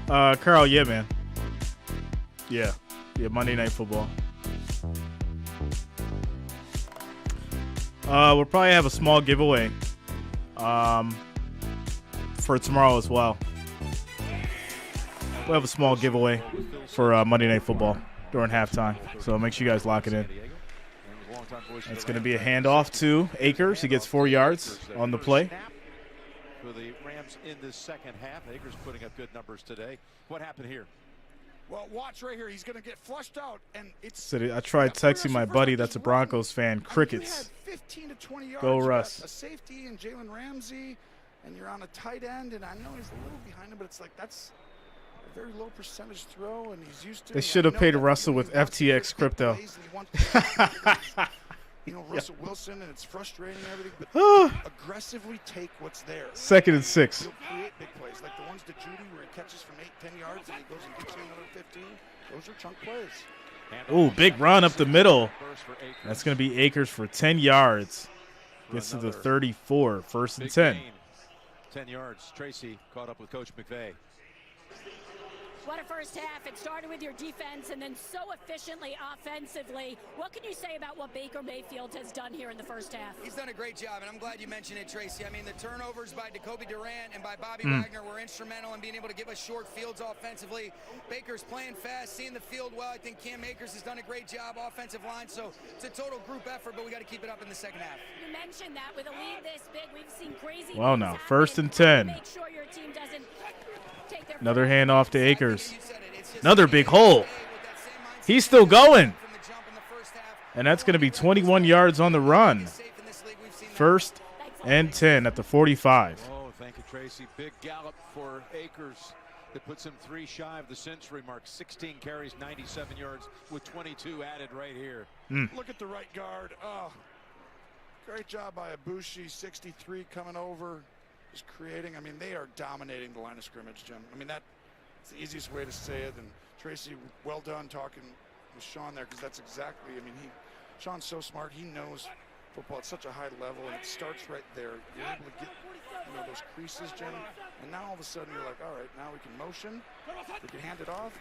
Carl, yeah, man. Yeah, Monday Night Football. We'll probably have a small giveaway for tomorrow as well. We'll have a small giveaway for Monday Night Football during halftime. So make sure you guys lock it in. It's going to be a handoff to Akers. He gets 4 yards on the play. For the Rams in this second half, Akers putting up good numbers today. What happened here? Well, watch right here. He's going to get flushed out, and it's. So I tried texting my buddy that's a Broncos fan. Crickets. 15 to 20 yards. Go Russ. A safety and Jalen Ramsey, and you're on a tight end, and I know he's a little behind him, but it's like that's a very low percentage throw, and he's used to. They should have paid Russell with FTX crypto. Russell Wilson, and it's frustrating and everything, but aggressively take what's there. 2nd and 6. He'll create big plays, like the ones to Judy where he catches from 8-10 yards and he goes and gets you another 15. Those are chunk plays. Ooh, big run up the middle. That's going to be Akers for 10 yards. Gets to the 34, 1st and 10. 10 yards. Tracy caught up with Coach McVay. What a first half. It started with your defense and then so efficiently offensively. What can you say about what Baker Mayfield has done here in the first half? He's done a great job, and I'm glad you mentioned it, Tracy. I mean, the turnovers by Jacoby Durant and by Bobby Wagner were instrumental in being able to give us short fields offensively. Baker's playing fast, seeing the field well. I think Cam Akers has done a great job, offensive line. So it's a total group effort, but we got to keep it up in the second half. You mentioned that with a lead this big, we've seen crazy. Well, now, 1st and 10. Make sure your team doesn't take their Another handoff to Akers. Another big hole. He's still going. And that's going to be 21 yards on the run. 1st and 10 at the 45. Oh, thank you, Tracy. Big gallop for Akers. That puts him 3 shy of the century mark. 16 carries, 97 yards with 22 added right here. Look at the right guard. Oh, great job by Ibushi. 63 coming over. Just creating. I mean, they are dominating the line of scrimmage, Jim. I mean, that's the easiest way to say it. And Tracy, well done talking with Sean there, because that's exactly, I mean, Sean's so smart. He knows football at such a high level, and it starts right there. You're able to get those creases, Jim, and now all of a sudden you're like, all right, now we can motion, we can hand it off,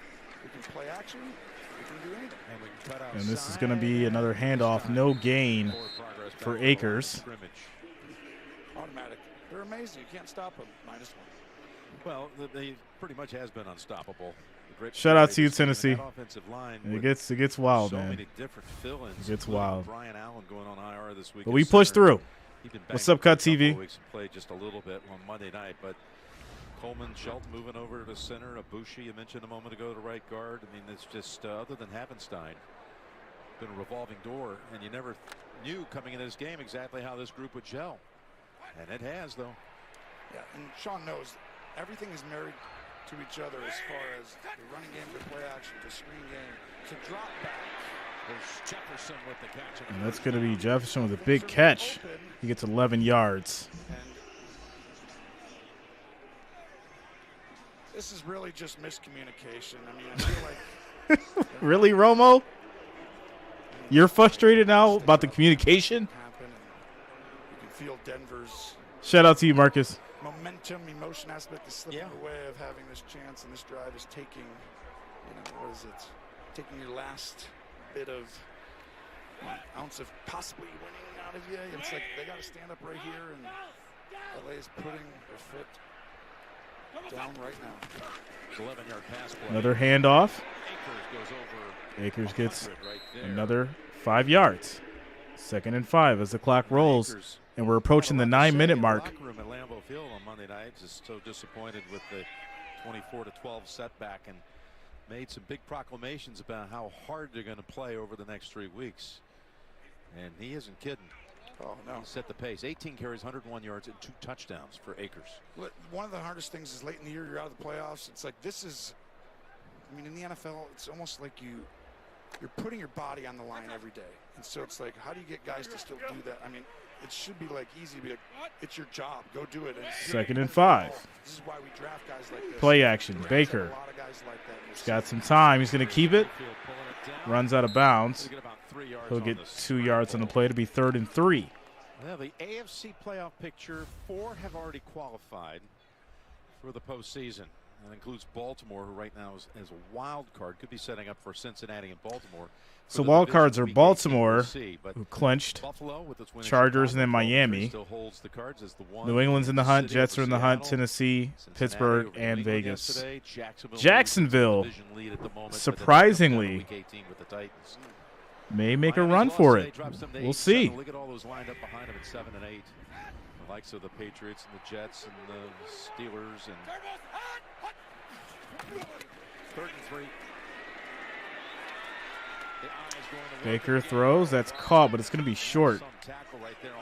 we can play action, we can do anything. And we can cut out. And this is going to be another handoff, no gain for Akers. Automatic. They're amazing. You can't stop them. -1. Well, they pretty much has been unstoppable. Shout out to you, Tennessee. Line it gets wild, so man. Many different fill-ins. It gets wild. Bryant Allen going on IR this week. But we pushed through. What's up, Cut TV? Weeks and played just a little bit on Monday night, but Coleman, Shelton moving over to center. Ibushi, you mentioned a moment ago, to right guard. I mean, it's just other than Havenstein, been a revolving door, and you never knew coming into this game exactly how this group would gel, and it has, though. Yeah, and Sean knows everything is married to each other as far as the running game to play action to screen game to drop back. There's Jefferson with the catch. And that's going to be Jefferson with a big catch. He gets 11 yards. And this is really just miscommunication. I mean, I feel like really, Romo? You're frustrated now about the communication? You can feel Denver's shout out to you, Marcus. Momentum, emotion aspect is slipping away of having this chance, and this drive is taking, what is it? Taking your last bit of ounce of possibly winning out of you. It's like they got to stand up right here, and LA is putting their foot down right now. 11-yard pass play. Another handoff. Akers goes over. Akers gets right another 5 yards. 2nd and 5 as the clock rolls. And we're approaching the 9-minute mark. Room at Lambeau Field on Monday night, just so disappointed with the 24-12 setback, and made some big proclamations about how hard they're going to play over the next 3 weeks. And he isn't kidding. Oh, no. Set the pace. 18 carries, 101 yards, and 2 touchdowns for Akers. One of the hardest things is late in the year, you're out of the playoffs. It's like this is, I mean, in the NFL, it's almost like you're putting your body on the line every day. And so it's like, how do you get guys to still do that? I mean, it should be like easy. Be like, it's your job. Go do it. And 2nd and 5. This is why we draft guys like this. Play action. Baker. A lot of guys like that. He's got some time. He's going to keep it. Runs out of bounds. He'll get 2 yards on the play to be 3rd and 3. Well, the AFC playoff picture, 4 have already qualified for the postseason. That includes Baltimore, who right now is as a wild card, could be setting up for Cincinnati and Baltimore. So wild cards are Baltimore, who clinched, Chargers, and then Miami. New England's in the hunt, Jets are in the hunt, Tennessee, Pittsburgh, and Vegas. Jacksonville, surprisingly, may make a run for it. We'll see. Look at all those lined up behind him at 7 and 8. The likes of the Patriots and the Jets and the Steelers. And 3rd and 3. Baker throws. That's caught, but it's going to be short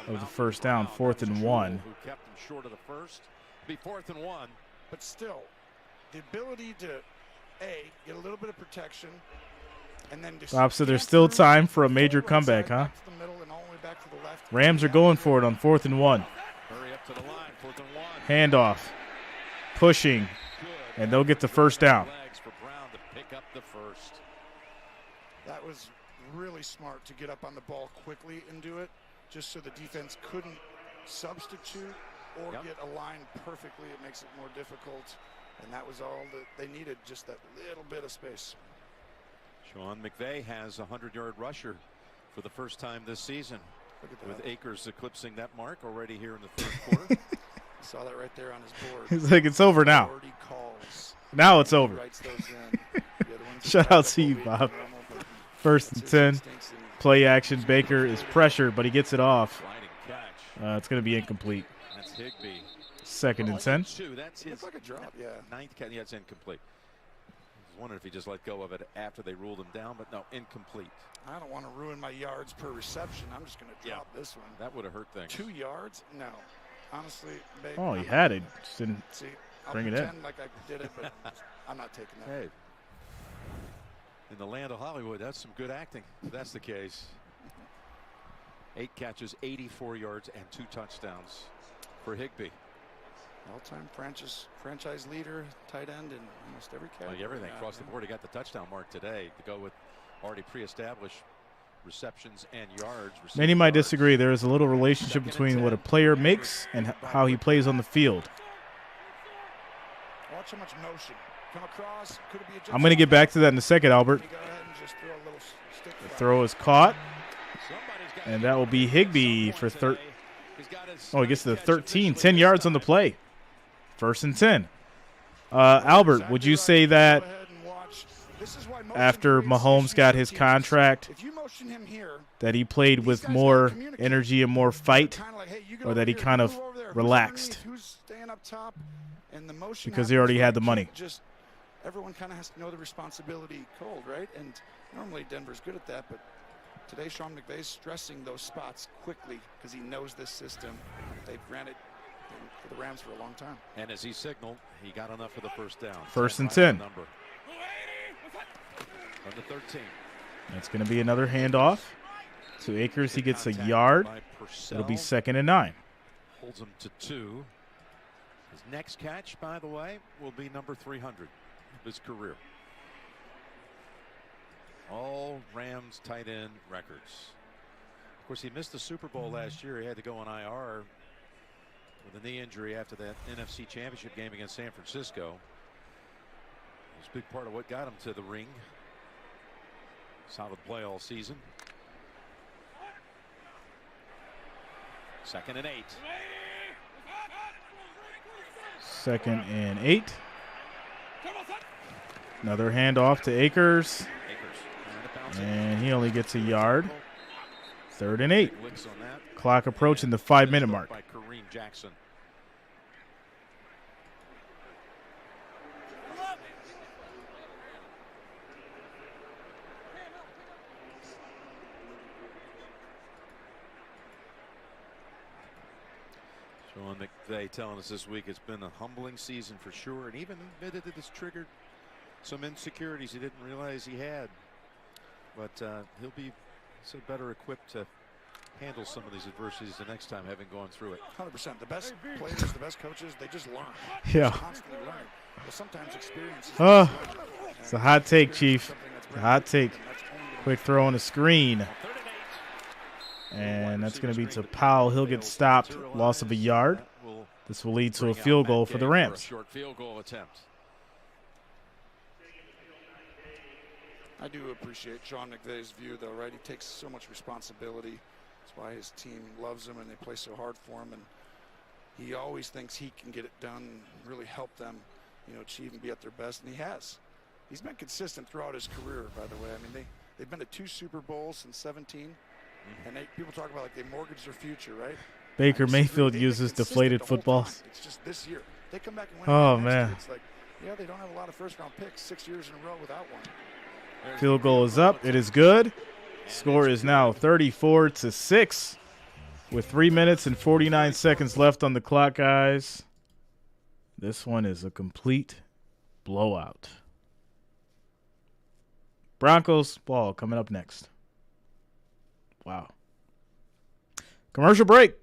of the first down. 4th and 1. Who kept him short of the first. Be 4th and 1. But still, the ability to get a little bit of protection, and then so there's still time for a major comeback, huh? Rams are going for it on 4th and 1. Handoff, pushing, and they'll get the first down. That was really smart to get up on the ball quickly and do it, just so the defense couldn't substitute or get aligned perfectly. It makes it more difficult, and that was all that they needed, just that little bit of space. Sean McVay has a 100-yard rusher for the first time this season, with Akers eclipsing that mark already here in the 3rd quarter. Saw that right there on his board. He's like, it's over now. Now it's over. Shout out to you, Bob. 1st and 10. Play action. Baker is pressured, but he gets it off. It's going to be incomplete. That's Higbee. 2nd and 10. That's his like a drop, yeah. 9th catch. Yeah, it's incomplete. I was wondering if he just let go of it after they ruled him down, but no, incomplete. I don't want to ruin my yards per reception. I'm just going to drop this one. That would have hurt things. 2 yards? No. Honestly, babe, oh, he had it. Just didn't bring it in. Like I did it, but I'm not taking that. Hey, in the land of Hollywood, that's some good acting. If that's the case. 8 catches, 84 yards, and 2 touchdowns for Higbee. All-time franchise leader, tight end in almost every category. Like everything across the board. He got the touchdown mark today to go with already pre-established receptions and yards. Many might disagree. There is a little relationship between what a player makes and how he plays on the field. Watch how much motion. Come across. Could it be a I'm going to get back to that in a second, Albert. The throw is caught. And that will be Higbee for he gets to the 13. 10 yards on the play. 1st and 10. Albert, would you say that after Mahomes got his contract that he played with more energy and more fight, or that he kind of relaxed because he already had the money? Everyone kind of has to know the responsibility cold, right? And normally Denver's good at that, but today Sean McVay's stressing those spots quickly because he knows this system. They've ran it for the Rams for a long time. And as he signaled, he got enough for the first down. 1st and 10. On the 13. That's going to be another handoff to Akers. He gets a yard. It'll be 2nd and 9. Holds him to 2. His next catch, by the way, will be number 300 of his career. All Rams tight end records. Of course, he missed the Super Bowl last year. He had to go on IR with a knee injury after that NFC Championship game against San Francisco. It was a big part of what got him to the ring. Solid play all season. 2nd and 8. 2nd and 8. Another handoff to Akers. And he only gets a yard. 3rd and 8. Clock approaching the 5-minute mark. Sean McVay telling us this week it's been a humbling season for sure, and even admitted that it's triggered some insecurities he didn't realize he had. But he'll be so better equipped to handle some of these adversities the next time, having gone through it. 100%. The best players, the best coaches, they just learn. Yeah. Constantly learn. But sometimes experience is It's a hot take, Chief. A hot take. Quick throw on the screen. And that's going to be to Powell. He'll get stopped. Loss of a yard. This will lead to a field goal for the Rams. Short field goal attempt. I do appreciate Sean McVay's view, though, right? He takes so much responsibility. That's why his team loves him and they play so hard for him. And he always thinks he can get it done, really help them, achieve and be at their best. And he has. He's been consistent throughout his career, by the way. I mean, they've been to 2 Super Bowls since 17. And people talk about, like, they mortgage their future, right? Baker Mayfield uses deflated footballs. It's just this year. They come back and win. Oh, man. It's like, yeah, they don't have a lot of first-round picks 6 years in a row without one. Field goal is up. It is good. Score is now 34-6 with 3 minutes and 49 seconds left on the clock, guys. This one is a complete blowout. Broncos ball coming up next. Wow. Commercial break.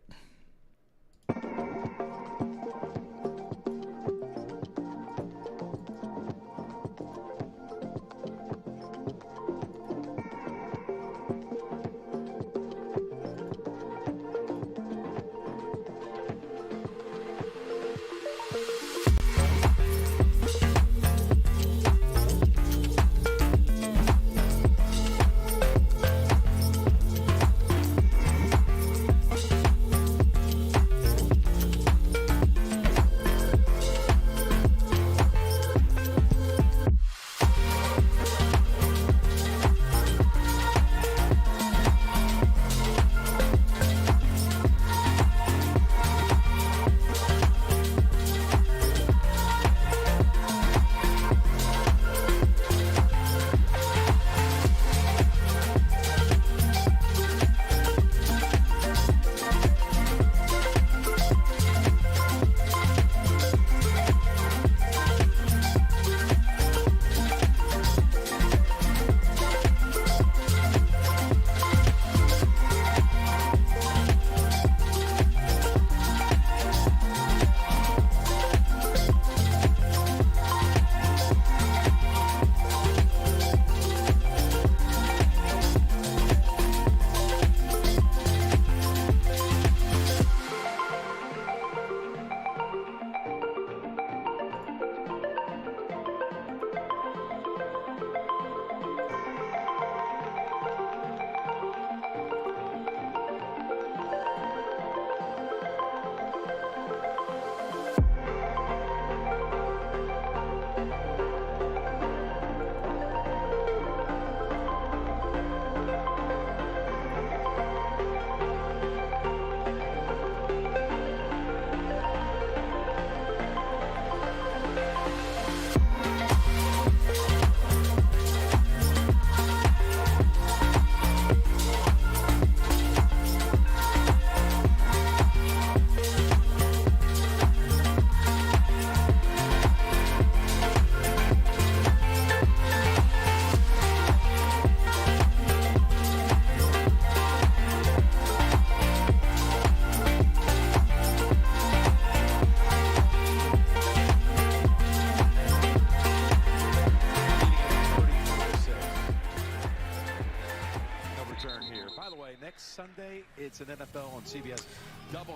Sunday, it's an NFL on CBS.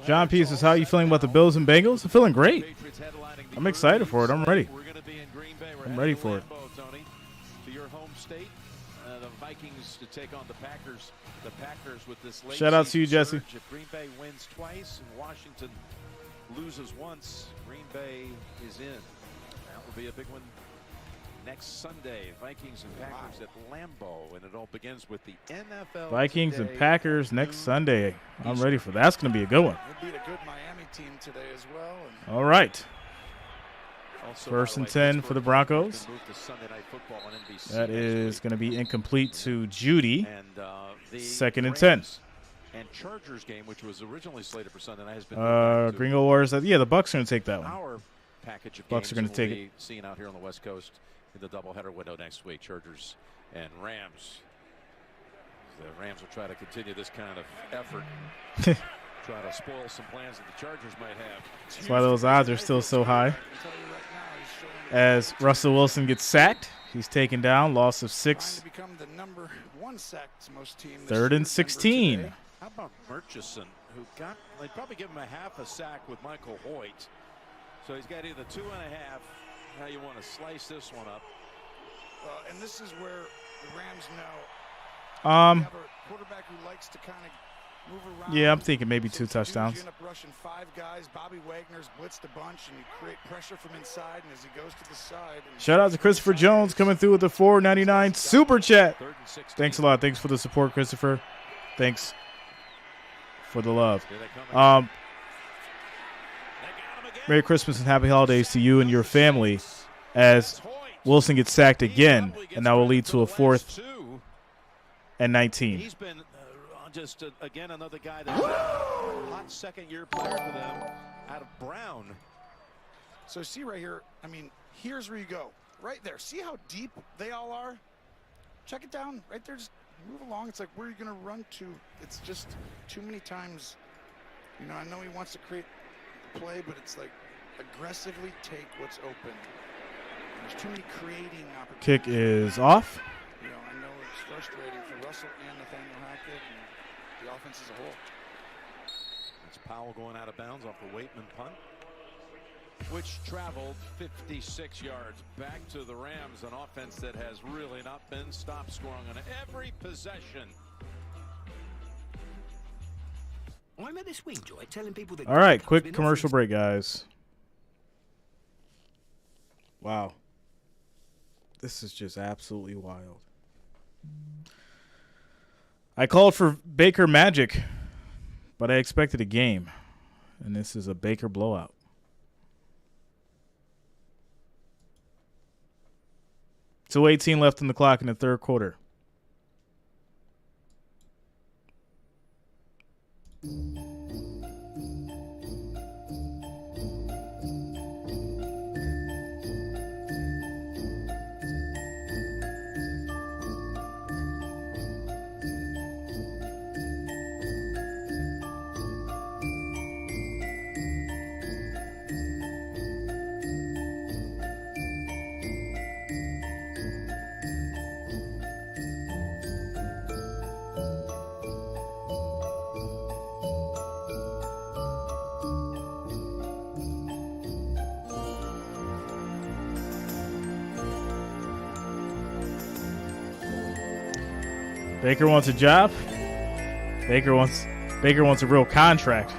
John Pieces, how are you feeling about the Bills and Bengals? I'm feeling great. I'm excited for it. I'm ready. I'm ready for it. Tony, to your home state, the Vikings to take on the Packers. The Packers with this late shout out to you, Jesse. If Green Bay wins twice and Washington loses once, Green Bay is in. That will be a big one next Sunday. Vikings and Packers at Lambeau, and it all begins with the NFL. Vikings today. and Packers next Sunday. I'm ready for that. That's going to be a good one. They beat a good Miami team today as well. And all right. Also, First and 10 for the Broncos. That is going to be incomplete to Judy. And, second and 10. And Chargers game, which was originally slated for Sunday night, has been Gringo Wars. Yeah, the Bucs are going to take that one. Our package of Bucs are going to take it. Seen out here on the West Coast in the doubleheader window next week. Chargers and Rams. The Rams will try to continue this kind of effort. Try to spoil some plans that the Chargers might have. That's why those odds are still so high. As Russell Wilson gets sacked, He's taken down. Loss of 6. To become the number 1 sacked most team. 3rd and 16. How about Murchison, who they'd probably give him a half a sack with Michael Hoyt. So he's got either 2.5. How you want to slice this one up? And this is where the Rams know. Um. Have a quarterback who likes to kind of move around. Yeah, I'm thinking maybe 2 touchdowns. You end up rushing 5 guys. Bobby Wagner's blitzed a bunch, and you create pressure from inside. And as he goes to the side, Shout out to Christopher Jones coming through with the $4.99 super chat. Thanks a lot. Thanks for the support, Christopher. Thanks for the love. Merry Christmas and happy holidays to you and your family as Wilson gets sacked again, and that will lead to a 4th and 19. He's been just, again, another guy that's a hot second-year player for them out of Brown. So see right here, I mean, here's where you go. Right there. See how deep they all are? Check it down. Right there, just move along. It's like, where are you going to run to? It's just too many times. You know, I know he wants to create play, but it's like aggressively take what's open. There's too many creating opportunities. Kick is off. You know, I know it's frustrating for Russell and Nathaniel Hackett and the offense as a whole. It's Powell going out of bounds off the Waitman punt, which traveled 56 yards back to the Rams, an offense that has really not been stopped scoring on every possession. I'm at this week, Joy, telling people that. All right, quick commercial break, guys. Wow. This is just absolutely wild. I called for Baker magic, but I expected a game, and this is a Baker blowout. So 18 left on the clock in the 3rd quarter. Baker wants a job. Baker wants a real contract.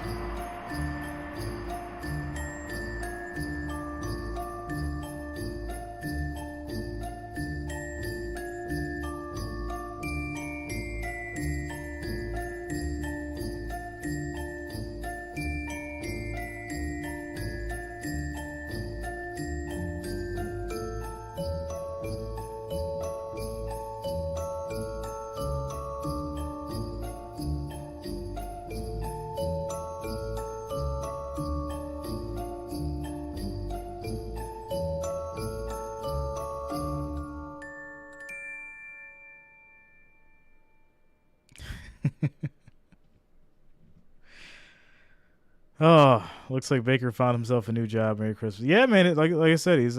Oh, looks like Baker found himself a new job. Merry Christmas. Yeah, man. Like I said, he's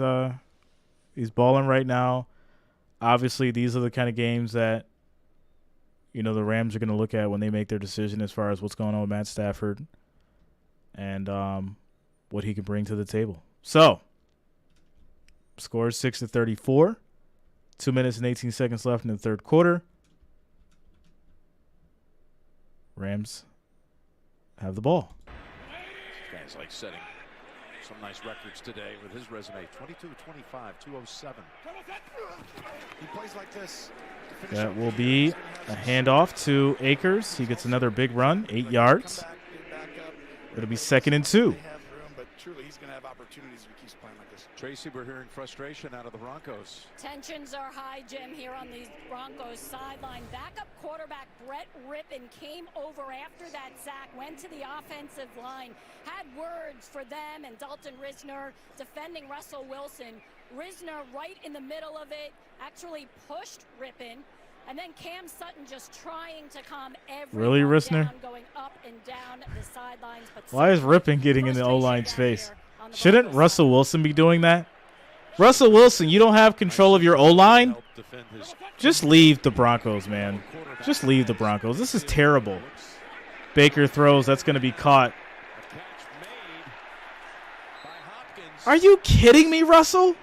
balling right now. Obviously, these are the kind of games that, you know, the Rams are going to look at when they make their decision as far as what's going on with Matt Stafford and what he can bring to the table. So, score is 6-34. 2 minutes and 18 seconds left in the 3rd quarter. Rams have the ball. This guy's like setting some nice records today with his resume. 22, 25, 207. He plays like this. That will be a handoff to Akers. He gets another big run, 8 yards. It'll be 2nd and 2. But truly, he's going to have opportunities if he keeps playing like this. Tracy, we're hearing frustration out of the Broncos. Tensions are high, Jim, here on the Broncos sideline. Backup quarterback Brett Rippon came over after that sack, went to the offensive line, had words for them and Dalton Risner defending Russell Wilson. Risner right in the middle of it, actually pushed Rippon. And then Cam Sutton just trying to calm everyone down, going up and down the sidelines. But why is Rippon getting in the O-line's face? Shouldn't Russell Wilson be doing that? Russell Wilson, you don't have control of your O-line? Just leave the Broncos, man. Just leave the Broncos. This is terrible. Baker throws. That's going to be caught. Are you kidding me, Russell?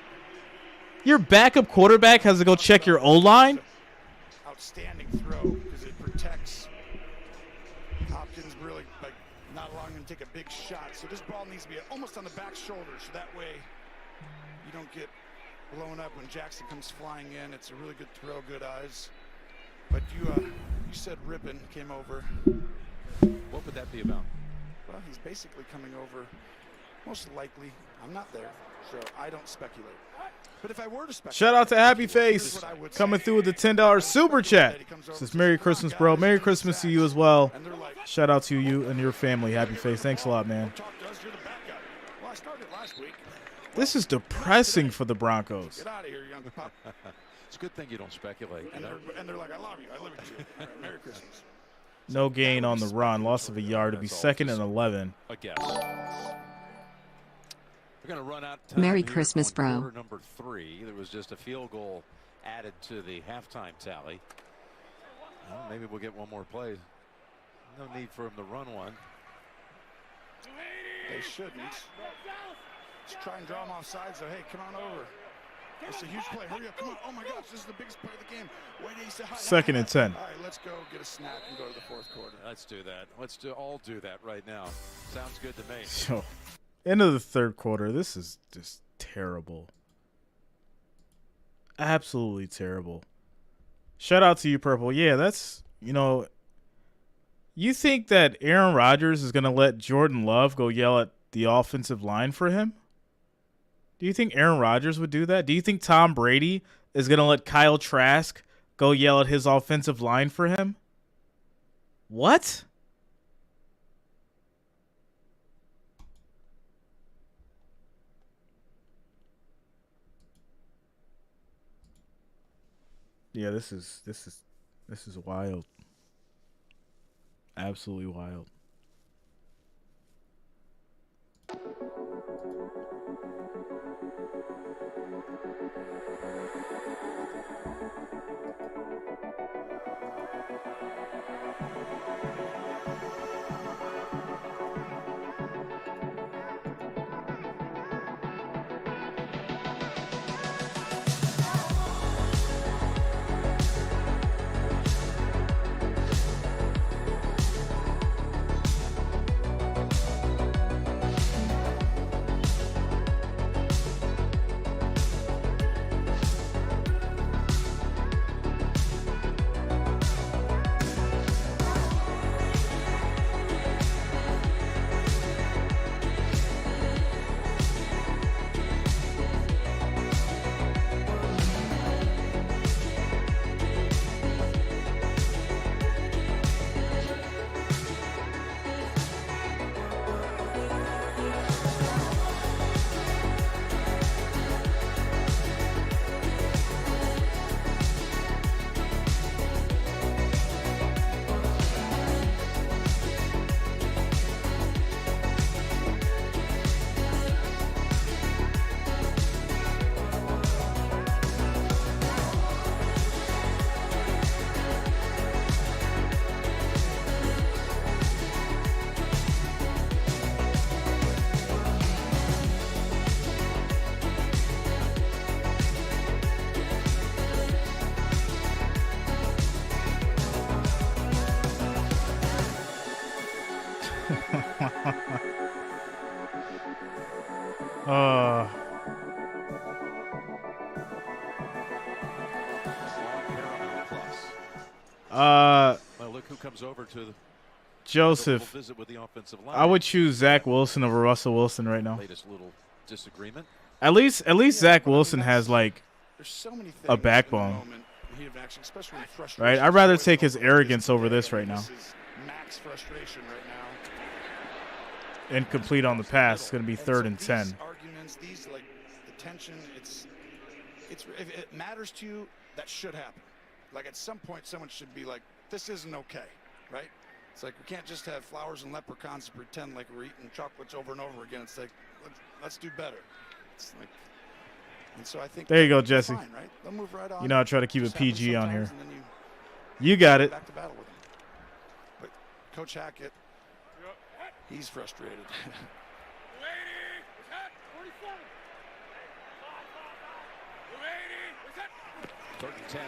Your backup quarterback has to go check your O-line? Outstanding throw because it protects Hopkins, really not allowing him to take a big shot. So this ball needs to be almost on the back shoulder, so that way you don't get blown up when Jackson comes flying in. It's a really good throw, good eyes. But you said Rippon came over. What would that be about? Well, he's basically coming over. Most likely, I'm not there, so I don't speculate. But if I were to speculate, shout out to Happy Face coming through with the $10 super chat. Says Merry Christmas, bro. Merry Christmas to you as well. Shout out to you and your family, Happy Face. Thanks a lot, man. This is depressing for the Broncos. Get out of here, young pup. It's a good thing you don't speculate. And they're like, I love you. I live with you. All right, Merry Christmas. No gain on the run. Loss of a yard to be 2nd and 11. I guess. We're going to run out of time. Merry Christmas, bro. Quarter number 3. There was just a field goal added to the halftime tally. Well, maybe we'll get one more play. No need for him to run one. They shouldn't. Just try and draw him off sides. So, hey, come on over. It's a huge play. Hurry up. Come on. Oh, my gosh. This is the biggest play of the game. Wait, he said, 2nd and 10. All right, let's go get a snack and go to the 4th quarter. Let's do that. Let's all do that right now. Sounds good to me. So, end of the 3rd quarter. This is just terrible. Absolutely terrible. Shout out to you, Purple. Yeah, that's, you think that Aaron Rodgers is going to let Jordan Love go yell at the offensive line for him? Do you think Aaron Rodgers would do that? Do you think Tom Brady is going to let Kyle Trask go yell at his offensive line for him? What? Yeah, this is wild. Absolutely wild. Well, look who comes over to the Joseph. Visit with the offensive line. I would choose Zach Wilson over Russell Wilson right now. Latest little disagreement. At least Zach Wilson has like a backbone. Right? I'd rather take his arrogance over this right now. Max frustration right now. Incomplete on the pass. It's going to be 3rd and 10. Arguments, these like the tension. It's if it matters to you, that should happen. Like at some point, someone should be like, "This isn't okay," right? It's like we can't just have flowers and leprechauns and pretend like we're eating chocolates over and over again. It's like let's do better. It's like And so I think there you go, Jesse. fine, right? They'll move right on. You know, I try to keep it Just happens PG on here. sometimes, and then You got it. back to battle with them. But Coach Hackett, he's frustrated. Third and 10.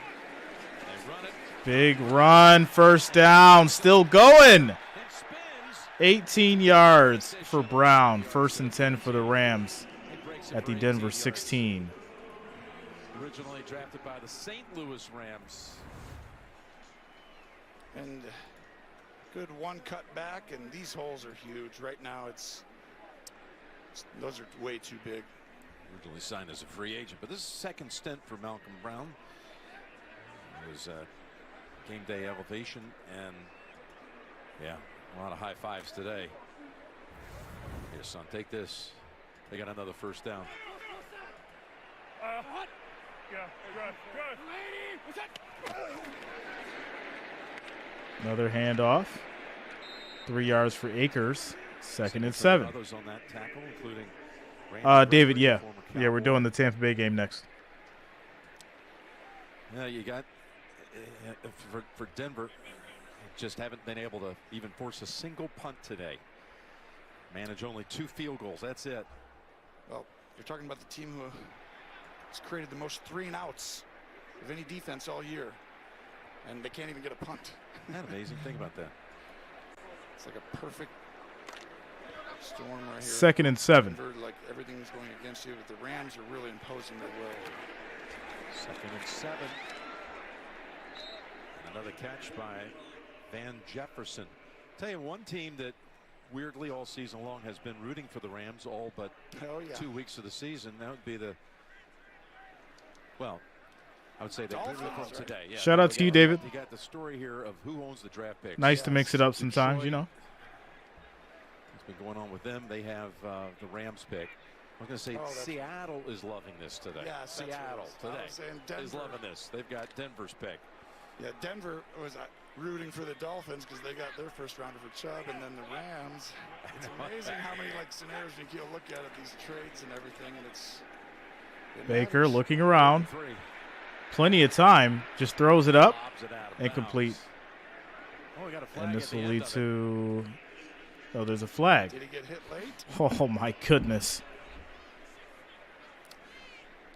They run it. Big run, first down, still going. It spins. 18 yards for Brown. First and 10 for the Rams It breaks it at the for Denver 18 yards. 16. Originally drafted by the St. Louis Rams. And good one cut back, and these holes are huge. Right now, those are way too big. Originally signed as a free agent, but this is second stint for Malcolm Brown. It was game day elevation, and yeah, a lot of high fives today. Here, son, take this. They got another first down. Another handoff. 3 yards for Akers. Second and 7. Others on that tackle, including David, yeah. former Yeah, we're Cowboy. doing the Tampa Bay game next. Yeah, you got for Denver, just haven't been able to even force a single punt today. Manage only 2 field goals. That's it. Well, you're talking about the team who has created the most 3-and-outs of any defense all year, and they can't even get a punt. Isn't that amazing? Think about that. It's like a perfect storm right here. Second and 7. Denver, like everything's going against you, but the Rams are really imposing their will. Second and 7. Another catch by Van Jefferson. Tell you, one team that weirdly all season long has been rooting for the Rams all but 2 weeks of the season. That would be I would say the Dolphins, today. Yeah, Shout out to you, David. You got the story here of who owns the draft picks. Nice to mix it up sometimes, you know. What's been going on with them? They have the Rams pick. I was going to say Seattle is loving this today. Yeah, Seattle today is loving this. They've got Denver's pick. Yeah, Denver was rooting for the Dolphins because they got their first rounder for Chubb, and then the Rams. It's amazing how many scenarios you can look at these trades and everything, and it Baker matters. looking around. Plenty of time. Just throws it up. Incomplete. Oh, we got a flag And at this the will end lead of it. to... Oh, there's a flag. Did he get hit late? Oh, my goodness.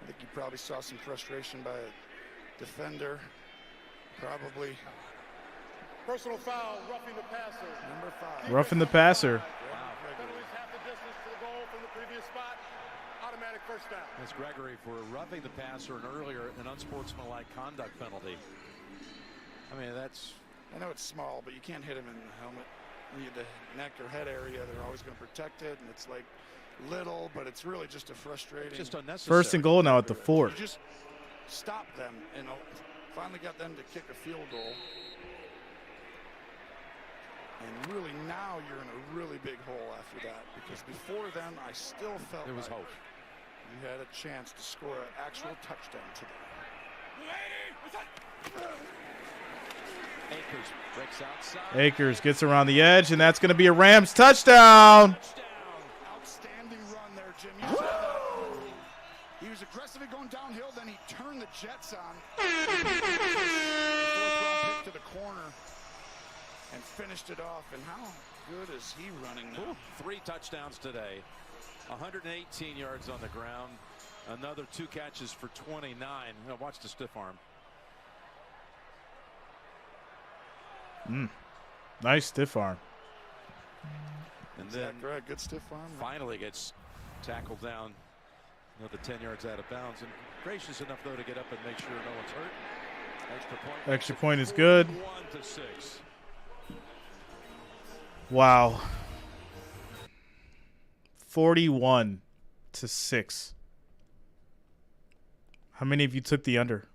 I think you probably saw some frustration by a defender. Probably. Personal foul, roughing the passer. Number 5. Roughing the passer. Penalties half the distance to the goal from the previous spot. Automatic first down. That's Gregory for roughing the passer and earlier an unsportsmanlike conduct penalty. I mean, that's... I know it's small, but you can't hit him in the helmet. The neck or head area, they're always going to protect it, and it's like little, but it's really just a frustrating. Just unnecessary. First and goal now at the 4. You just stop them, and finally got them to kick a field goal. And really now you're in a really big hole after that, because before then I still felt there was like hope. You had a chance to score an actual touchdown today. Akers breaks outside. Akers gets around the edge, and that's going to be a Rams touchdown. Outstanding run there, Jim. You saw that. He was aggressively going downhill, then he turned the jets on. Fourth round pick to the corner and finished it off. And how good is he running now? 3 touchdowns today. 118 yards on the ground. Another 2 catches for 29. Now watch the stiff arm. Nice stiff arm. And then good stiff arm. finally gets tackled down another 10 yards out of bounds. And gracious enough, though, to get up and make sure no one's hurt. Extra point. Extra point is good. 41-6. Wow. 41-6. How many of you took the under?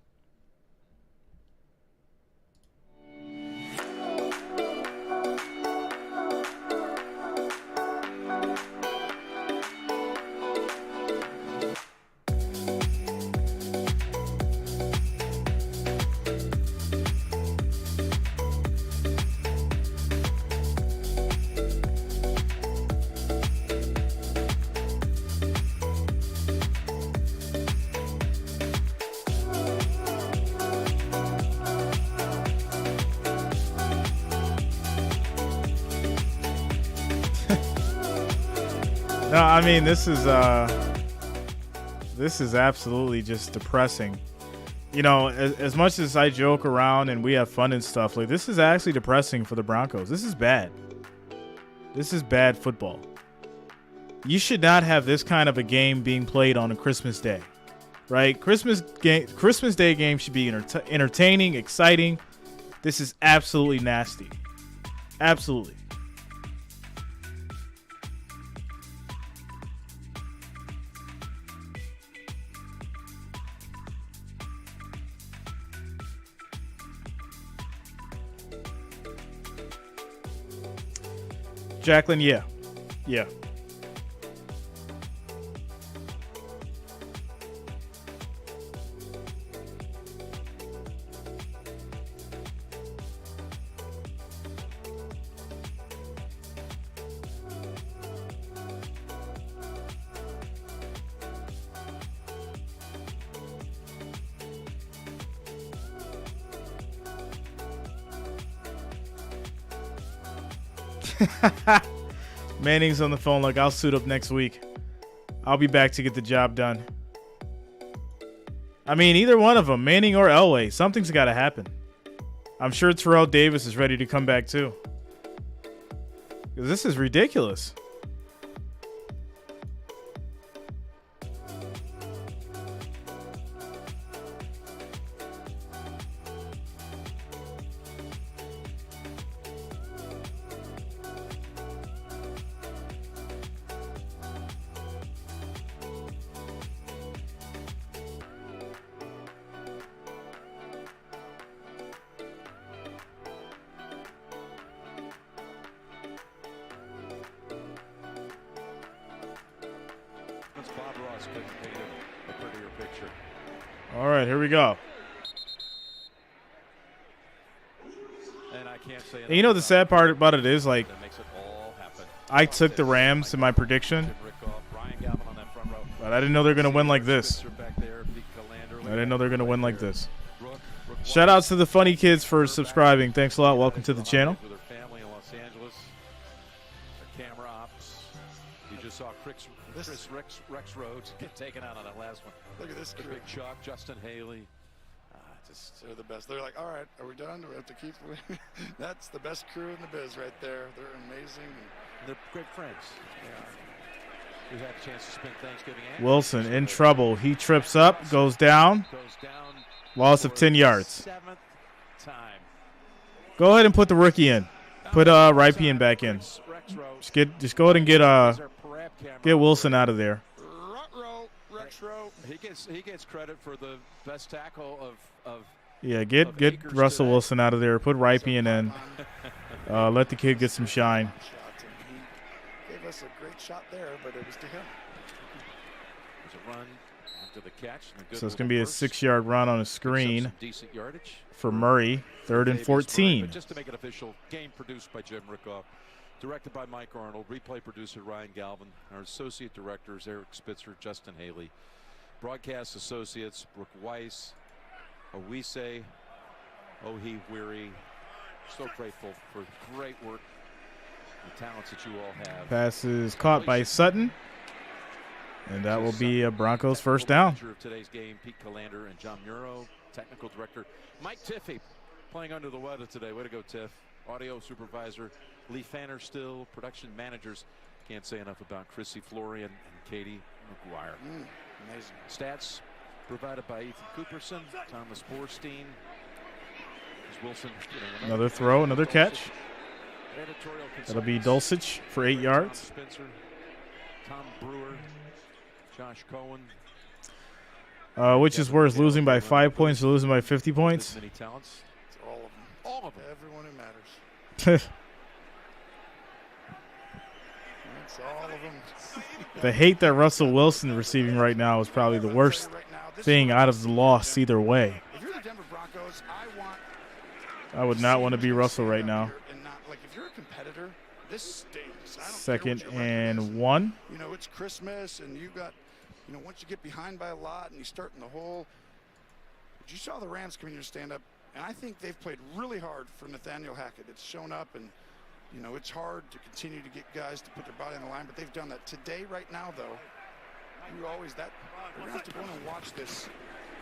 No, I mean, this is absolutely just depressing. You know, as much as I joke around and we have fun and stuff, like, this is actually depressing for the Broncos. This is bad. This is bad football. You should not have this kind of a game being played on a Christmas Day, right? Christmas Day game should be entertaining, exciting. This is absolutely nasty. Absolutely. Jacqueline, yeah. Yeah. Manning's on the phone like, I'll suit up next week. I'll be back to get the job done. I mean, either one of them, Manning or Elway, something's got to happen. I'm sure Terrell Davis is ready to come back too. 'Cause this is ridiculous. All right, here we go. And you know the sad part about it is, like, I took the Rams in my prediction, but I didn't know they're going to win like this. I didn't know they're going to win like this. Shout outs to the funny kids for subscribing. Thanks a lot. Welcome to the channel. Rex Rhodes get taken out on that last one. Look at this crew. Big Chuck, Justin Haley. They're the best. They're like, all right, are we done? Do we have to keep? That's the best crew in the biz right there. They're amazing. They're great friends. We had a chance to spend Thanksgiving. Wilson in trouble. He trips up, goes down. Loss of 10 yards. Go ahead and put the rookie in. Put Ripien back in. Just go ahead and get Wilson out of there. He gets credit for the best tackle of yeah, get Russell Wilson out of there. Put Ripien in. Let the kid get some shine. He gave us a great shot there, but it was to him. There's a run after the catch. So it's going to be a 6-yard run on a screen decent yardage for Murray. 3rd and 14. Just to make it official, game produced by Jim Rickoff. Directed by Mike Arnold, replay producer Ryan Galvin, our associate directors Eric Spitzer, Justin Haley, broadcast associates Brooke Weiss, Owise, Ohi Weary. So grateful for great work, the talents that you all have. Pass is caught by Sutton, and that will be a Broncos first down. Of today's game, Pete Calander and John Muro, technical director Mike Tiffy, playing under the weather today. Way to go, Tiff. Audio supervisor Lee Fanner still, production managers. Can't say enough about Chrissy Florian and Katie McGuire. Amazing. Stats provided by Ethan Cooperson, Thomas Borstein. Wilson, another throw, another catch. That'll be Dulcich for 8 yards. Spencer, Tom Brewer, Josh Cohen. Which is worse, losing by 5 points or losing by 50 points? Many talents. It's all of them. All of them. Everyone who matters. It's all of them. The hate that Russell Wilson is receiving right now is probably the worst thing out of the loss either way. If you're the Denver Broncos, I would not want to be Russell right now. Like, if you're a competitor, this stinks. 2nd and 1. You know, it's Christmas, and you got, you know, once you get behind by a lot and you start in the hole. But you saw the Rams come in here stand up, and I think they've played really hard for Nathaniel Hackett. It's shown up, and You know, it's hard to continue to get guys to put their body on the line, but they've done that. Today, right now, though, we're going to have to go in and watch this.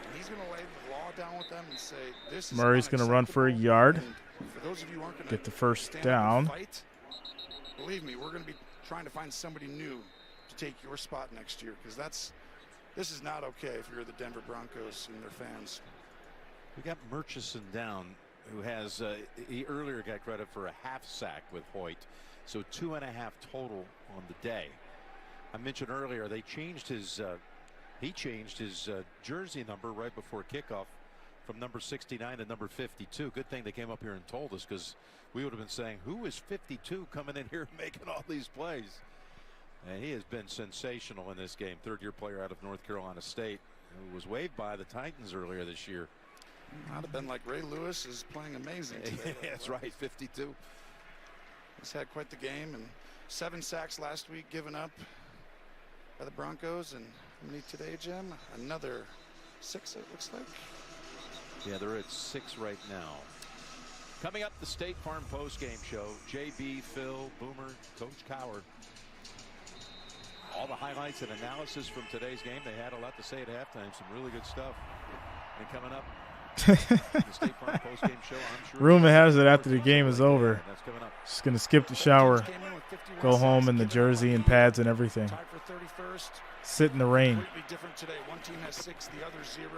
And he's going to lay the law down with them and say, this is Murray's going to run for a yard. For those of you who aren't going get the first down. Fight, believe me, we're going to be trying to find somebody new to take your spot next year, because this is not okay if you're the Denver Broncos and their fans. We got Murchison down, who has he earlier got credit for a half sack with Hoyt, so 2.5 total on the day. I mentioned earlier they changed his he changed his jersey number right before kickoff from number 69 to number 52. Good thing they came up here and told us, because we would have been saying, who is 52 coming in here making all these plays? And he has been sensational in this game. Third-year player out of North Carolina State, who was waived by the Titans earlier this year. Might have been like Ray Lewis is playing amazing today. That's right, 52. He's had quite the game, and 7 sacks last week given up by the Broncos. And how many today, Jim? Another 6, it looks like. Yeah, they're at 6 right now. Coming up, the State Farm post-game show. JB, Phil, Boomer, Coach Coward. All the highlights and analysis from today's game. They had a lot to say at halftime. Some really good stuff. And coming up, the State Farm post-game show. I'm sure Rumor has it after the game is over, that's coming up. just going to skip the shower, go home in the jersey and pads and everything. Tied for 31st. Sit in the rain. Completely different today. One team has 6, the other 0.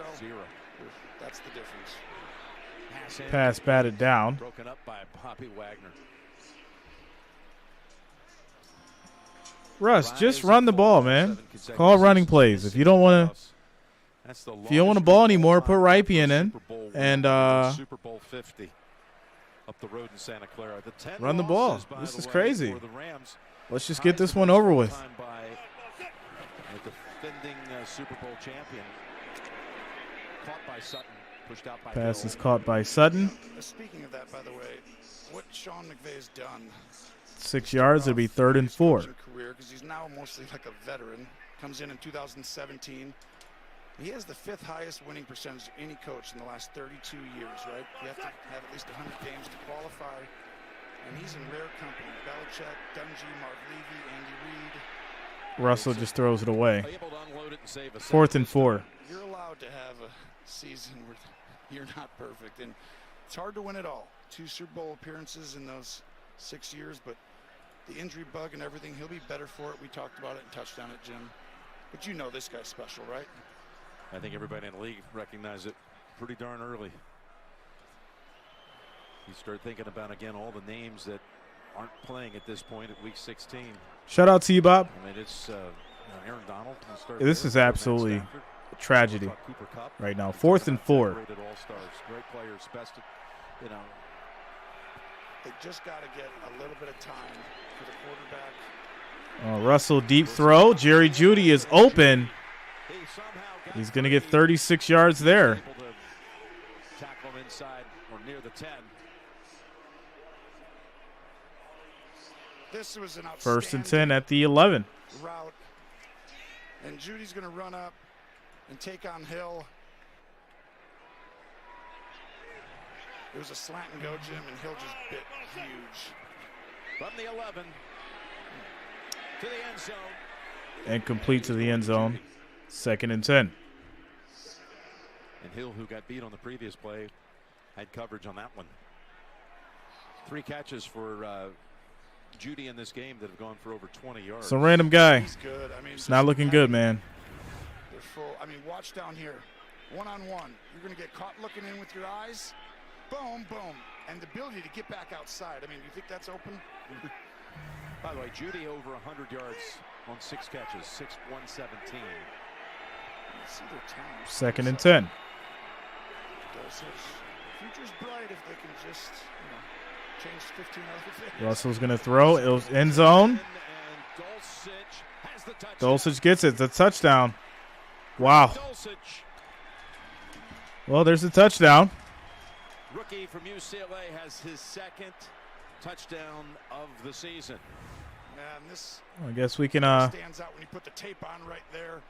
That's the difference. Pass batted down. Broken up by Bobby Wagner. Russ, just run the ball, man. Call running plays. If you don't want to ball anymore, put Rypien in and Super Bowl 50 up the road in Santa Clara. The 10 run the ball. losses, by This the is way, crazy. for the Rams. Let's just get this one over with. By the defending Super Bowl champion. Caught by Sutton, pushed out by Pass Hill. is caught by Sutton. Speaking of that, by the way, what Sean McVay's done. 6 yards. It'll be 3rd and 4. Career, because he's now mostly like a veteran. Comes in 2017. He has the 5th highest winning percentage of any coach in the last 32 years, right? You have to have at least 100 games to qualify. And he's in rare company. Belichick, Dungy, Mark Levy, Andy Reid. Russell just throws it away. 4th and 4. You're allowed to have a season where you're not perfect. And it's hard to win it all. 2 Super Bowl appearances in those 6 years, but the injury bug and everything, he'll be better for it. We talked about it in Touchdown at Jim. But you know this guy's special, right? I think everybody in the league recognized it pretty darn early. You start thinking about, again, all the names that aren't playing at this point at week 16. Shout out to you, Bob. I mean, it's Aaron Donald. This is absolutely a tragedy right now. 4th and 4. All-stars, great players, best, you know. They just got to get a little bit of time for the quarterback. Russell deep throw. Jerry Jeudy is open. He's going to get 36 yards there. Tackle him inside or near the 10. This was an 1st and 10 at the 11. Route. And Judy's going to run up and take on Hill. It was a slant and go, Jim, and Hill just bit huge. From the 11 to the end zone. And complete to the end zone. 2nd and 10. And Hill, who got beat on the previous play, had coverage on that one. 3 catches for Jeudy in this game that have gone for over 20 yards. Some random guy. He's good. I mean, it's not looking good, man. They're full. I mean, watch down here. One-on-one. You're going to get caught looking in with your eyes. Boom, boom. And the ability to get back outside. I mean, you think that's open? By the way, Jeudy over 100 yards on 6 catches, 117. See their talent. 2nd and 10. Future's bright if they can just, change 15 other things. Russell's going to throw. It was end zone. Dulcich gets it. It's a touchdown. Wow. Well, there's a touchdown. Rookie from UCLA has his 2nd touchdown of the season. Man, this I guess we can stands out when you put the tape on right there.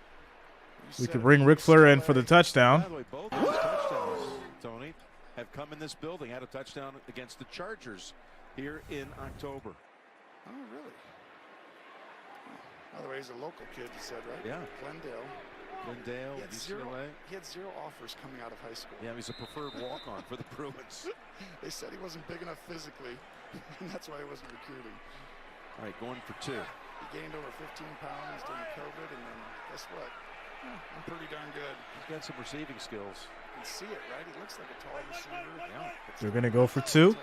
We could bring Ric Flair in for the touchdown. By the way, both of his touchdowns, Tony, have come in this building. Had a touchdown against the Chargers here in October. Oh, really? By the way, he's a local kid, you said, right? Yeah. Glendale. Glendale, UCLA. He had 0 offers coming out of high school. Yeah, he's a preferred walk-on for the Bruins. They said he wasn't big enough physically, and that's why he wasn't recruiting. All right, going for 2. He gained over 15 pounds during COVID, and then guess what? I'm pretty darn good. He's got some receiving skills. You can see it, right? He looks like a tall receiver. Yeah. They're going to go for 2.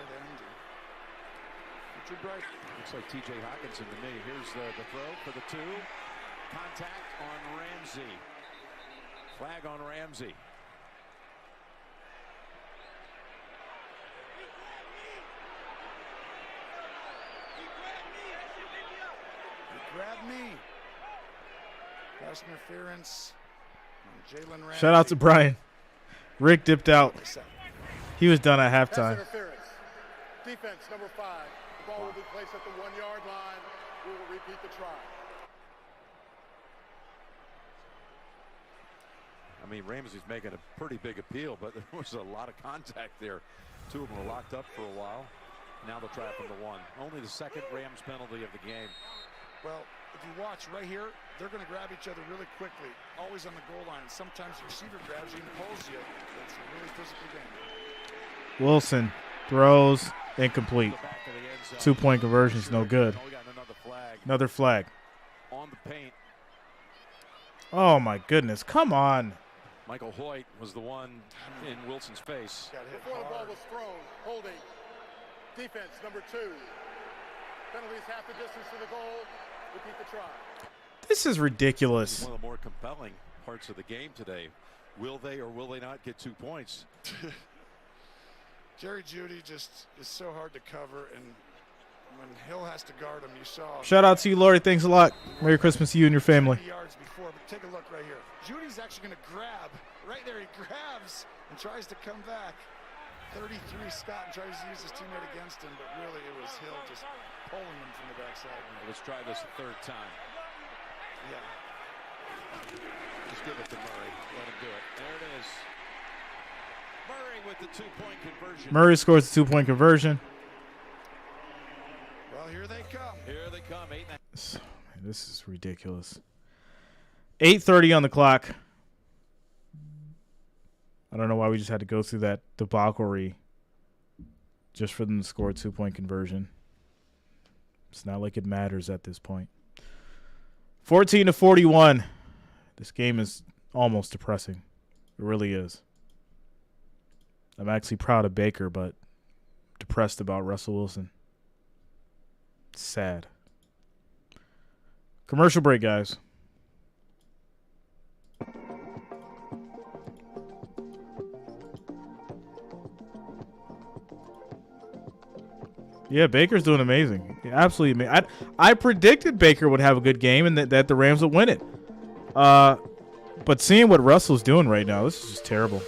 Bright. Looks like T.J. Hawkinson to me. Here's the throw for the 2. Contact on Ramsey. Flag on Ramsey. He grabbed me. Pass interference on Jalen Ramsey. Shout out to Bryant. Rick dipped out. He was done at halftime. Defense number 5. The ball will be placed at the 1-yard line. We will repeat the try. I mean, Ramsey's making a pretty big appeal, but there was a lot of contact there. 2 of them were locked up for a while. Now they'll try from the 1. Only the second Rams penalty of the game. Well, if you watch right here, they're going to grab each other really quickly, always on the goal line. Sometimes the receiver grabs you and pulls you. It's a really physical game. Wilson throws incomplete. 2-point conversion is no good. Another flag. On the paint. Oh, my goodness. Come on. Michael Hoyt was the one in Wilson's face. Before the ball was thrown, holding. Defense number 2. Penalties half the distance to the goal. Repeat the try. This is ridiculous. One of the more compelling parts of the game today. Will they or will they not get 2 points? Jerry Jeudy just is so hard to cover, and when Hill has to guard him, you saw. Shout out to you, Lori. Thanks a lot. Merry Christmas to you and your family. Yards before, but take a look right here. Judy's actually going to grab right there. He grabs and tries to come back. 33 Scott and tries to use his teammate against him, but really it was Hill just pulling him from the backside. Let's try this a 3rd time. Yeah. Just give it to Murray. Let him do it. There it is. Murray with the 2-point conversion. Murray scores the 2-point conversion. Well, here they come. Here they come. 8. Man, this is ridiculous. 8:30 on the clock. I don't know why we just had to go through that debauchery just for them to score a 2-point conversion. It's not like it matters at this point. 14-41. This game is almost depressing. It really is. I'm actually proud of Baker, but depressed about Russell Wilson. Sad. Commercial break, guys. Yeah, Baker's doing amazing. Absolutely amazing. I predicted Baker would have a good game and that the Rams would win it. But seeing what Russell's doing right now, this is just terrible.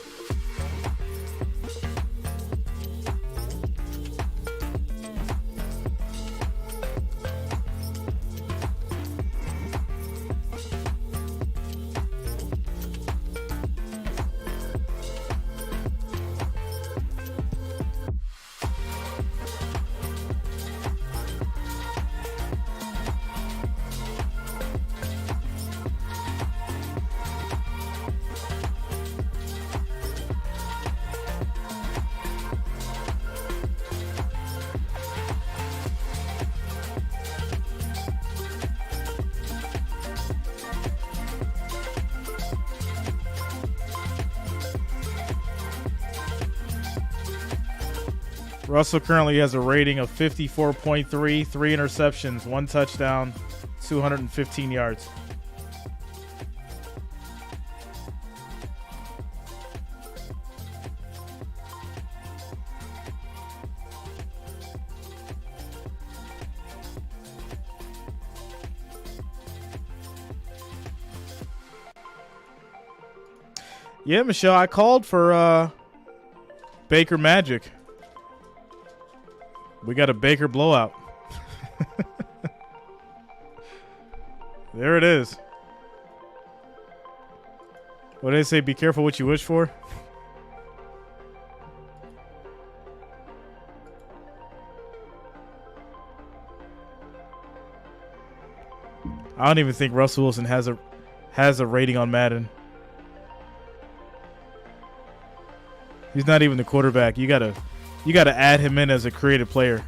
Russell currently has a rating of 54.3, 3 interceptions, 1 touchdown, 215 yards. Yeah, Michelle, I called for Baker Magic. We got a Baker blowout. There it is. What did they say? Be careful what you wish for? I don't even think Russell Wilson has a rating on Madden. He's not even the quarterback. You gotta add him in as a creative player.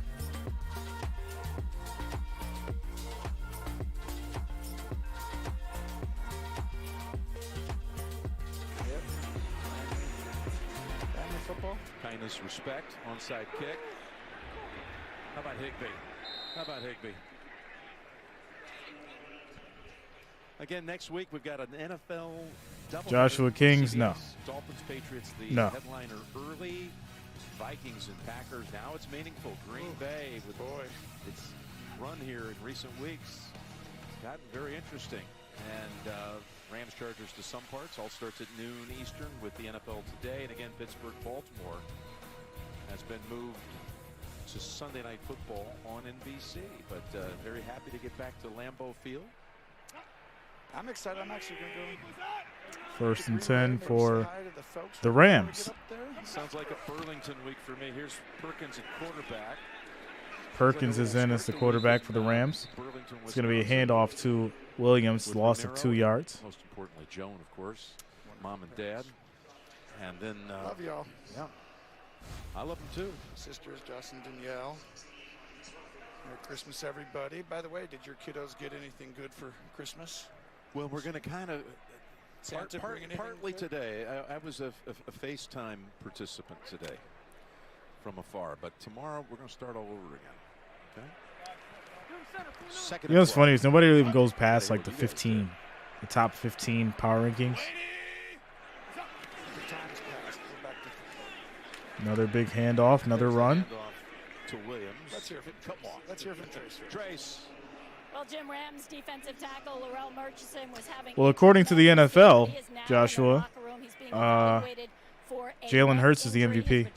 Kindness, respect, onside kick. How about Higbee? How about Higbee? Again, next week we've got an NFL double. Joshua Kings, no. Dolphins, Patriots, the No. headliner early. Vikings and Packers. Now it's meaningful. Green Bay with its run here in recent weeks. It's gotten very interesting. And Rams, Chargers to some parts. All starts at noon Eastern with the NFL today. And again, Pittsburgh, Baltimore has been moved to Sunday Night Football on NBC. But very happy to get back to Lambeau Field. I'm excited. I'm actually going to go. 1st and 10 for the Rams. Sounds like a Burlington week for me. Here's Perkins at quarterback. Perkins is in as the quarterback for the Rams. It's going to be a handoff to Williams, loss of 2 yards. Most importantly, Joan, of course, mom and dad. And then love y'all. Yeah, I love them too. Sisters, Justin, Danielle. Merry Christmas, everybody. By the way, did your kiddos get anything good for Christmas? Well, we're going to kind of partly good? today. I was a FaceTime participant today from afar, but tomorrow we're going to start all over again. Okay. Second. You know what's funny is nobody really even goes past like the top 15 power rankings. Another big handoff, another run. To Williams. Let's hear from Trace. Well, Jim, Rams defensive tackle Laurel Murchison was having. Well, according to the NFL, Joshua, Jalen Hurts is the MVP.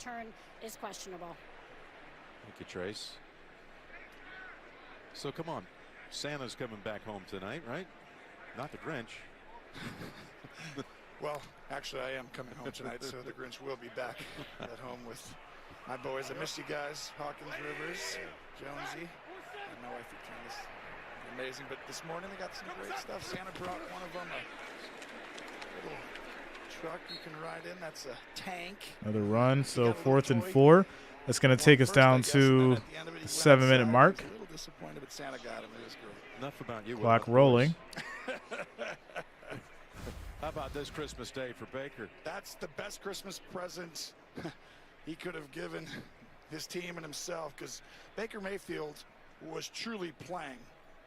Is questionable. Thank you, Trace. So come on, Santa's coming back home tonight, right? Not the Grinch. Well, actually, I am coming home tonight, so the Grinch will be back at home with my boys. I miss you guys, Hawkins, Rivers, Jonesy, and my wife Victoria's amazing. But this morning they got some great stuff. Santa brought one of them, a little truck you can ride in. That's a tank. Another run, so 4th and 4. That's going to take us down to the 7-minute mark. A little disappointed, but Santa got him. It was great. Enough about you. Clock rolling. How about this Christmas Day for Baker? That's the best Christmas present he could have given his team and himself, because Baker Mayfield was truly playing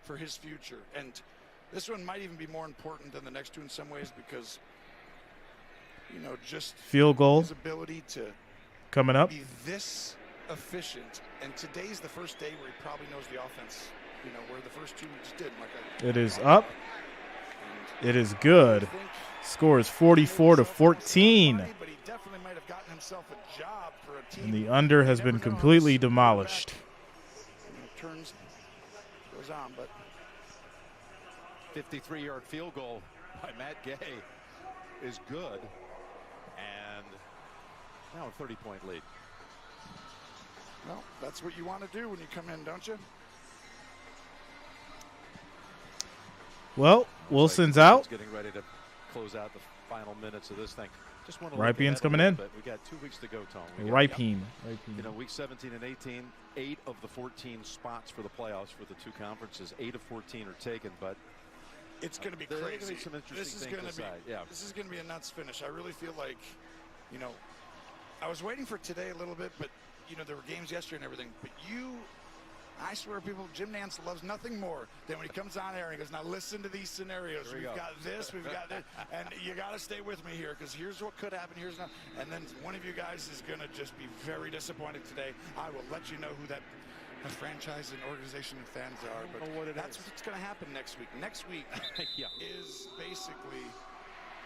for his future. And this one might even be more important than the next two in some ways, because, you know, just field goal his ability to coming up. Be this efficient. And today's the first day where he probably knows the offense, you know, where the first 2 weeks didn't. It is up. It is good. Score is 44-14. But he definitely might have gotten himself a job for a team. And the under has been completely demolished. Turns, goes on, but 53-yard field goal by Matt Gay is good. And now a 30-point lead. Well, that's what you want to do when you come in, don't you? Well, Wilson's out. Getting ready to close out the final minutes of this thing. Just want to Rypien's coming in. But we got 2 weeks to go, Tom. Rypien. You know, week 17 and 18, 8 of the 14 spots for the playoffs for the 2 conferences. 8 of 14 are taken, but it's going to be crazy. Gonna be some interesting things to decide. This is going to be a nuts finish. I really feel like, you know, I was waiting for today a little bit, but you know, there were games yesterday and everything. But I swear, people, Jim Nance loves nothing more than when he comes on air and he goes, now listen to these scenarios. We've got this, we've got this, and you got to stay with me here, because here's what could happen, here's not. And then one of you guys is going to just be very disappointed today. I will let you know who that franchise and organization and fans are, but that's what's going to happen next week. Next week is basically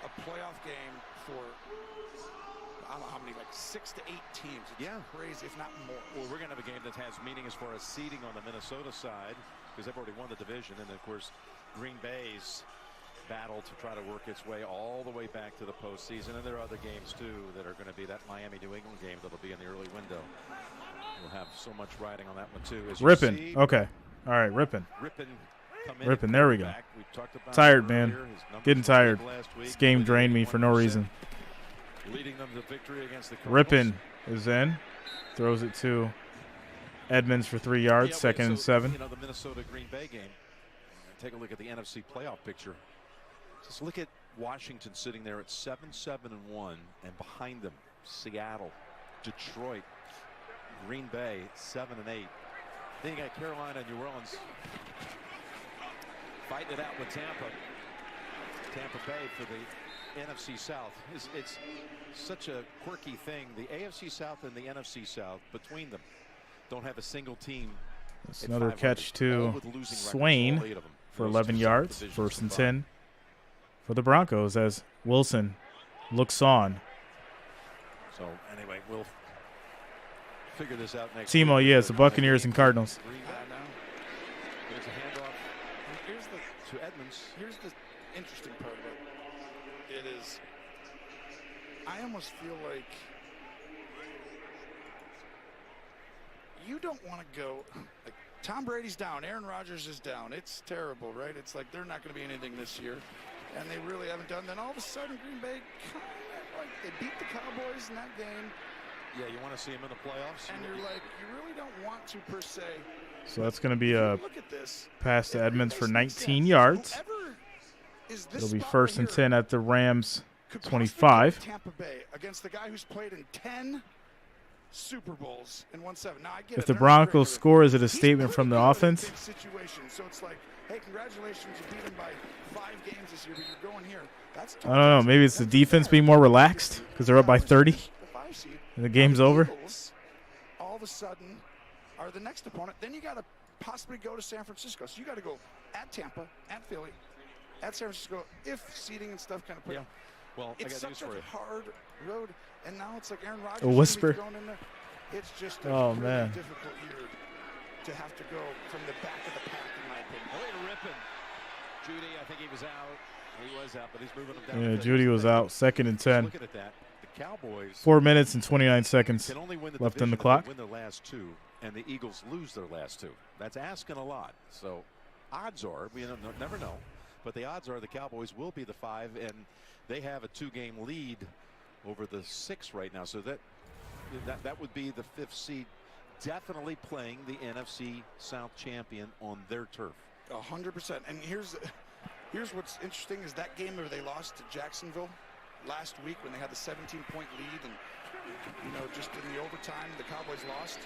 a playoff game for, I don't know how many, like 6 to 8 teams. It's crazy, if not more. Well, we're going to have a game that has meaning as far as seeding on the Minnesota side, because they've already won the division. And, of course, Green Bay's battle to try to work its way all the way back to the postseason. And there are other games, too, that are going to be that Miami-New England game that'll be in the early window. We'll have so much riding on that one, too. Rippin'. Okay. All right, Rippin'. Rippin' Ripping, there we go. Tired, man. Getting tired. This game drained me for no reason. Leading them to victory against the Rippin is in. Throws it to Edmonds for 3 yards, second and 7. You know, the Minnesota-Green Bay game. Take a look at the NFC playoff picture. Just look at Washington sitting there at 7-7-1, and behind them, Seattle, Detroit, Green Bay, 7-8. Then you got Carolina and New Orleans fighting it out with Tampa. Tampa Bay for the NFC South. It's such a quirky thing. The AFC South and the NFC South, between them, don't have a single team. That's another catch to Swain for 11 yards, first and 10 for the Broncos as Wilson looks on. So anyway, we'll figure this out next Timo, week. yes, the Buccaneers and Cardinals. There's a handoff to Edmonds. Here's the interesting part of it. It is, I almost feel like you don't want to go, like Tom Brady's down, Aaron Rodgers is down. It's terrible, right? It's like they're not going to be anything this year, and they really haven't done. Then all of a sudden, Green Bay kind of like they beat the Cowboys in that game. Yeah, you want to see him in the playoffs, and you're like, you really don't want to per se. So that's going to be a pass to Edmonds for 19 yards. It'll be first and 10 at the Rams 25. Tampa Bay against the guy who's played in 10 Super Bowls and won 7. Now, I get If the Broncos score, is it a statement from the offense? Situation. So it's like, hey, congratulations, you beat them by 5 games this year, but you're going here. That's I don't know. Maybe it's the defense being more relaxed because they're up by 30 and the game's over. All of a sudden are the next opponent. Then you got to possibly go to San Francisco. So you got to go at Tampa, at Philly, at San Francisco, if seeding and stuff kind of play. Yeah. Well, it's such a hard road, and now it's like Aaron Rodgers. A whisper. Going in there. It's just a oh, really man. difficult year to have to go from the back of the pack, in my opinion. Oh, ripping. Judy, I think he was out. He was out, but he's moving him down. Yeah, Judy was out. Second and 10. Looking at that, the Cowboys 4 minutes and 29 seconds can only win left in the clock. Win their last 2, and the Eagles lose their last 2. That's asking a lot. So odds are, we never know, but the odds are the Cowboys will be the 5, and they have a 2-game lead over the 6 right now. So that would be the 5th seed, definitely playing the NFC South champion on their turf. 100%. And here's what's interesting is that game where they lost to Jacksonville last week when they had the 17-point lead, and just in the overtime the Cowboys lost.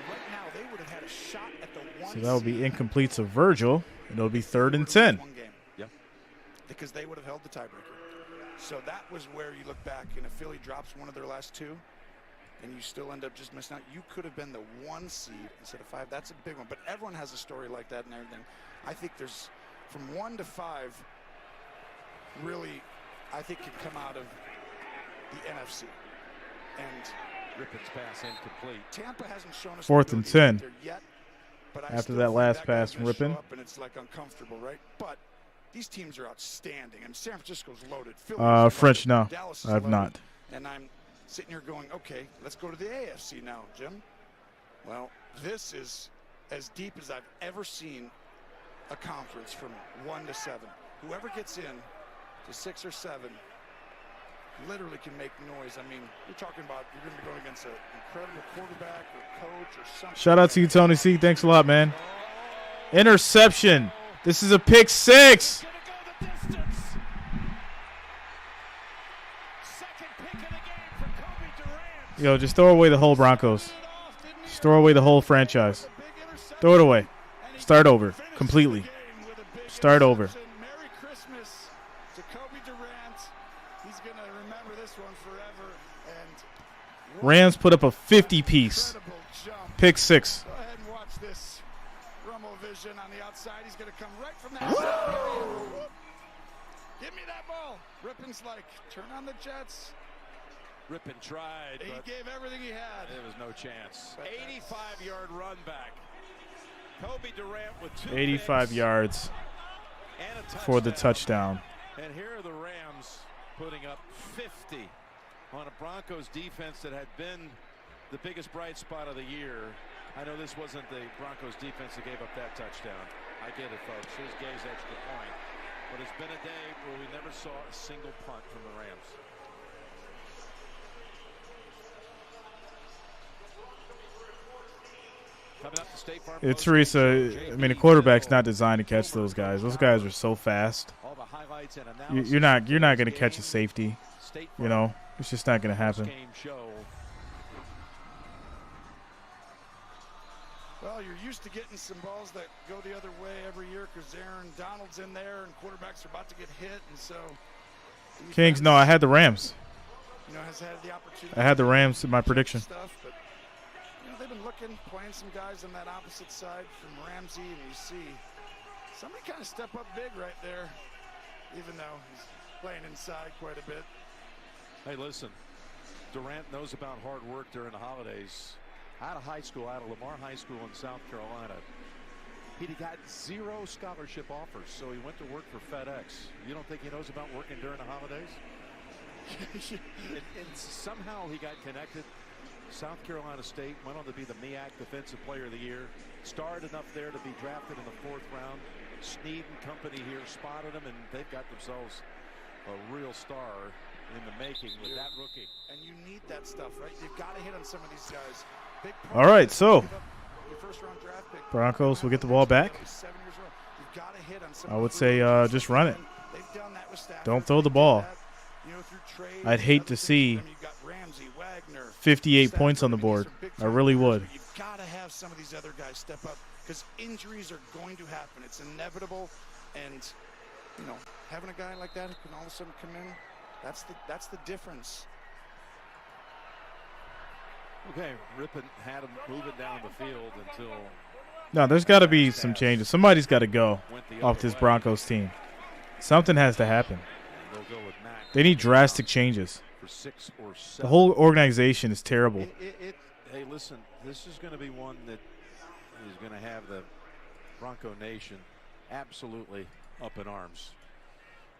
Right now they would have had a shot at the 1. So that will be incomplete to Virgil, and it'll be 3rd and 10. Yeah, because they would have held the tiebreaker. So that was where you look back, and if Philly drops one of their last 2, and you still end up just missing out, you could have been the 1 seed instead of 5. That's a big one. But everyone has a story like that and everything. I think there's from 1 to 5 really, I think, can come out of the NFC. And Rippen's pass incomplete. Tampa hasn't shown us 4th and 10 there yet, but after that last pass from Rippen. And it's like uncomfortable, right? But these teams are outstanding. I mean, San Francisco's loaded. French, no. Dallas I have not. And I'm sitting here going, okay, let's go to the AFC now, Jim. Well, this is as deep as I've ever seen a conference from 1 to 7. Whoever gets in to 6 or 7 literally can make noise. I mean, you're talking about you're going to be going against an incredible quarterback or coach or something. Shout out to you, Tony C. Thanks a lot, man. Interception. This is a pick 6. Yo, just throw away the whole Broncos. Just throw away the whole franchise. Throw it away. Start over. Completely. Start over. Merry Christmas to Kobe Durant. He's going to remember this one forever. And Rams put up a 50-piece. Pick 6. Go ahead and watch this. Rumble vision on the outside. He's going to come right from that side. Give me that ball. Rippen's like, turn on the Jets. Rippen tried, He but gave everything he had. there was no chance. 85-yard run back. Kobe Durant with 2 85 picks yards and a for the touchdown. And here are the Rams putting up 50 on a Broncos defense that had been the biggest bright spot of the year. I know this wasn't the Broncos defense that gave up that touchdown. I get it, folks. Here's Gay's extra point. But it's been a day where we never saw a single punt from the Rams. It's Teresa. I mean, a quarterback's not designed to catch those guys. Those guys are so fast. You're not going to catch a safety. You know, it's just not going to happen. Well, you're used to getting some balls that go the other way every year because Aaron Donald's in there and quarterbacks are about to get hit, and so. Kings, no, I had the Rams. You know, has had the opportunity. I had the Rams in my prediction. Stuff, but, you know, they've been playing some guys on that opposite side from Ramsey, and you see somebody kind of step up big right there, even though he's playing inside quite a bit. Hey, listen, Durant knows about hard work during the holidays. Out of high school, out of Lamar High School in South Carolina, he'd got 0 scholarship offers, so he went to work for FedEx. You don't think he knows about working during the holidays? and somehow he got connected. South Carolina State went on to be the MEAC Defensive Player of the Year. Starred enough there to be drafted in the 4th round. Snead and company here spotted him, and they've got themselves a real star in the making with that rookie. And you need that stuff, right? You've got to hit on some of these guys. All right, so Broncos will get the ball back. I would say just run it. Don't throw the ball. I'd hate to see 58 points on the board. I really would. You've got to have some of these other guys step up because injuries are going to happen. It's inevitable, and you know, having a guy like that who can all of a sudden come in, that's the difference. Okay, Rippon had him moving down the field until. No, there's got to be some changes. Somebody's got to go off this Broncos team. Something has to happen. They need drastic changes. The whole organization is terrible. Hey, listen, this is going to be one that is going to have the Bronco Nation absolutely up in arms.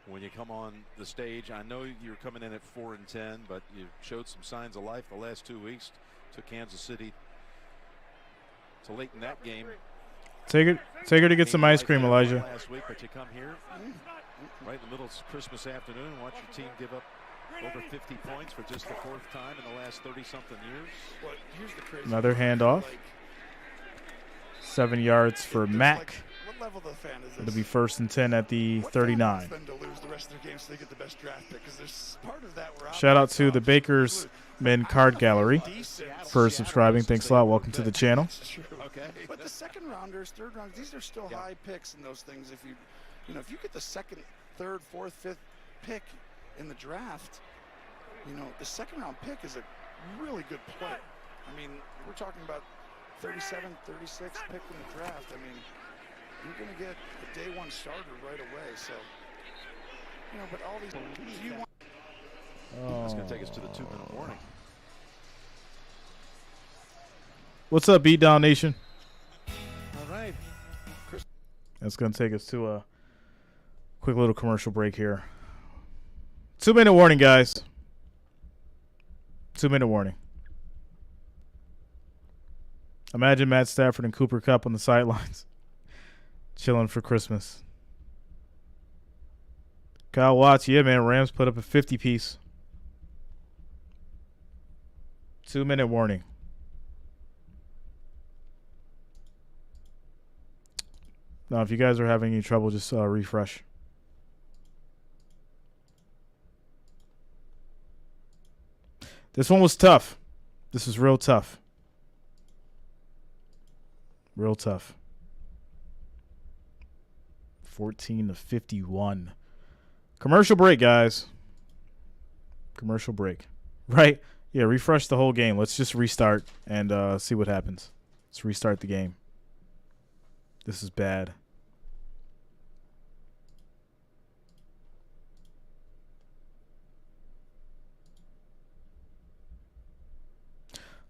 When you come on the stage, I know you're coming in at 4-10, but you showed some signs of life the last 2 weeks. Took Kansas City to late in that game. Take her to get some ice cream, Elijah. Last week, but you come here right in the middle of Christmas afternoon and watch your team give up over 50 points for just the 4th time in the last 30-something years. Well, here's the crazy Another handoff. 7 yards for Mack. What level of fan is this? It'll be 1st and 10 at the 39. Shout out to the Bakers Men Card Gallery for subscribing. Thanks a lot. Welcome to the channel. Okay. But the second rounders, third rounders, these are still high picks in those things. If if you get the 2nd, 3rd, 4th, 5th pick in the draft, the 2nd round pick is a really good play. I mean, we're talking about 37, 36 pick in the draft. I mean, you're going to get a day 1 starter right away. So, but all these. Do you want? That's going to take us to the 2-minute warning. What's up, Beatdown Nation? All right. That's going to take us to a quick little commercial break here. 2-minute warning, guys. 2-minute warning. Imagine Matt Stafford and Cooper Kupp on the sidelines, chilling for Christmas. Kyle Watts, yeah, man. Rams put up a 50-piece. 2-minute warning. Now, if you guys are having any trouble, just refresh. This one was tough. This is real tough. Real tough. 14-51. Commercial break, guys. Commercial break. Right? Yeah, refresh the whole game. Let's just restart and see what happens. Let's restart the game. This is bad.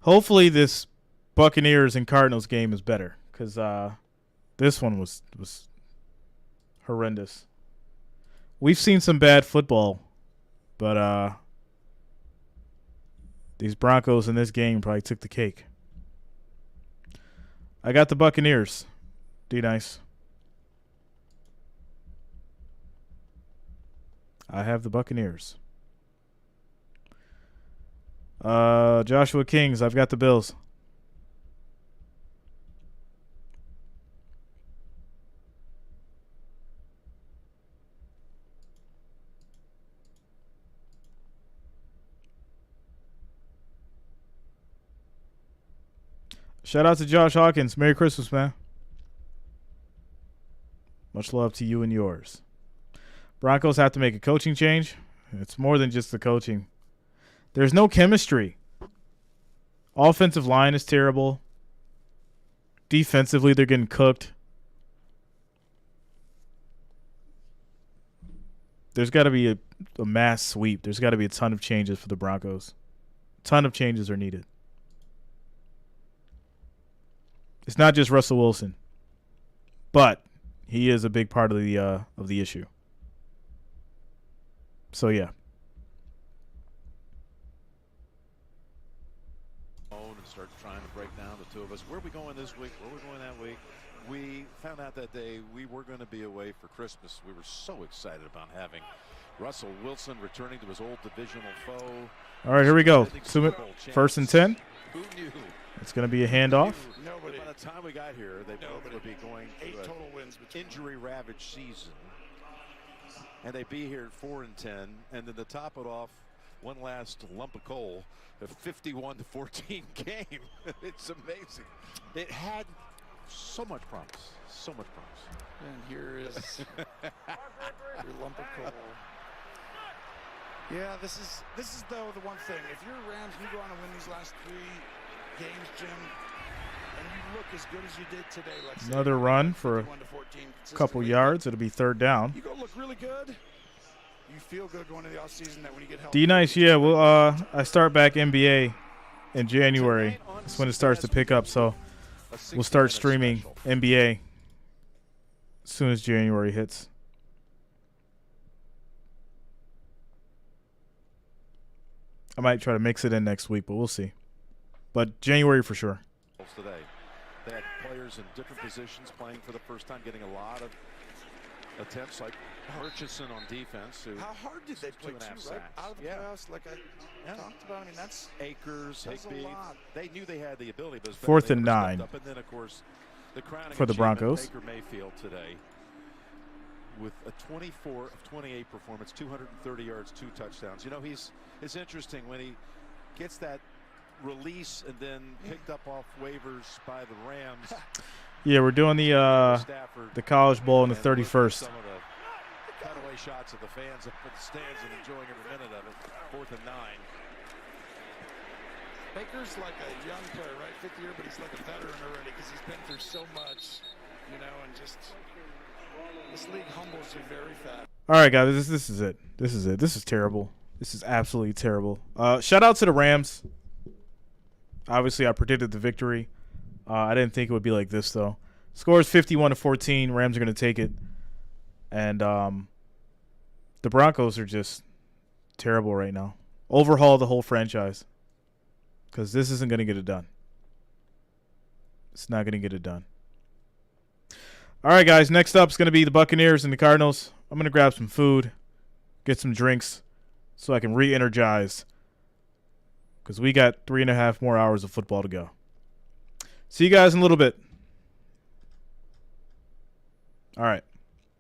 Hopefully this Buccaneers and Cardinals game is better because this one was horrendous. We've seen some bad football, but these Broncos in this game probably took the cake. I got the Buccaneers. D-Nice. I have the Buccaneers. Joshua Kings, I've got the Bills. Shout out to Josh Hawkins. Merry Christmas, man. Much love to you and yours. Broncos have to make a coaching change. It's more than just the coaching. There's no chemistry. Offensive line is terrible. Defensively, they're getting cooked. There's got to be a mass sweep. There's got to be a ton of changes for the Broncos. A ton of changes are needed. It's not just Russell Wilson, but he is a big part of the issue. So yeah. And start trying to break down the two of us. Where are we going this week? Where are we going that week? We found out that day we were going to be away for Christmas. We were so excited about having Russell Wilson returning to his old divisional foe. All right, here we go. First and 10. Who knew? It's going to be a handoff. Nobody. By the time we got here, they both would be going through 8 total wins, injury-ravaged season, and they'd be here at 4-10, and then to top it off, one last lump of coal, a 51-14 game. It's amazing. It had so much promise, so much promise. And here is your lump of coal. Yeah, this is though the one thing. If you're Rams, you go on and win these last 3 games, Jim, and you look as good as you did today. Let's say Another run for a couple yards. It'll be third down. You go look really good. You feel good going into the offseason that when you get healthy. D-Nice, yeah. Well, I start back NBA in January. That's when it starts to pick up. So we'll start streaming NBA as soon as January hits. I might try to mix it in next week, but we'll see. But January for sure. Today, they had players in different positions playing for the first time, getting a lot of attempts, like Murchison on defense. How hard did they play too, right? Out of the playoffs, like I talked about. I mean, that's Akers, Higbee. They knew they had the ability. But Fourth and 9 and then, of course, the crowning for the Broncos. Baker Mayfield today with a 24 of 28 performance, 230 yards, 2 touchdowns. You know, it's interesting when he gets that release and then picked up off waivers by the Rams. Yeah, we're doing the College Bowl on the 31st. Some of the cutaway shots of the fans up in the stands and enjoying every minute of it. 4th and 9. Baker's like a young player, right? 5th year, but he's like a veteran already because he's been through so much, you know, and just this league humbles you very fast. All right, guys, this is it. This is it. This is terrible. This is absolutely terrible. Shout out to the Rams. Obviously, I predicted the victory. I didn't think it would be like this, though. Score is 51-14. Rams are going to take it. And the Broncos are just terrible right now. Overhaul the whole franchise because this isn't going to get it done. It's not going to get it done. All right, guys, next up is going to be the Buccaneers and the Cardinals. I'm going to grab some food, get some drinks so I can re-energize because we got 3.5 more hours of football to go. See you guys in a little bit. All right.